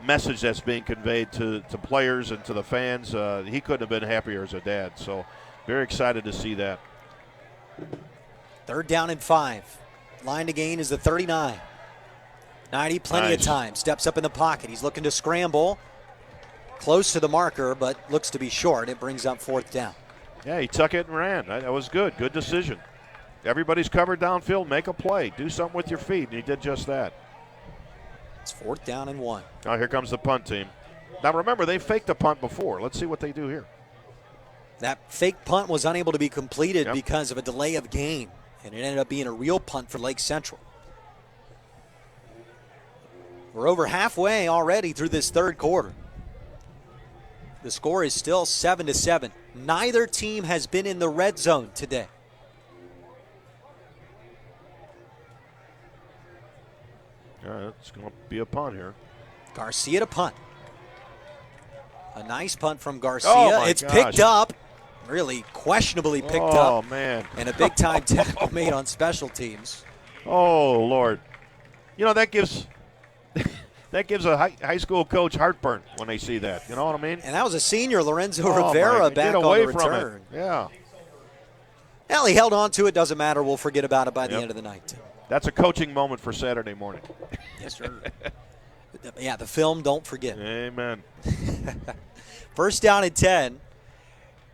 C: message that's being conveyed to players and to the fans. He couldn't have been happier as a dad. So very excited to see that.
B: 3rd down and 5. Line to gain is the 39. 90, plenty of time. Steps up in the pocket. He's looking to scramble. Close to the marker, but looks to be short. It brings up 4th down.
C: Yeah, he took it and ran. That was good. Good decision. Everybody's covered downfield. Make a play. Do something with your feet, and he did just that.
B: It's 4th down and 1.
C: Now here comes the punt team. Now remember, they faked a punt before. Let's see what they do here.
B: That fake punt was unable to be completed because of a delay of game, and it ended up being a real punt for Lake Central. We're over halfway already through this 3rd quarter. The score is still 7-7. Neither team has been in the red zone today.
C: All right, it's going to be a punt here.
B: Garcia to punt. A nice punt from Garcia. It's picked up. Really questionably picked up.
C: Oh, man.
B: And a big-time tackle made on special teams.
C: Oh, Lord. You know, that gives a high school coach heartburn when they see that. You know what I mean?
B: And that was a senior, Lorenzo Rivera, back on the return.
C: Yeah.
B: Well, he held on to it. Doesn't matter. We'll forget about it by the end of the night.
C: That's a coaching moment for Saturday morning.
B: Yes, sir. Yeah, the film, don't forget.
C: Amen.
B: First down and 10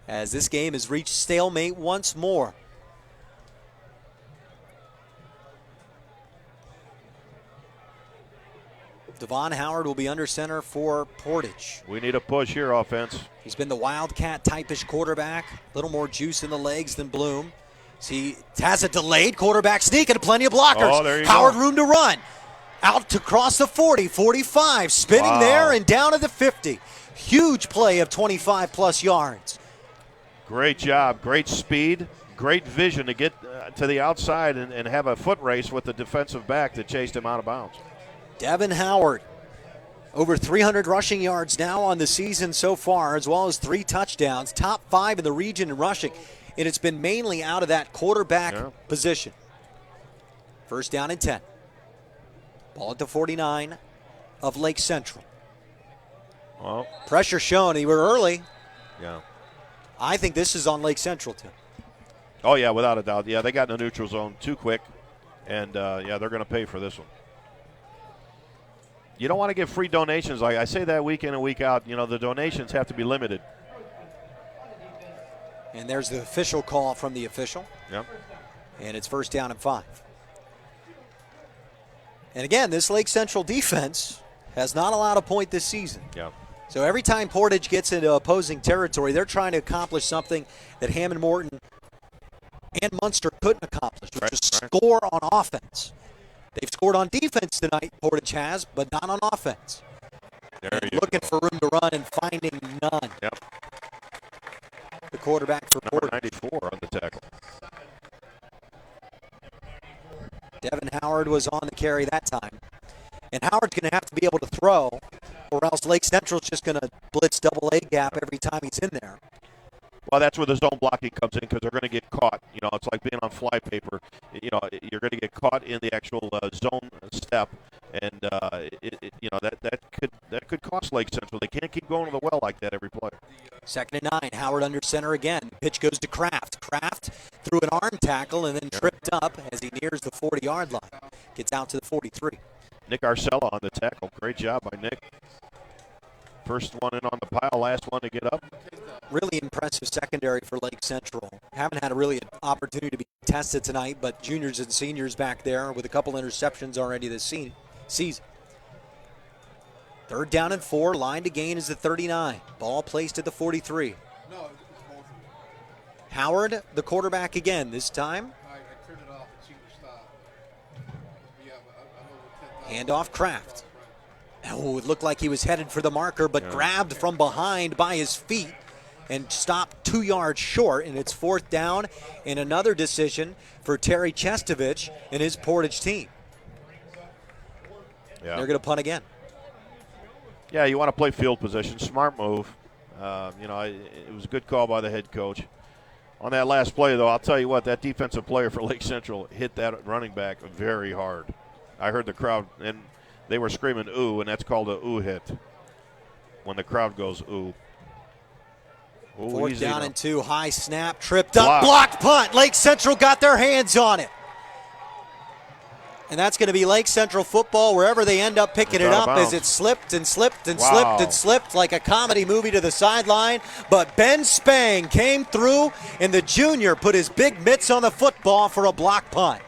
B: as this game has reached stalemate once more. Devon Howard will be under center for Portage.
C: We need a push here, offense.
B: He's been the Wildcat type-ish quarterback. A little more juice in the legs than Bloom. He has a delayed quarterback sneak and plenty of blockers.
C: Oh, there you
B: Howard
C: go.
B: room to run. Out to cross the 40, 45, spinning there and down to the 50. Huge play of 25-plus yards.
C: Great job, great speed, great vision to get to the outside and have a foot race with the defensive back that chased him out of bounds.
B: Devin Howard, over 300 rushing yards now on the season so far, as well as 3 touchdowns, top 5 in the region in rushing, and it's been mainly out of that quarterback position. First down and 10. Ball at the 49 of Lake Central.
C: Well,
B: pressure shown. They were early.
C: Yeah.
B: I think this is on Lake Central, Tim.
C: Oh, yeah, without a doubt. Yeah, they got in the neutral zone too quick, and, yeah, they're going to pay for this one. You don't want to give free donations. Like I say that week in and week out, you know, the donations have to be limited.
B: And there's the official call from the official.
C: Yep.
B: And it's first down and 5. And again, this Lake Central defense has not allowed a point this season.
C: Yeah.
B: So every time Portage gets into opposing territory, they're trying to accomplish something that Hammond Morton and Munster couldn't accomplish, which is score on offense. They've scored on defense tonight, Portage has, but not on offense. Looking for room to run and finding none.
C: Yep.
B: The quarterback for
C: Number
B: Portage.
C: 94 on the tackle.
B: Devin Howard was on the carry that time. And Howard's going to have to be able to throw, or else Lake Central's just going to blitz double A gap every time he's in there.
C: Well, that's where the zone blocking comes in because they're going to get caught. You know, it's like being on fly paper. You know, you're going to get caught in the actual zone step, and you know that could cost Lake Central. They can't keep going to the well like that every play.
B: Second and 9. Howard under center again. Pitch goes to Kraft. Kraft threw an arm tackle and then tripped up as he nears the 40-yard line. Gets out to the 43.
C: Nick Arcella on the tackle. Great job by Nick. First one in on the pile, last one to get up.
B: Really impressive secondary for Lake Central. Haven't had an opportunity to be tested tonight, but juniors and seniors back there with a couple interceptions already this season. Third down and 4. Line to gain is the 39. Ball placed at the 43. Howard, the quarterback again. This time, handoff Kraft. Oh, it looked like he was headed for the marker, but grabbed from behind by his feet and stopped 2 yards short, and it's fourth down and another decision for Terry Chestovich and his Portage team.
C: Yeah.
B: They're going to punt again.
C: Yeah, you want to play field position. Smart move. You know, it was a good call by the head coach. On that last play, though, I'll tell you what, that defensive player for Lake Central hit that running back very hard. I heard the crowd, and they were screaming, ooh, and that's called a ooh hit when the crowd goes ooh. Ooh,
B: Fourth
C: easy
B: down
C: now.
B: and 2. High snap, tripped up, blocked punt. Lake Central got their hands on it. And that's going to be Lake Central football wherever they end up picking it up as it slipped and slipped and slipped and slipped like a comedy movie to the sideline. But Ben Spang came through, and the junior put his big mitts on the football for a block punt.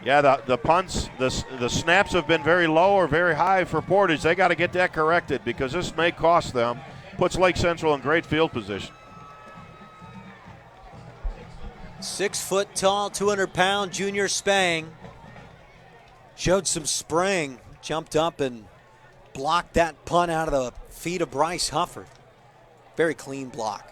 C: Yeah, the punts, the snaps have been very low or very high for Portage. They got to get that corrected because this may cost them. Puts Lake Central in great field position.
B: 6 foot tall, 200-pound junior Spang showed some spring, jumped up and blocked that punt out of the feet of Bryce Hufford. Very clean block.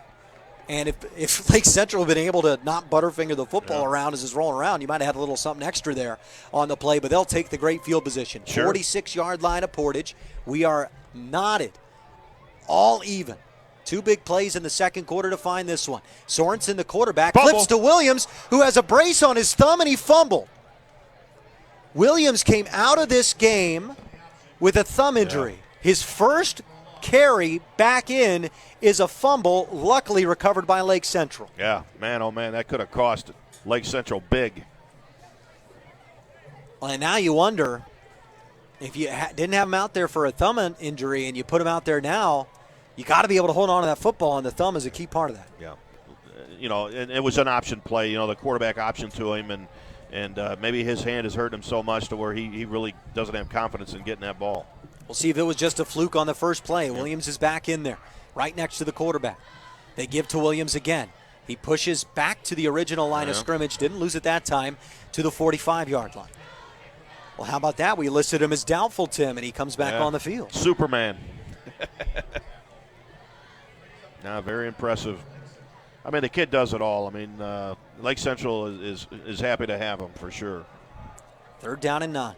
B: And if Lake Central had been able to not butterfinger the football around as it's rolling around, you might have had a little something extra there on the play, but they'll take the great field position.
C: Sure.
B: 46-yard line of Portage. We are knotted, all even. 2 big plays in the second quarter to find this one. Sorensen, the quarterback, flips to Williams, who has a brace on his thumb, and he fumbled. Williams came out of this game with a thumb injury. His first carry back in is a fumble, luckily recovered by Lake Central.
C: Yeah, man, oh man, that could have cost Lake Central big.
B: Well, and now you wonder, if you didn't have him out there for a thumb injury and you put him out there now, you got to be able to hold on to that football, and the thumb is a key part of that.
C: Yeah. And it was an option play, the quarterback option to him, and maybe his hand has hurt him so much to where he really doesn't have confidence in getting that ball.
B: We'll see if it was just a fluke on the first play. Yeah. Williams is back in there, right next to the quarterback. They give to Williams again. He pushes back to the original line of scrimmage, didn't lose it that time, to the 45-yard line. Well, how about that? We listed him as doubtful, Tim, and he comes back on the field.
C: Superman. Very impressive. I mean, the kid does it all. I mean, Lake Central is happy to have him for sure.
B: 3rd down and 9.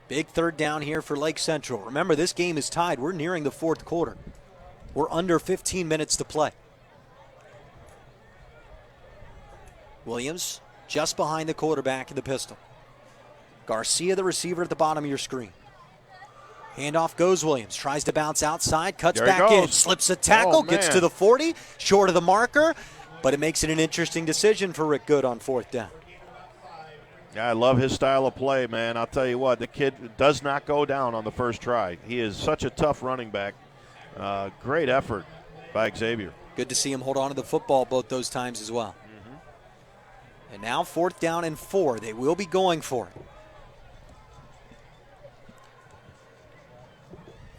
B: Big 3rd down here for Lake Central. Remember, this game is tied. We're nearing the 4th quarter. We're under 15 minutes to play. Williams just behind the quarterback in the pistol. Garcia, the receiver, at the bottom of your screen. Handoff goes Williams. Tries to bounce outside. Cuts back in. Slips a tackle. Gets to the 40. Short of the marker. But it makes it an interesting decision for Rick Good on 4th down.
C: Yeah, I love his style of play, man. I'll tell you what, the kid does not go down on the first try. He is such a tough running back. Great effort by Xavier.
B: Good to see him hold on to the football both those times as well. Mm-hmm. And now 4th down and 4. They will be going for it.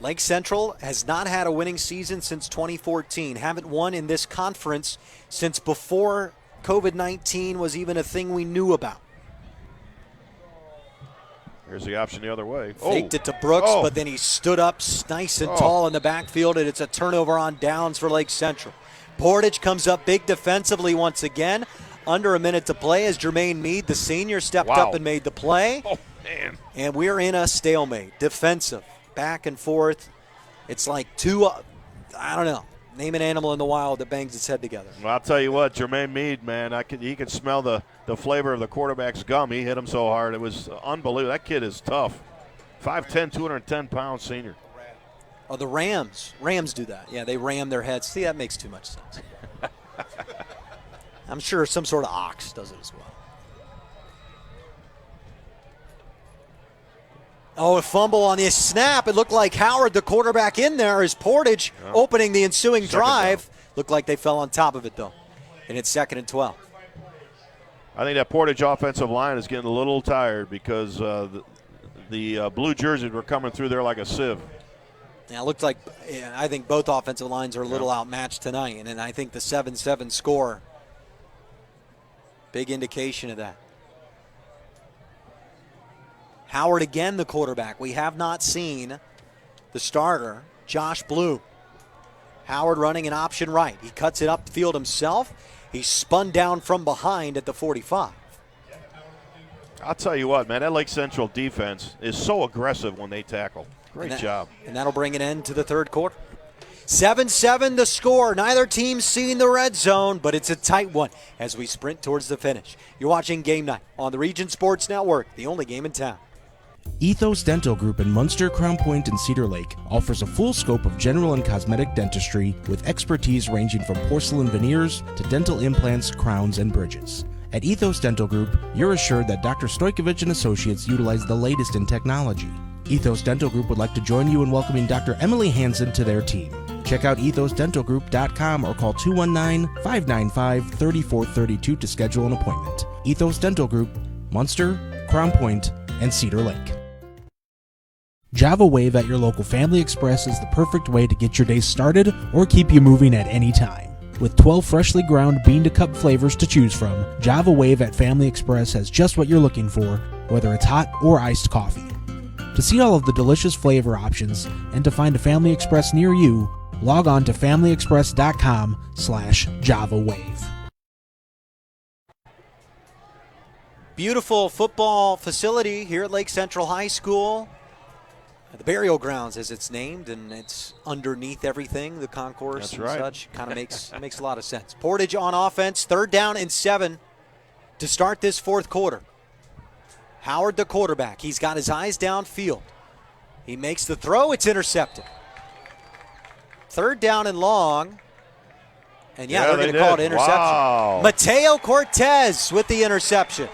B: Lake Central has not had a winning season since 2014. Haven't won in this conference since before COVID-19 was even a thing we knew about.
C: Here's the option the other way.
B: Faked it to Brooks, but then he stood up nice and tall in the backfield, and it's a turnover on downs for Lake Central. Portage comes up big defensively once again. Under a minute to play as Jermaine Meade, the senior, stepped up and made the play.
C: Oh, man.
B: And we're in a stalemate. Defensive, back and forth. It's like two, I don't know. Name an animal in the wild that bangs its head together.
C: Well, I'll tell you what, Jermaine Meade, man, he could smell the flavor of the quarterback's gum. He hit him so hard. It was unbelievable. That kid is tough. 5'10", 210-pound senior.
B: Oh, the Rams. Rams do that. Yeah, they ram their heads. See, that makes too much sense. I'm sure some sort of ox does it as well. Oh, a fumble on the snap. It looked like Howard, the quarterback, in there as Portage opening the ensuing drive. Looked like they fell on top of it, though. And it's 2nd and 12.
C: I think that Portage offensive line is getting a little tired because the blue jerseys were coming through there like a sieve.
B: Yeah, it looked like, I think both offensive lines are a little outmatched tonight. And I think the 7-7 score, big indication of that. Howard again, the quarterback. We have not seen the starter, Josh Blue. Howard running an option right. He cuts it upfield himself. He's spun down from behind at the 45.
C: I'll tell you what, man, that Lake Central defense is so aggressive when they tackle. Great job.
B: And that'll bring an end to the 3rd quarter. 7-7 the score. Neither team's seen the red zone, but it's a tight one as we sprint towards the finish. You're watching Game Night on the Region Sports Network, the only game in town.
A: Ethos Dental Group in Munster, Crown Point, and Cedar Lake offers a full scope of general and cosmetic dentistry with expertise ranging from porcelain veneers to dental implants, crowns, and bridges. At Ethos Dental Group, you're assured that Dr. Stojkovic and Associates utilize the latest in technology. Ethos Dental Group would like to join you in welcoming Dr. Emily Hansen to their team. Check out ethosdentalgroup.com or call 219-595-3432 to schedule an appointment. Ethos Dental Group, Munster, Crown Point, and Cedar Lake. Java Wave at your local Family Express is the perfect way to get your day started or keep you moving at any time. With 12 freshly ground bean-to-cup flavors to choose from, Java Wave at Family Express has just what you're looking for, whether it's hot or iced coffee. To see all of the delicious flavor options and to find a Family Express near you, log on to familyexpress.com/JavaWave.
B: Beautiful football facility here at Lake Central High School. The Burial Grounds, as it's named, and it's underneath everything, the concourse and such. Kind of makes a lot of sense. Portage on offense, 3rd down and 7 to start this 4th quarter. Howard, the quarterback, he's got his eyes downfield. He makes the throw. It's intercepted. 3rd down and long. And, they're going to call it interception.
C: Wow.
B: Mateo Cortez with the interception.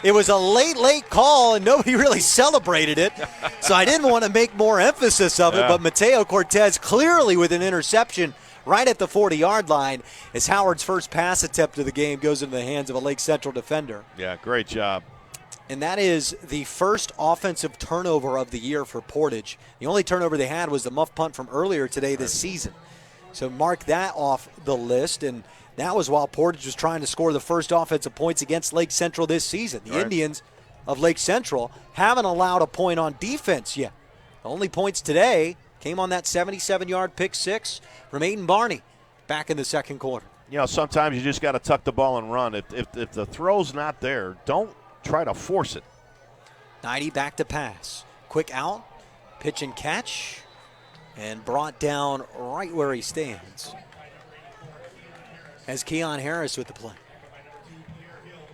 B: It was a late call, and nobody really celebrated it. So I didn't want to make more emphasis of it, but Mateo Cortez clearly with an interception right at the 40-yard line as Howard's first pass attempt of the game goes into the hands of a Lake Central defender.
C: Yeah, great job.
B: And that is the first offensive turnover of the year for Portage. The only turnover they had was the muff punt from earlier today this season. So mark that off the list, and that was while Portage was trying to score the first offensive points against Lake Central this season. The Indians of Lake Central haven't allowed a point on defense yet. The only points today came on that 77-yard pick six from Aiden Barney back in the second quarter.
C: You know, sometimes you just got to tuck the ball and run. If the throw's not there, don't try to force it.
B: 90 back to pass. Quick out, pitch and catch, and brought down right where he stands. As Keon Harris with the play.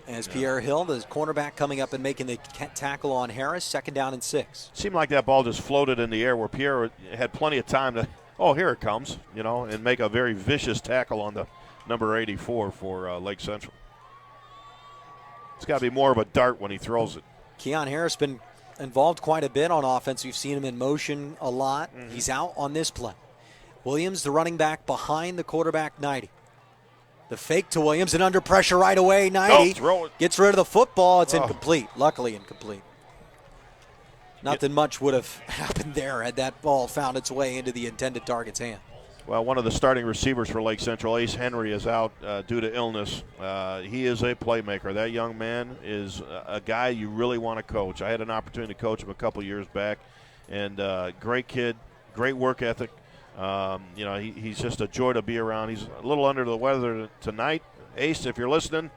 B: As Pierre Hill, the cornerback, coming up and making the tackle on Harris, 2nd down and 6.
C: Seemed like that ball just floated in the air where Pierre had plenty of time to, here it comes, and make a very vicious tackle on the number 84 for Lake Central. It's got to be more of a dart when he throws it.
B: Keon Harris been involved quite a bit on offense. We've seen him in motion a lot. He's out on this play. Williams, the running back, behind the quarterback, 90. The fake to Williams, and under pressure right away, 90.
C: Throw it.
B: Gets rid of the football. It's incomplete. Luckily incomplete. Nothing much would have happened there had that ball found its way into the intended target's hand.
C: Well, one of the starting receivers for Lake Central, Ace Henry, is out due to illness. He is a playmaker. That young man is a guy you really want to coach. I had an opportunity to coach him a couple years back, and great kid, great work ethic. He's just a joy to be around. He's a little under the weather tonight. Ace, if you're listening,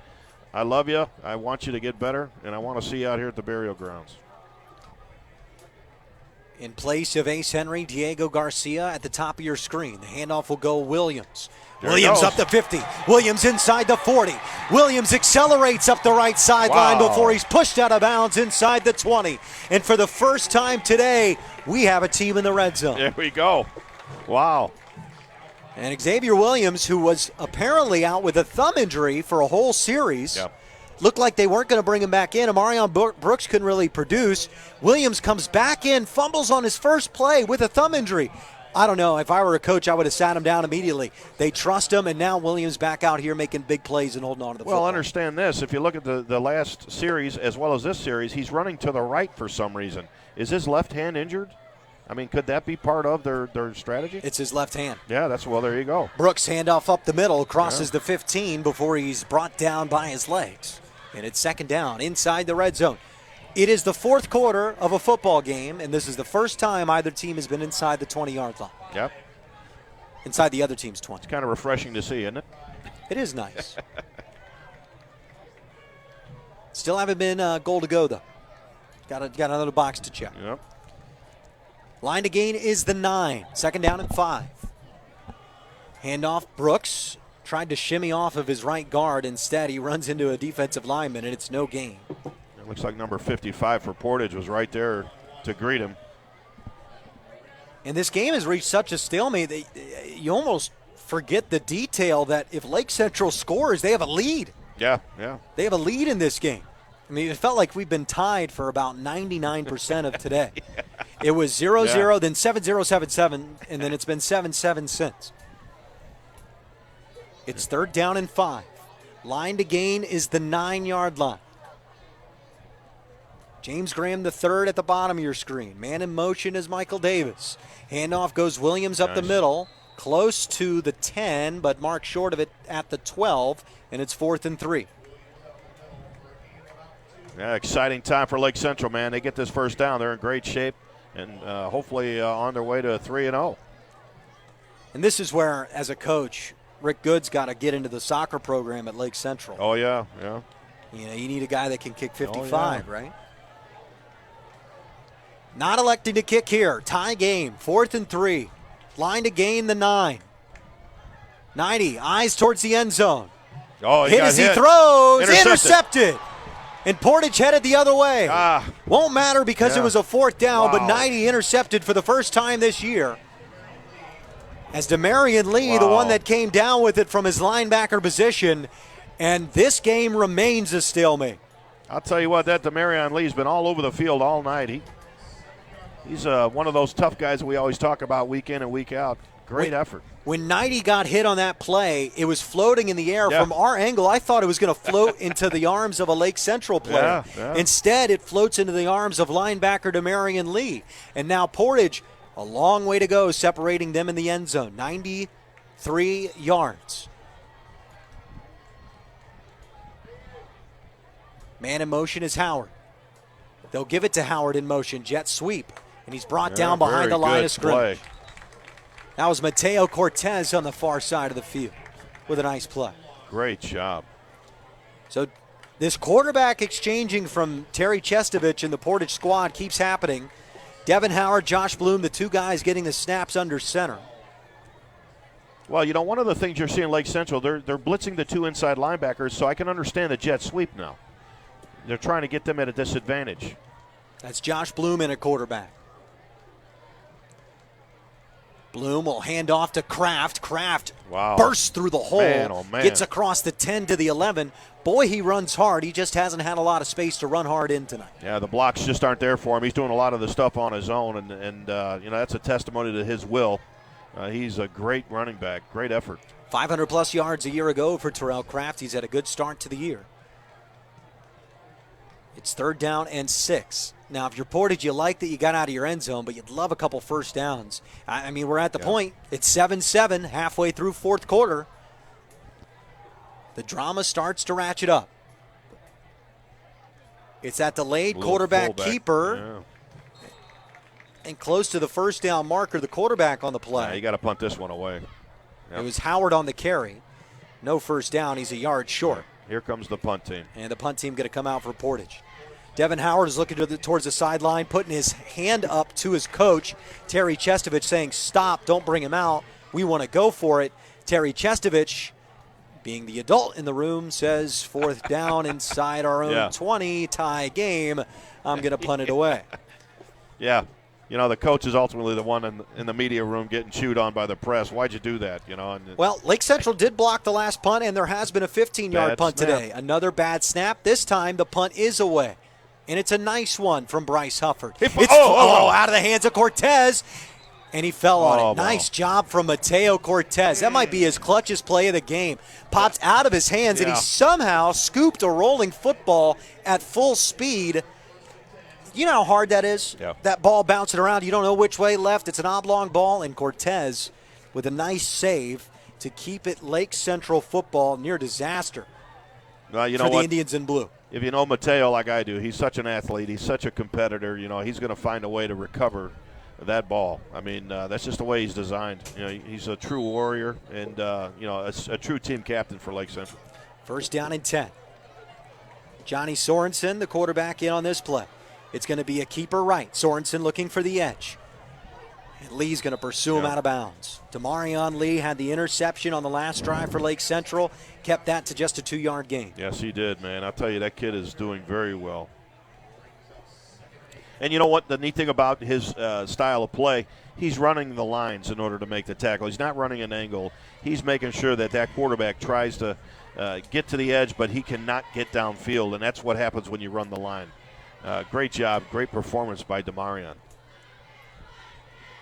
C: I love you. I want you to get better, and I want to see you out here at the burial grounds.
B: In place of Ace Henry, Diego Garcia at the top of your screen. The handoff will go Williams. Williams up the 50. Williams inside the 40. Williams accelerates up the right sideline before he's pushed out of bounds inside the 20. And for the first time today, we have a team in the red zone.
C: There we go. Wow.
B: And Xavier Williams, who was apparently out with a thumb injury for a whole series, looked like they weren't going to bring him back in. Amarion Brooks couldn't really produce. Williams comes back in, fumbles on his first play with a thumb injury. I don't know. If I were a coach, I would have sat him down immediately. They trust him, and now Williams back out here making big plays and holding on to the football.
C: Well, understand this. If you look at the last series as well as this series, he's running to the right for some reason. Is his left hand injured? I mean, could that be part of their strategy?
B: It's his left hand.
C: Yeah, there you go.
B: Brooks handoff up the middle, crosses the 15 before he's brought down by his legs. And it's 2nd down inside the red zone. It is the 4th quarter of a football game, and this is the first time either team has been inside the 20-yard line.
C: Yep.
B: Inside the other team's 20.
C: It's kind of refreshing to see, isn't it?
B: It is nice. Still haven't been goal to go, though. Got another box to check.
C: Yep.
B: Line to gain is the 9. 2nd down and 5. Handoff, Brooks tried to shimmy off of his right guard. Instead, he runs into a defensive lineman, and it's no gain.
C: It looks like number 55 for Portage was right there to greet him.
B: And this game has reached such a stalemate that you almost forget the detail that if Lake Central scores, they have a lead.
C: Yeah.
B: They have a lead in this game. I mean, it felt like we've been tied for about 99% of today. It was 0-0, then 7-0, 7-7, and then it's been 7-7 since. It's 3rd down and 5. Line to gain is the 9-yard line. James Graham the third at the bottom of your screen. Man in motion is Michael Davis. Handoff goes Williams up the middle, close to the 10, but marked short of it at the 12, and it's 4th and 3.
C: Yeah, exciting time for Lake Central, man. They get this first down. They're in great shape, and hopefully on their way to 3-0.
B: And this is where, as a coach, Rick Good's got to get into the soccer program at Lake Central.
C: Oh, yeah.
B: You need a guy that can kick 55, right? Not electing to kick here. Tie game, 4th and 3. Line to gain the 9. 90, eyes towards the end zone.
C: Oh, he got
B: as he
C: hit.
B: throws, intercepted. And Portage headed the other way. Won't matter because it was a fourth down, but 90 intercepted for the first time this year. As Demarion Lee, the one that came down with it from his linebacker position, and this game remains a stalemate.
C: I'll tell you what, that Demarion Lee's been all over the field all night. He's one of those tough guys that we always talk about week in and week out. Great effort.
B: When 90 got hit on that play, it was floating in the air. From our angle, I thought it was going to float into the arms of a Lake Central player. Instead, it floats into the arms of linebacker Demarion Lee. And now Portage, a long way to go, separating them in the end zone. 93 yards. Man in motion is Howard. They'll give it to Howard in motion. Jet sweep. And he's brought down behind the line of scrimmage. That was Mateo Cortez on the far side of the field with a nice play.
C: Great job.
B: So this quarterback exchanging from Terry Chestovich and the Portage squad keeps happening. Devin Howard, Josh Bloom, the two guys getting the snaps under center.
C: Well, you know, one of the things you're seeing Lake Central, they're blitzing the two inside linebackers, so I can understand the jet sweep now. They're trying to get them at a disadvantage.
B: That's Josh Bloom in a quarterback. Bloom will hand off to Kraft. Kraft bursts through the hole, gets across the 10 to the 11. Boy, he runs hard. He just hasn't had a lot of space to run hard in tonight.
C: Yeah, the blocks just aren't there for him. He's doing a lot of the stuff on his own, and you know, that's a testimony to his will. He's a great running back. Great effort.
B: 500-plus yards a year ago for Terrell Kraft. He's had a good start to the year. It's 3rd down and 6. Now, if you're Portage, you like that you got out of your end zone, but you'd love a couple first downs. I mean, we're at the point. It's 7-7, halfway through fourth quarter. The drama starts to ratchet up. It's that delayed quarterback keeper. And close to the first down marker, the quarterback on the play.
C: Yeah, you got to punt this one away.
B: It was Howard on the carry. No first down. He's a yard short.
C: Here comes the punt team.
B: And the punt team going to come out for Portage. Devin Howard is looking towards the sideline, putting his hand up to his coach, Terry Chestovich, saying, stop, don't bring him out. We want to go for it. Terry Chestovich, being the adult in the room, says 4th down inside our own 20, tie game. I'm going to punt it away.
C: Yeah. You know, the coach is ultimately the one in the media room getting chewed on by the press. Why'd you do that? You know.
B: Well, Lake Central did block the last punt, and there has been a 15-yard punt today. Another bad snap. This time the punt is away. And it's a nice one from Bryce Hufford. It's out of the hands of Cortez, and he fell on it. Nice job from Mateo Cortez. That might be his clutchest play of the game. Pops out of his hands, and he somehow scooped a rolling football at full speed. You know how hard that is? That ball bouncing around. You don't know which way left. It's an oblong ball, and Cortez with a nice save to keep it Lake Central football near disaster
C: for
B: the Indians in blue.
C: If you know Mateo like I do, he's such an athlete. He's such a competitor. You know, he's going to find a way to recover that ball. I mean, that's just the way he's designed. You know, he's a true warrior and, you know, a true team captain for Lake Central. 1st
B: down and 10. Johnny Sorensen, the quarterback, in on this play. It's going to be a keeper right. Sorensen looking for the edge. And Lee's going to pursue him out of bounds. Demarion Lee had the interception on the last drive for Lake Central. Kept that to just a 2-yard gain.
C: Yes, he did, man. I'll tell you, that kid is doing very well. And you know what? The neat thing about his style of play, he's running the lines in order to make the tackle. He's not running an angle. He's making sure that quarterback tries to get to the edge, but he cannot get downfield, and that's what happens when you run the line. Great job, great performance by Demarion.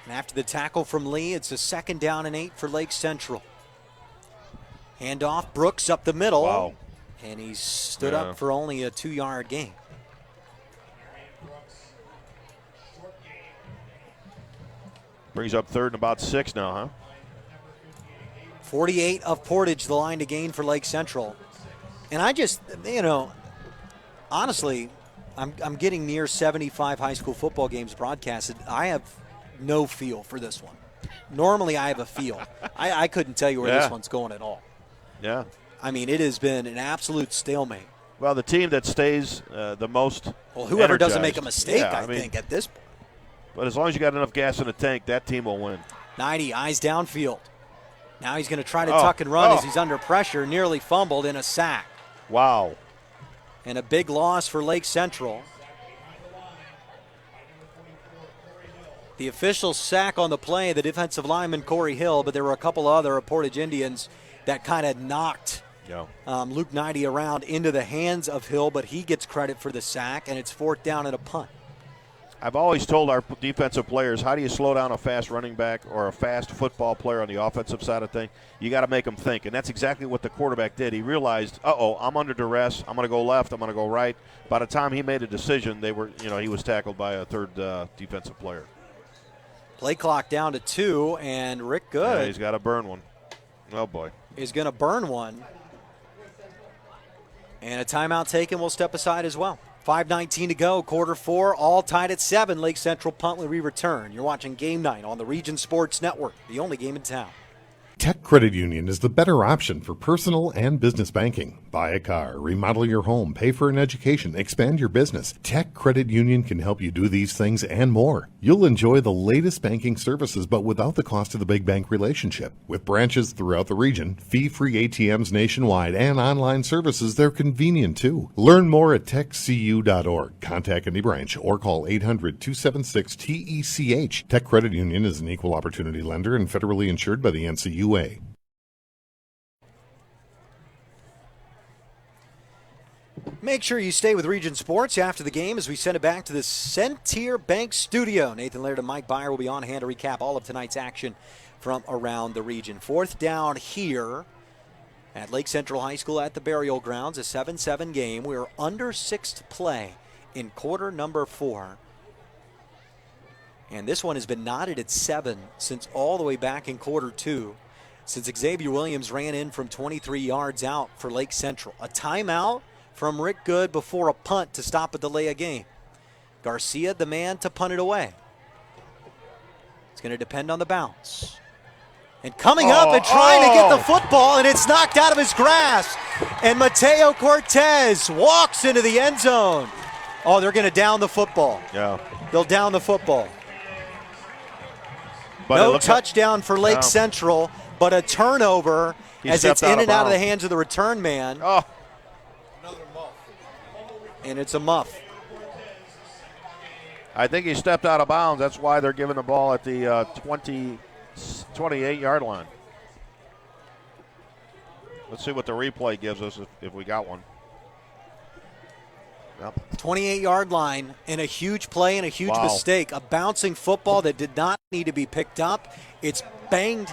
B: And after the tackle from Lee, it's a 2nd down and 8 for Lake Central. Handoff, Brooks up the middle.
C: Wow.
B: And he stood up for only a 2-yard gain.
C: Brings up 3rd and about 6 now, huh?
B: 48 of Portage, the line to gain for Lake Central. And I just, you know, honestly, I'm getting near 75 high school football games broadcasted. I have no feel for this one. Normally I have a feel. I couldn't tell you where this one's going at all.
C: Yeah.
B: I mean, it has been an absolute stalemate.
C: Well, the team that stays the most
B: whoever doesn't make a mistake, I think, at this point.
C: But as long as you got enough gas in the tank, that team will win.
B: 90, eyes downfield. Now he's going to try to tuck and run as he's under pressure, nearly fumbled in a sack.
C: Wow.
B: And a big loss for Lake Central. The official sack on the play, the defensive lineman Corey Hill, but there were a couple other Portage Indians that kind of knocked Luke Knighty around into the hands of Hill, but he gets credit for the sack, and it's 4th down and a punt.
C: I've always told our defensive players, how do you slow down a fast running back or a fast football player on the offensive side of things? You got to make them think, and that's exactly what the quarterback did. He realized, I'm under duress. I'm going to go left. I'm going to go right. By the time he made a decision, he was tackled by a third defensive player.
B: Play clock down to 2, and Rick Good.
C: Yeah, he's got to burn one. Oh, boy.
B: Is going to burn one. And a timeout taken will step aside as well. 5:19 to go, quarter 4, all tied at 7. Lake Central punt when we return. You're watching Game Night on the Region Sports Network, the only game in town.
N: Tech Credit Union is the better option for personal and business banking. Buy a car, remodel your home, pay for an education, expand your business. Tech Credit Union can help you do these things and more. You'll enjoy the latest banking services, but without the cost of the big bank relationship. With branches throughout the region, fee-free ATMs nationwide, and online services, they're convenient too. Learn more at techcu.org. Contact any branch or call 800-276-TECH. Tech Credit Union is an equal opportunity lender and federally insured by the NCUA.
B: Make sure you stay with Region Sports after the game as we send it back to the Centier Bank studio. Nathan Laird and Mike Byer will be on hand to recap all of tonight's action from around the region. 4th down here at Lake Central High School at the Burial Grounds, a 7-7 game. We are under 6 to play in quarter number 4. And this one has been knotted at 7 since all the way back in quarter 2, since Xavier Williams ran in from 23 yards out for Lake Central. A timeout from Rick Good before a punt to stop a delay of game. Garcia, the man to punt it away. It's going to depend on the bounce. And coming up and trying to get the football, and it's knocked out of his grasp. And Mateo Cortez walks into the end zone. Oh, they're going to down the football.
C: Yeah.
B: They'll down the football.
C: But
B: no touchdown for Lake Central, but a turnover as it's in and out of the hands of the return man.
C: Oh.
B: And it's a muff.
C: I think he stepped out of bounds. That's why they're giving the ball at the 28-yard line. Let's see what the replay gives us if we got one. Yep.
B: 28-yard line and a huge play and a huge mistake. A bouncing football that did not need to be picked up. It's banged.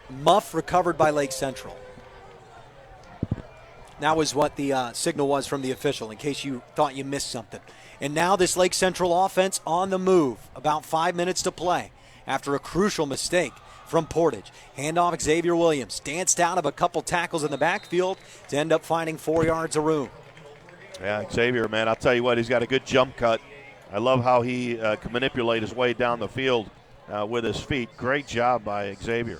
B: Muff recovered by Lake Central. That was what the signal was from the official, in case you thought you missed something. And now this Lake Central offense on the move. About 5 minutes to play after a crucial mistake from Portage. Handoff Xavier Williams. Danced out of a couple tackles in the backfield to end up finding 4 yards of room.
C: Yeah, Xavier, man, I'll tell you what, he's got a good jump cut. I love how he can manipulate his way down the field with his feet. Great job by Xavier.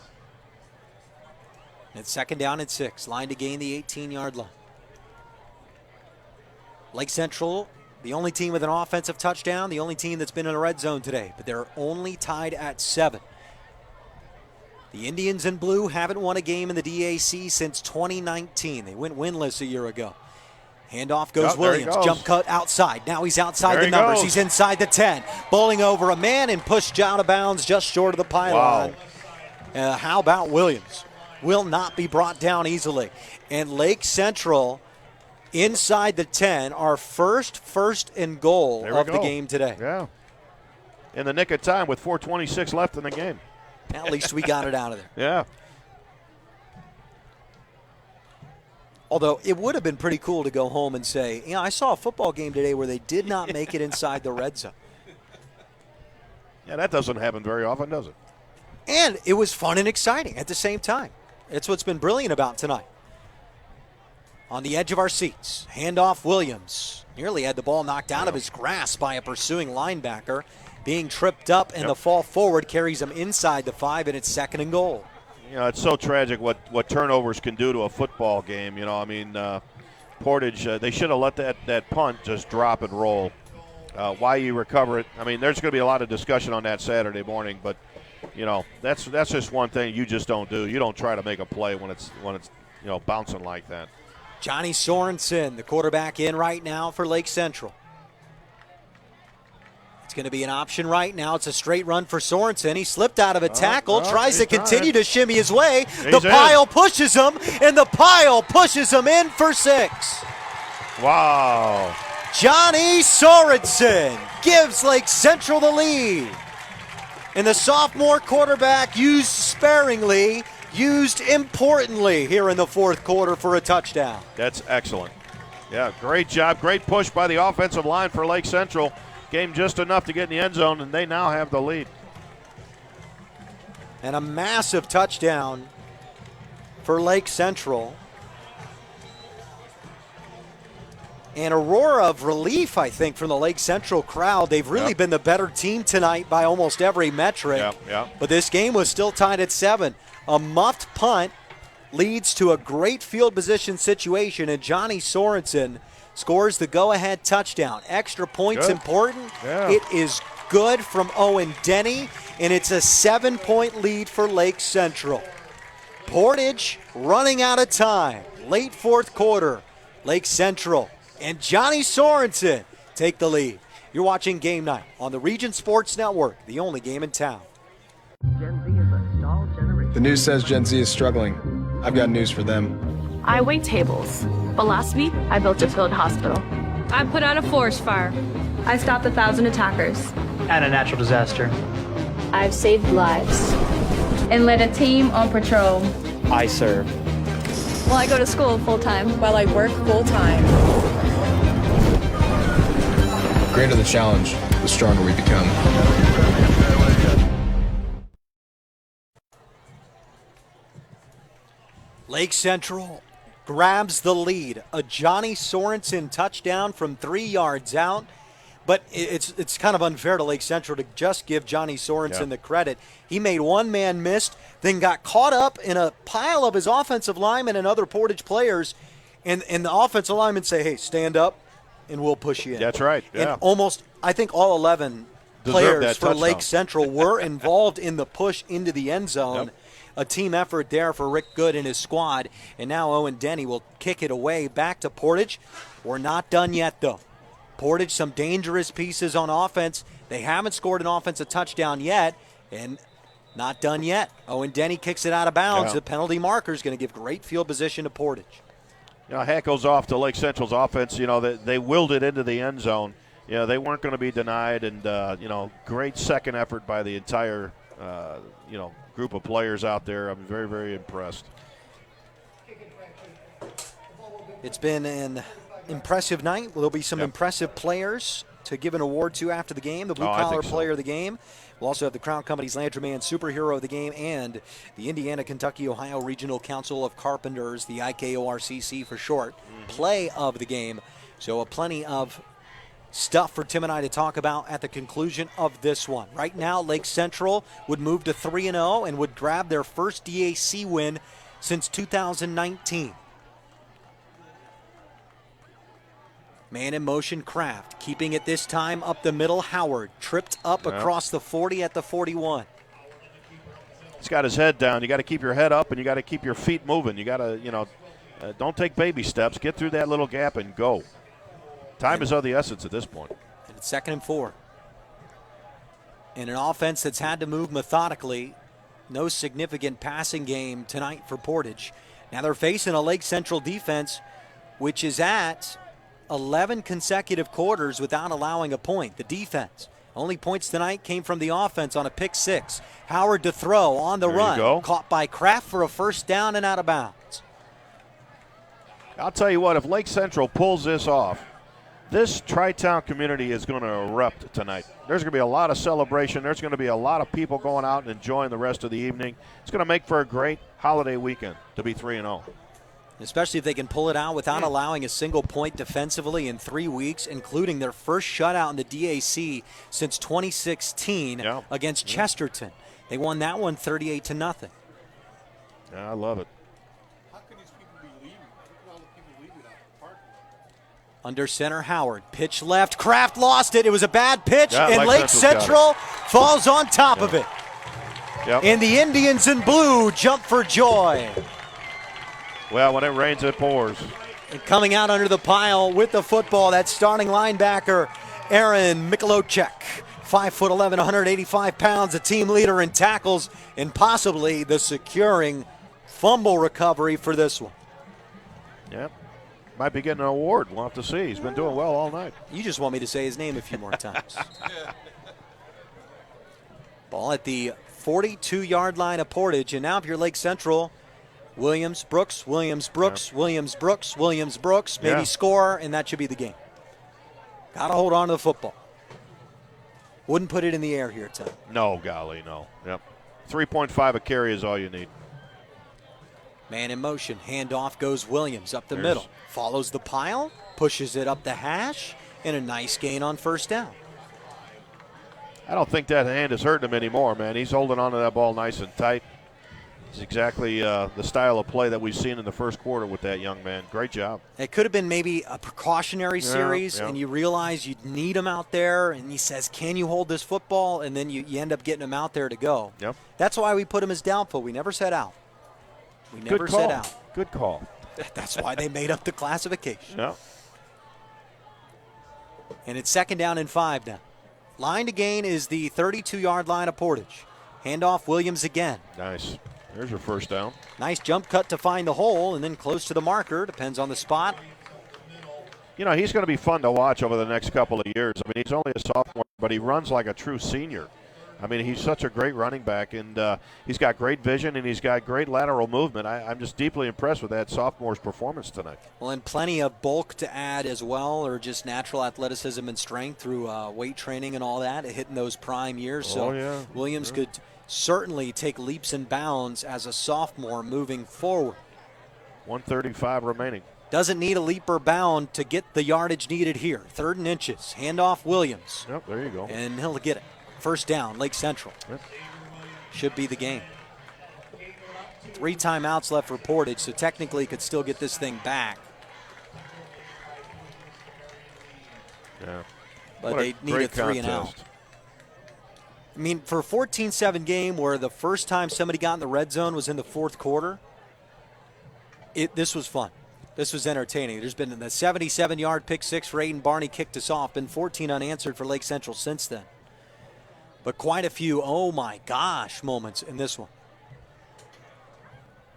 B: It's 2nd down and 6. Line to gain the 18-yard line. Lake Central, the only team with an offensive touchdown, the only team that's been in a red zone today, but they're only tied at 7. The Indians in blue haven't won a game in the DAC since 2019. They went winless a year ago. Handoff goes Williams. Jump cut outside. Now he's outside the numbers. He's inside the 10. Bowling over a man and pushed out of bounds just short of the pylon. Wow. How about Williams? Will not be brought down easily. And Lake Central inside the 10, our first and goal of the game today.
C: Yeah. In the nick of time with 4:26 left in the game.
B: At least we got it out of there.
C: Yeah.
B: Although it would have been pretty cool to go home and say, I saw a football game today where they did not make it inside the red zone.
C: Yeah, that doesn't happen very often, does it?
B: And it was fun and exciting at the same time. It's what's been brilliant about tonight. On the edge of our seats, handoff Williams. Nearly had the ball knocked out of his grasp by a pursuing linebacker. Being tripped up, and the fall forward carries him inside the 5, and it's 2nd and goal.
C: You know, it's so tragic what turnovers can do to a football game. You know, I mean, Portage, they should have let that punt just drop and roll. Why you recover it, I mean, there's going to be a lot of discussion on that Saturday morning, but, you know, that's just one thing you just don't do. You don't try to make a play when it's bouncing like that.
B: Johnny Sorensen, the quarterback, in right now for Lake Central. It's going to be an option right now. It's a straight run for Sorensen. He slipped out of a tackle, tries to continue to shimmy his way. The pile pushes him, and the pile pushes him in for 6.
C: Wow.
B: Johnny Sorensen gives Lake Central the lead. And the sophomore quarterback, used sparingly, used importantly here in the fourth quarter for a touchdown.
C: That's excellent. Yeah, great job. Great push by the offensive line for Lake Central. Game just enough to get in the end zone, and they now have the lead.
B: And a massive touchdown for Lake Central. And a roar of relief, I think, from the Lake Central crowd. They've really been the better team tonight by almost every metric. But this game was still tied at 7. A muffed punt leads to a great field position situation, and Johnny Sorensen scores the go-ahead touchdown. Extra points important. It is good from Owen Denny, and it's a 7-point lead for Lake Central. Portage running out of time. Late fourth quarter. Lake Central and Johnny Sorensen take the lead. You're watching Game Night on the Region Sports Network, the only game in town.
S: The news says Gen Z is struggling. I've got news for them.
U: I wait tables, but last week I built a field hospital. I put out a forest fire.
T: I stopped 1,000 attackers.
V: And a natural disaster.
T: I've saved lives. And led a team on patrol.
V: I serve.
U: Well, I go to school full-time.
K: While I work full-time.
S: The greater the challenge, the stronger we become.
B: Lake Central grabs the lead. A Johnny Sorensen touchdown from 3 yards out. But it's kind of unfair to Lake Central to just give Johnny Sorensen the credit. He made one man missed, then got caught up in a pile of his offensive linemen and other Portage players. And the offensive linemen say, hey, stand up, and we'll push you in.
C: That's right,
B: And almost, I think all 11 players for Lake Central were involved in the push into the end zone. A team effort there for Rick Good and his squad. And now Owen Denny will kick it away back to Portage. We're not done yet, though. Portage, some dangerous pieces on offense. They haven't scored an offensive touchdown yet, and not done yet. Owen Denny kicks it out of bounds. The penalty marker is going to give great field position to Portage.
C: Hat goes off to Lake Central's offense. They willed it into the end zone. They weren't going to be denied, and great second effort by the entire group of players out there. I'm very, very impressed.
B: It's been an impressive night. There'll be some impressive players to give an award to after the game. The blue-collar player of the game. We'll also have the Crown Company's Landryman Superhero of the game and the Indiana, Kentucky, Ohio Regional Council of Carpenters, the IKORCC for short, play of the game. So plenty of stuff for Tim and I to talk about at the conclusion of this one. Right now, Lake Central would move to 3-0 and would grab their first DAC win since 2019. Man in motion, Kraft, keeping it this time up the middle. Howard tripped up across the 40 at the 41.
C: He's got his head down. You got to keep your head up, and you got to keep your feet moving. You got to, don't take baby steps. Get through that little gap and go. Time is of the essence at this point.
B: And it's 2nd and 4. And an offense that's had to move methodically. No significant passing game tonight for Portage. Now they're facing a Lake Central defense, which is at 11 consecutive quarters without allowing a point. The defense. Only points tonight came from the offense on a pick 6. Howard to throw on the run. Caught by Kraft for a first down and out of bounds.
C: I'll tell you what, if Lake Central pulls this off, this Tri-Town community is going to erupt tonight. There's going to be a lot of celebration. There's going to be a lot of people going out and enjoying the rest of the evening. It's going to make for a great holiday weekend to be 3-0.
B: Especially if they can pull it out without allowing a single point defensively in 3 weeks, including their first shutout in the DAC since 2016 against Chesterton. They won that one 38-0.
C: Yeah, I love it.
L: How can these people be leaving? Look at all the people leaving out the park.
B: Under center, Howard. Pitch left. Kraft lost it. It was a bad pitch, and Lake Central falls on top of it. And the Indians in blue jump for joy.
C: Well, when it rains, it pours.
B: And coming out under the pile with the football, that's starting linebacker Aaron Michalowczyk. 5'11", 185 pounds, a team leader in tackles, and possibly the securing fumble recovery for this one.
C: Yep. Might be getting an award. We'll have to see. He's been doing well all night.
B: You just want me to say his name a few more times. Ball at the 42-yard line of Portage, and now if you're Lake Central, Williams, Brooks, Williams, Brooks, yeah. Williams, Brooks, Williams, Brooks, maybe score, and that should be the game. Got to hold on to the football. Wouldn't put it in the air here, Tim.
C: No, golly, no. Yep. 3.5 a carry is all you need.
B: Man in motion. Handoff goes Williams up the middle. Follows the pile, pushes it up the hash, and a nice gain on first down.
C: I don't think that hand is hurting him anymore, man. He's holding on to that ball nice and tight. It's exactly the style of play that we've seen in the first quarter with that young man. Great job.
B: It could have been maybe a precautionary series, and you realize you need him out there, and he says, can you hold this football? And then you end up getting him out there to go.
C: Yep.
B: That's why we put him as doubtful. We never said out. We never said out.
C: Good call.
B: That's why they made up the classification.
C: Yep.
B: And it's 2nd down and 5 now. Line to gain is the 32-yard line of Portage. Handoff Williams again.
C: Nice. There's your first down.
B: Nice jump cut to find the hole and then close to the marker. Depends on the spot.
C: You know, he's going to be fun to watch over the next couple of years. I mean, he's only a sophomore, but he runs like a true senior. I mean, he's such a great running back, and he's got great vision, and he's got great lateral movement. I'm just deeply impressed with that sophomore's performance tonight.
B: Well, and plenty of bulk to add as well, or just natural athleticism and strength through weight training and all that, hitting those prime years. So Williams could certainly take leaps and bounds as a sophomore moving forward.
C: 1:35 remaining.
B: Doesn't need a leap or bound to get the yardage needed here. 3rd and inches. Handoff Williams.
C: Yep, there you go.
B: And he'll get it. First down, Lake Central.
C: Yep.
B: Should be the game. 3 timeouts left for Portage, so technically could still get this thing back.
C: Yeah.
B: But they need a 3 and out. I mean, for a 14-7 game where the first time somebody got in the red zone was in the 4th quarter, this was fun. This was entertaining. There's been the 77-yard pick six for Aiden Barney kicked us off. Been 14 unanswered for Lake Central since then. But quite a few, oh my gosh, moments in this one.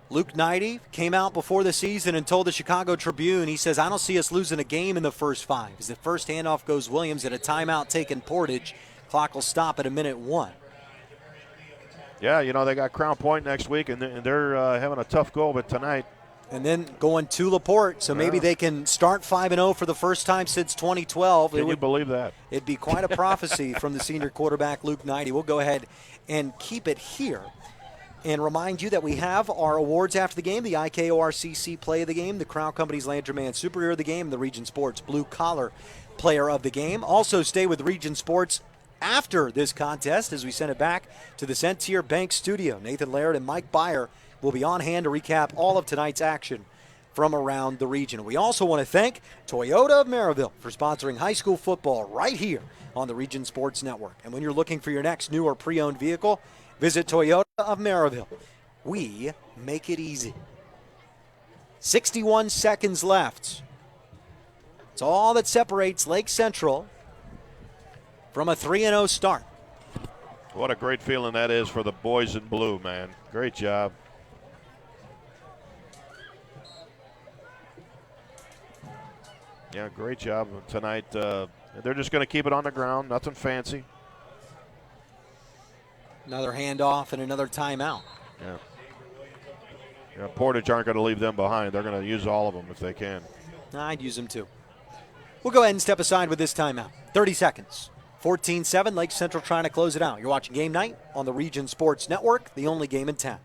B: Luke Knighty came out before the season and told the Chicago Tribune, he says, I don't see us losing a game in the first 5. As the first handoff goes Williams at a timeout taken Portage. Clock will stop at 1:01.
C: Yeah, you know, they got Crown Point next week, and they're having a tough go of it tonight.
B: And then going to LaPorte, so maybe they can start 5-0 for the first time since 2012.
C: Can you believe that?
B: It'd be quite a prophecy from the senior quarterback, Luke Knighty. We'll go ahead and keep it here and remind you that we have our awards after the game, the IKORCC Play of the Game, the Crown Company's Landry-Man Superior of the Game, the Region Sports Blue Collar Player of the Game. Also stay with Region Sports after this contest as we send it back to the Centier Bank studio. Nathan Laird and Mike Byer will be on hand to recap all of tonight's action from around the region. We also want to thank Toyota of Maryville for sponsoring high school football right here on the Region Sports Network. And when you're looking for your next new or pre-owned vehicle, visit Toyota of Maryville. We make it easy. 61 seconds left. It's all that separates Lake Central from a 3-0 start.
C: What a great feeling that is for the boys in blue, man. Great job. Yeah, great job tonight. They're just going to keep it on the ground, nothing fancy.
B: Another handoff and another timeout.
C: Yeah, Portage aren't going to leave them behind. They're going to use all of them if they can.
B: I'd use them too. We'll go ahead and step aside with this timeout. 30 seconds. 14-7, Lake Central trying to close it out. You're watching Game Night on the Region Sports Network, the only game in town.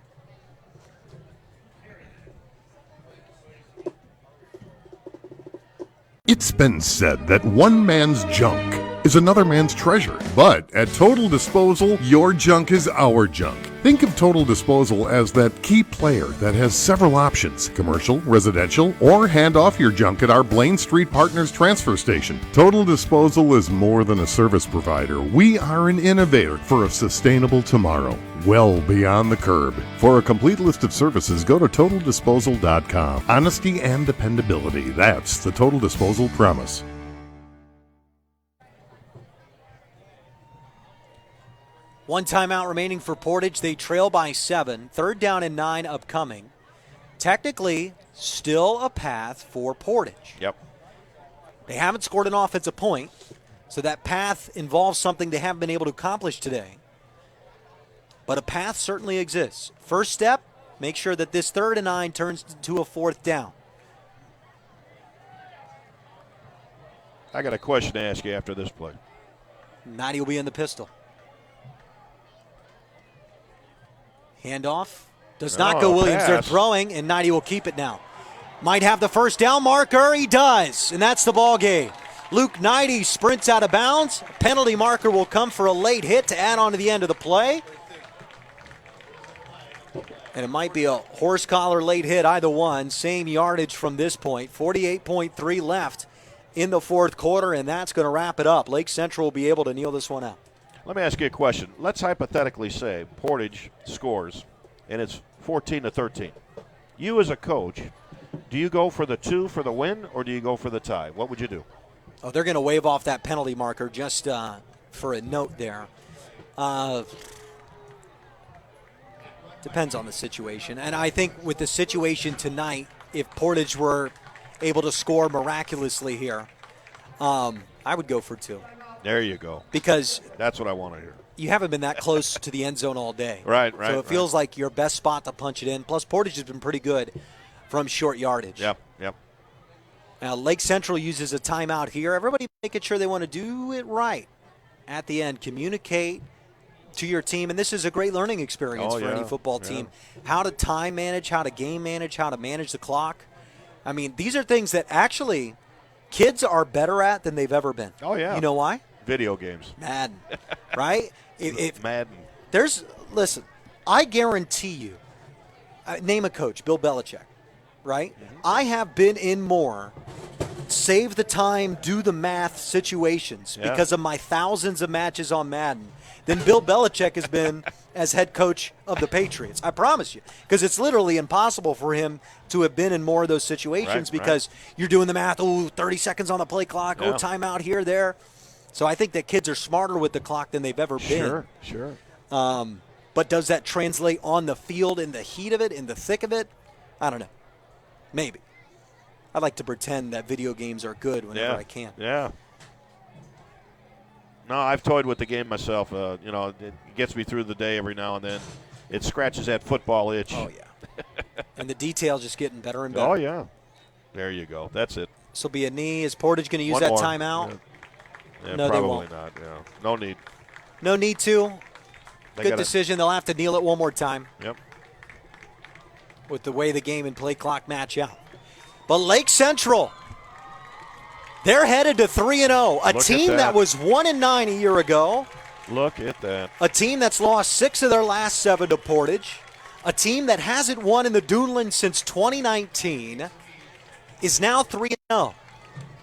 N: It's been said that one man's junk is another man's treasure. But at Total Disposal, your junk is our junk. Think of Total Disposal as that key player that has several options: commercial, residential, or hand off your junk at our Blaine Street Partners transfer station. Total Disposal is more than a service provider. We are an innovator for a sustainable tomorrow, well beyond the curb. For a complete list of services, go to TotalDisposal.com. Honesty and dependability. That's the Total Disposal promise.
B: One timeout remaining for Portage. They trail by 7. 3rd down and 9 upcoming. Technically, still a path for Portage.
C: Yep.
B: They haven't scored an offensive point, so that path involves something they haven't been able to accomplish today. But a path certainly exists. First step, make sure that this 3rd and 9 turns into a 4th down.
C: I got a question to ask you after this play.
B: Nadi will be in the pistol. Handoff. Does not go Williams.
C: Pass.
B: They're throwing, and Nadi will keep it now. Might have the first down marker. He does, and that's the ball game. Luke Nadi sprints out of bounds. A penalty marker will come for a late hit to add on to the end of the play. And it might be a horse collar late hit, either one. Same yardage from this point. 48.3 left in the 4th quarter, and that's going to wrap it up. Lake Central will be able to kneel this one out.
C: Let me ask you a question. Let's hypothetically say Portage scores, and it's 14-13. You as a coach, do you go for the 2 for the win, or do you go for the tie? What would you do?
B: Oh, they're going to wave off that penalty marker just for a note there. Depends on the situation. And I think with the situation tonight, if Portage were able to score miraculously here, I would go for 2.
C: There you go.
B: Because
C: that's what I want to hear.
B: You haven't been that close to the end zone all day.
C: Right.
B: So it feels like your best spot to punch it in. Plus, Portage has been pretty good from short yardage.
C: Yep.
B: Now, Lake Central uses a timeout here. Everybody making sure they want to do it right at the end. Communicate to your team. And this is a great learning experience for any football team. How to time manage, how to game manage, how to manage the clock. I mean, these are things that actually kids are better at than they've ever been.
C: Oh, yeah.
B: You know why?
C: Video games.
B: Madden, right?
C: Madden.
B: Listen, I guarantee you, name a coach, Bill Belichick, right? Mm-hmm. I have been in more save the time, do the math situations because of my thousands of matches on Madden than Bill Belichick has been as head coach of the Patriots. I promise you. Because it's literally impossible for him to have been in more of those situations because you're doing the math, 30 seconds on the play clock, timeout here, there. So I think that kids are smarter with the clock than they've ever been.
C: Sure.
B: But does that translate on the field in the heat of it, in the thick of it? I don't know. Maybe. I like to pretend that video games are good whenever I can.
C: Yeah. No, I've toyed with the game myself. It gets me through the day every now and then. It scratches that football itch.
B: Oh, yeah. And the details just getting better and better.
C: Oh, yeah. There you go. That's it.
B: This will be a knee. Is Portage going to use that timeout?
C: Yeah,
B: no,
C: probably
B: they won't.
C: Not. Yeah. No need.
B: No need to. Good decision. They'll have to kneel it one more time.
C: Yep.
B: With the way the game and play clock match out. But Lake Central, they're headed to 3-0. A team that was 1-9 a year ago.
C: Look at that.
B: A team that's lost 6 of their last 7 to Portage. A team that hasn't won in the Duneland since 2019 is now 3-0.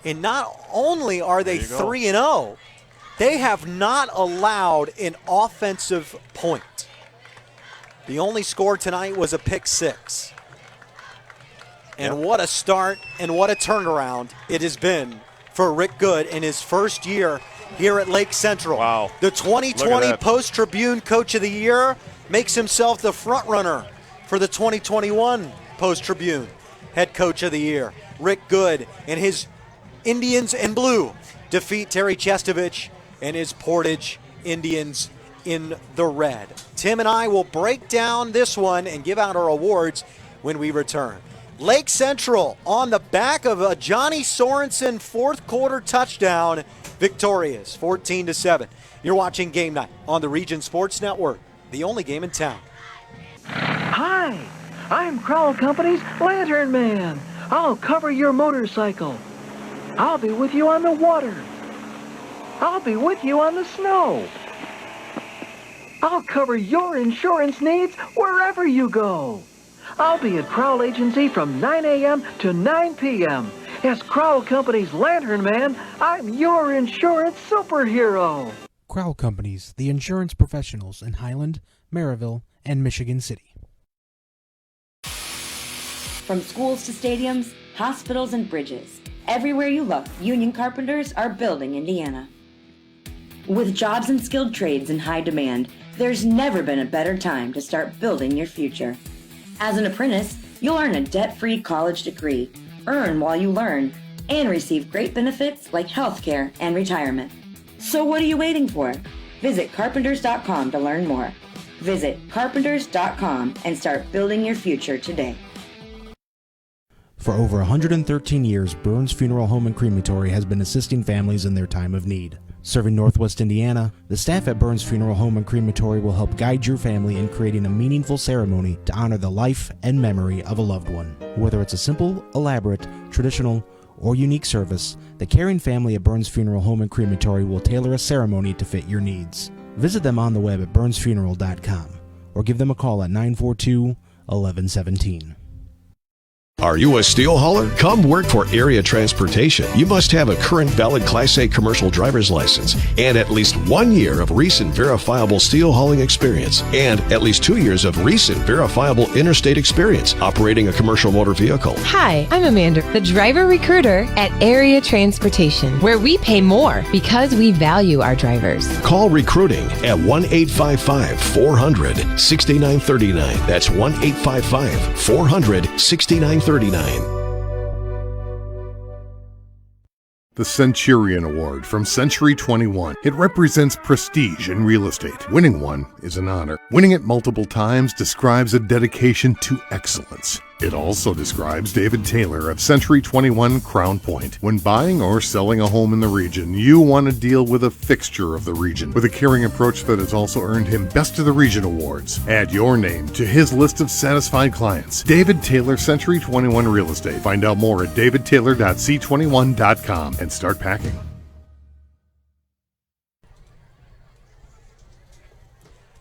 B: And not only are they 3-0, they have not allowed an offensive point. The only score tonight was a pick 6. And what a start and what a turnaround it has been for Rick Good in his first year here at Lake Central.
C: Wow.
B: The 2020 Post-Tribune Coach of the Year makes himself the front runner for the 2021 Post-Tribune Head Coach of the Year. Rick Good and his Indians in blue defeat Terry Chestovich and his Portage Indians in the red. Tim and I will break down this one and give out our awards when we return. Lake Central on the back of a Johnny Sorensen fourth quarter touchdown, victorious 14-7. You're watching Game Night on the Region Sports Network, the only game in town.
J: Hi, I'm Crowell Company's Lantern Man. I'll cover your motorcycle. I'll be with you on the water. I'll be with you on the snow. I'll cover your insurance needs wherever you go. I'll be at Crowell Agency from 9 a.m. to 9 p.m. As Crowell Company's Lantern Man, I'm your insurance superhero.
A: Crowell Companies, the insurance professionals in Highland, Maryville, and Michigan City.
M: From schools to stadiums, hospitals, and bridges, everywhere you look, union carpenters are building Indiana. With jobs and skilled trades in high demand, there's never been a better time to start building your future. As an apprentice, you'll earn a debt-free college degree, earn while you learn, and receive great benefits like health care and retirement. So what are you waiting for? Visit carpenters.com to learn more. Visit carpenters.com and start building your future today.
A: For over 113 years, Burns Funeral Home and Crematory has been assisting families in their time of need. Serving Northwest Indiana, the staff at Burns Funeral Home and Crematory will help guide your family in creating a meaningful ceremony to honor the life and memory of a loved one. Whether it's a simple, elaborate, traditional, or unique service, the caring family at Burns Funeral Home and Crematory will tailor a ceremony to fit your needs. Visit them on the web at burnsfuneral.com or give them a call at 942-1117.
Q: Are you a steel hauler? Come work for Area Transportation. You must have a current valid Class A commercial driver's license and at least 1 year of recent verifiable steel hauling experience and at least 2 years of recent verifiable interstate experience operating a commercial motor vehicle.
R: Hi, I'm Amanda, the driver recruiter at Area Transportation, where we pay more because we value our drivers.
Q: Call recruiting at 1-855-400-6939. That's 1-855-400-6939.
N: The Centurion Award from Century 21. It represents prestige in real estate. Winning one is an honor. Winning it multiple times describes a dedication to excellence. It also describes David Taylor of Century 21 Crown Point. When buying or selling a home in the region, you want to deal with a fixture of the region with a caring approach that has also earned him Best of the Region awards. Add your name to his list of satisfied clients. David Taylor, Century 21 Real Estate. Find out more at davidtaylor.c21.com and start packing.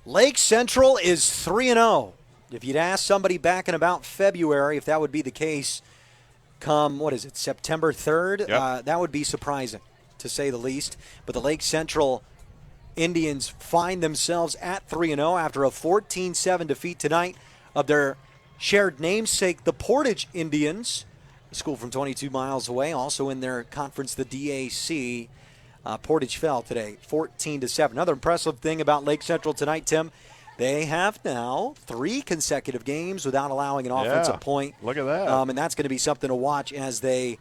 B: Lake Central is 3-0. If you'd ask somebody back in about February if that would be the case come, September 3rd,
C: Yep.
B: that would be surprising, to say the least. But the Lake Central Indians find themselves at 3-0 after a 14-7 defeat tonight of their shared namesake, the Portage Indians, a school from 22 miles away, also in their conference, the DAC. Portage fell today, 14-7. Another impressive thing about Lake Central tonight, Tim, they have now 3 consecutive games without allowing an offensive point.
C: Look at that.
B: And that's going to be something to watch as they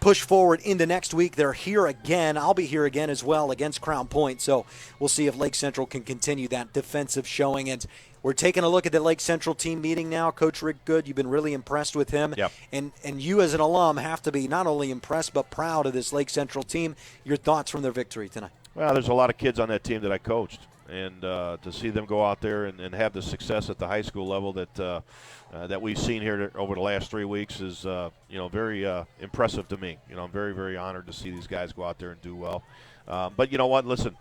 B: push forward into next week. They're here again. I'll be here again as well against Crown Point. So we'll see if Lake Central can continue that defensive showing. And we're taking a look at the Lake Central team meeting now. Coach Rick Good, you've been really impressed with him.
C: Yep.
B: And you as an alum have to be not only impressed but proud of this Lake Central team. Your thoughts from their victory tonight?
C: Well, there's a lot of kids on that team that I coached. And to see them go out there and have the success at the high school level that we've seen here over the last 3 weeks is very impressive to me. I'm very, very honored to see these guys go out there and do well. But you know what? Listen,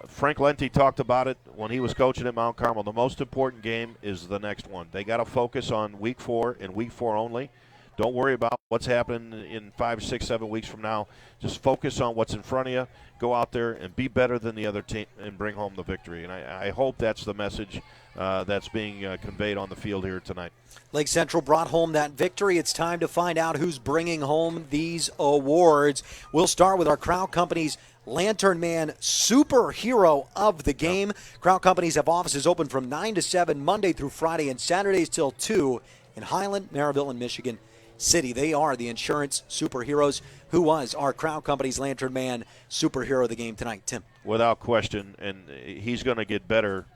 C: Frank Lenti talked about it when he was coaching at Mount Carmel. The most important game is the next one. They got to focus on week 4 and week 4 only. Don't worry about what's happening in 5, 6, 7 weeks from now. Just focus on what's in front of you. Go out there and be better than the other team and bring home the victory. And I hope that's the message that's being conveyed on the field here tonight.
B: Lake Central brought home that victory. It's time to find out who's bringing home these awards. We'll start with our Crown Companies Lantern Man Superhero of the Game. Crown Companies have offices open from 9 to 7 Monday through Friday and Saturdays till 2 in Highland, Maryville, and Michigan City. They are the insurance superheroes. Who was our Crown Company's Lantern Man Superhero of the Game tonight, Tim?
C: Without question, and he's going to get better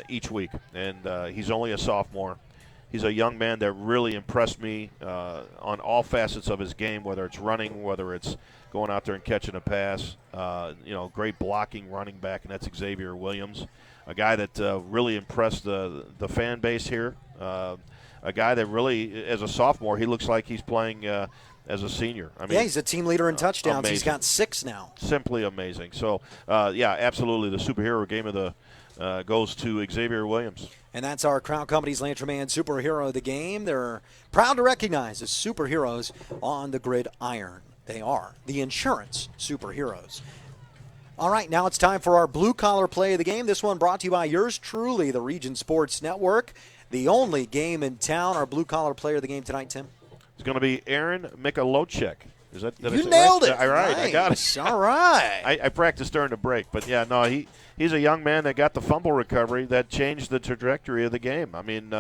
C: each week. And he's only a sophomore. He's a young man that really impressed me on all facets of his game, whether it's running, whether it's going out there and catching a pass. Great blocking running back, and that's Xavier Williams, a guy that really impressed the fan base here. A guy that really, as a sophomore, he looks like he's playing as a senior. I mean,
B: yeah, he's a team leader in touchdowns.
C: Amazing.
B: He's got 6 now.
C: Simply amazing. So, yeah, absolutely. The superhero game of the goes to Xavier Williams.
B: And that's our Crown Company's Lantern Man superhero of the game. They're proud to recognize as superheroes on the gridiron. They are the insurance superheroes. All right, now it's time for our blue-collar play of the game. This one brought to you by yours truly, the Region Sports Network. The only game in town. Our blue-collar player of the game tonight, Tim?
C: It's going to be Aaron Mikolocek. Is that
B: you nailed it.
C: All right,
B: nice.
C: I got it.
B: All right.
C: I practiced during the break. But, yeah, no, he's a young man that got the fumble recovery that changed the trajectory of the game. I mean,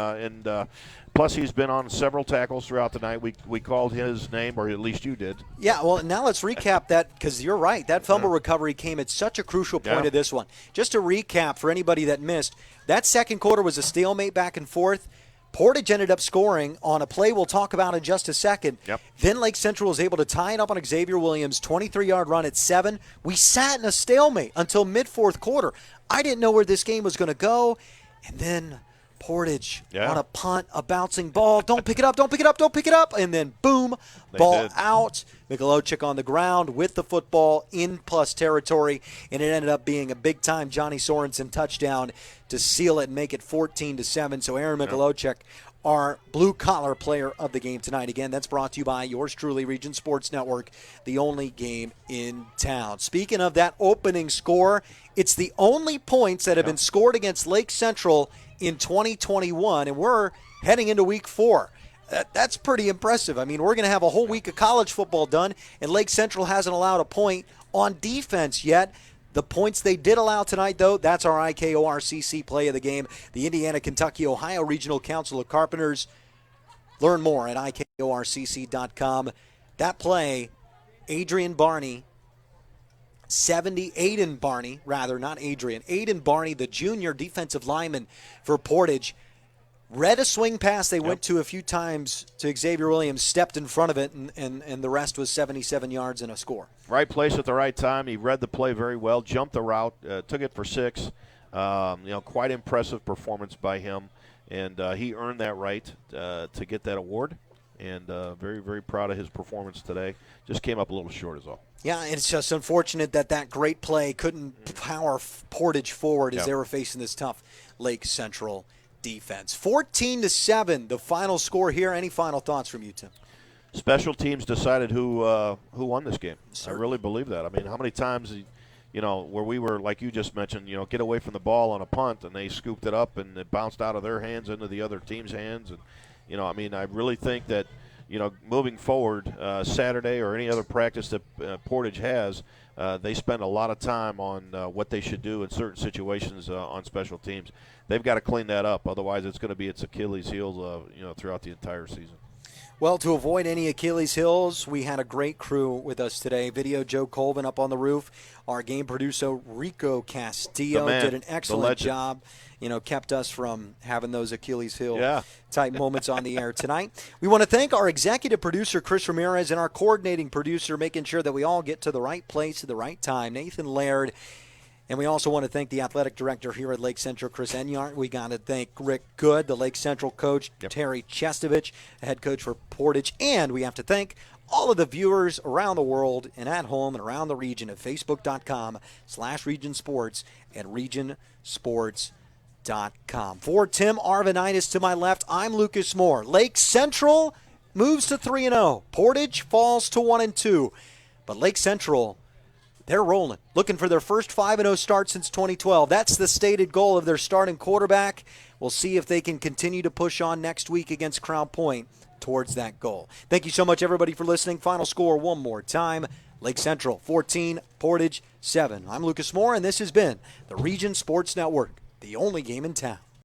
C: plus he's been on several tackles throughout the night. We called his name, or at least you did.
B: Yeah, well, now let's recap that because you're right. That fumble recovery came at such a crucial point of this one. Just to recap for anybody that missed, that second quarter was a stalemate back and forth. Portage ended up scoring on a play we'll talk about in just a second.
C: Yep.
B: Then Lake Central was able to tie it up on Xavier Williams' 23-yard run at 7. We sat in a stalemate until mid-fourth quarter. I didn't know where this game was going to go. And then Portage on a punt, a bouncing ball. Don't pick it up, don't pick it up, don't pick it up. And then, boom, ball out. Mikolocek on the ground with the football in plus territory. And it ended up being a big-time Johnny Sorensen touchdown to seal it and make it 14-7. So Aaron Mikolocek, our blue-collar player of the game tonight. Again, that's brought to you by yours truly, Region Sports Network, the only game in town. Speaking of that opening score, it's the only points that have been scored against Lake Central in 2021, and we're heading into week 4. That's pretty impressive. I mean, we're going to have a whole week of college football done, and Lake Central hasn't allowed a point on defense yet. The points they did allow tonight, though, that's our IKORCC play of the game, the Indiana-Kentucky-Ohio Regional Council of Carpenters. Learn more at IKORCC.com. That play, Aiden Barney, Aiden Barney, the junior defensive lineman for Portage, read a swing pass they went to a few times to Xavier Williams, stepped in front of it, and the rest was 77 yards and a score.
C: Right place at the right time. He read the play very well, jumped the route, took it for 6. Quite impressive performance by him, and he earned that right to get that award. And very, very proud of his performance today. Just came up a little short is all.
B: Yeah, it's just unfortunate that great play couldn't power Portage forward as they were facing this tough Lake Central defense. 14-7, the final score here. Any final thoughts from you, Tim?
C: Special teams decided who won this game. Certainly. I really believe that. I mean, how many times, where we were, like you just mentioned, get away from the ball on a punt, and they scooped it up, and it bounced out of their hands into the other team's hands. And, I really think that, moving forward, Saturday or any other practice that Portage has, they spend a lot of time on what they should do in certain situations on special teams. They've got to clean that up. Otherwise, it's going to be its Achilles heel, throughout the entire season.
B: Well, to avoid any Achilles heels, we had a great crew with us today. Video Joe Colvin up on the roof. Our game producer, Rico Castillo, did an excellent job. Kept us from having those Achilles heel type moments on the air tonight. We want to thank our executive producer, Chris Ramirez, and our coordinating producer, making sure that we all get to the right place at the right time, Nathan Laird. And we also want to thank the athletic director here at Lake Central, Chris Enyart. We got to thank Rick Good, the Lake Central coach, Terry Chestovich, head coach for Portage. And we have to thank all of the viewers around the world and at home and around the region at Facebook.com/Region Sports and RegionSports.com. For Tim Arvanitis to my left, I'm Lucas Moore. Lake Central moves to 3-0. Portage falls to 1-2. But Lake Central, they're rolling, looking for their first 5-0 start since 2012. That's the stated goal of their starting quarterback. We'll see if they can continue to push on next week against Crown Point towards that goal. Thank you so much, everybody, for listening. Final score one more time. Lake Central 14, Portage 7. I'm Lucas Moore, and this has been the Region Sports Network, the only game in town.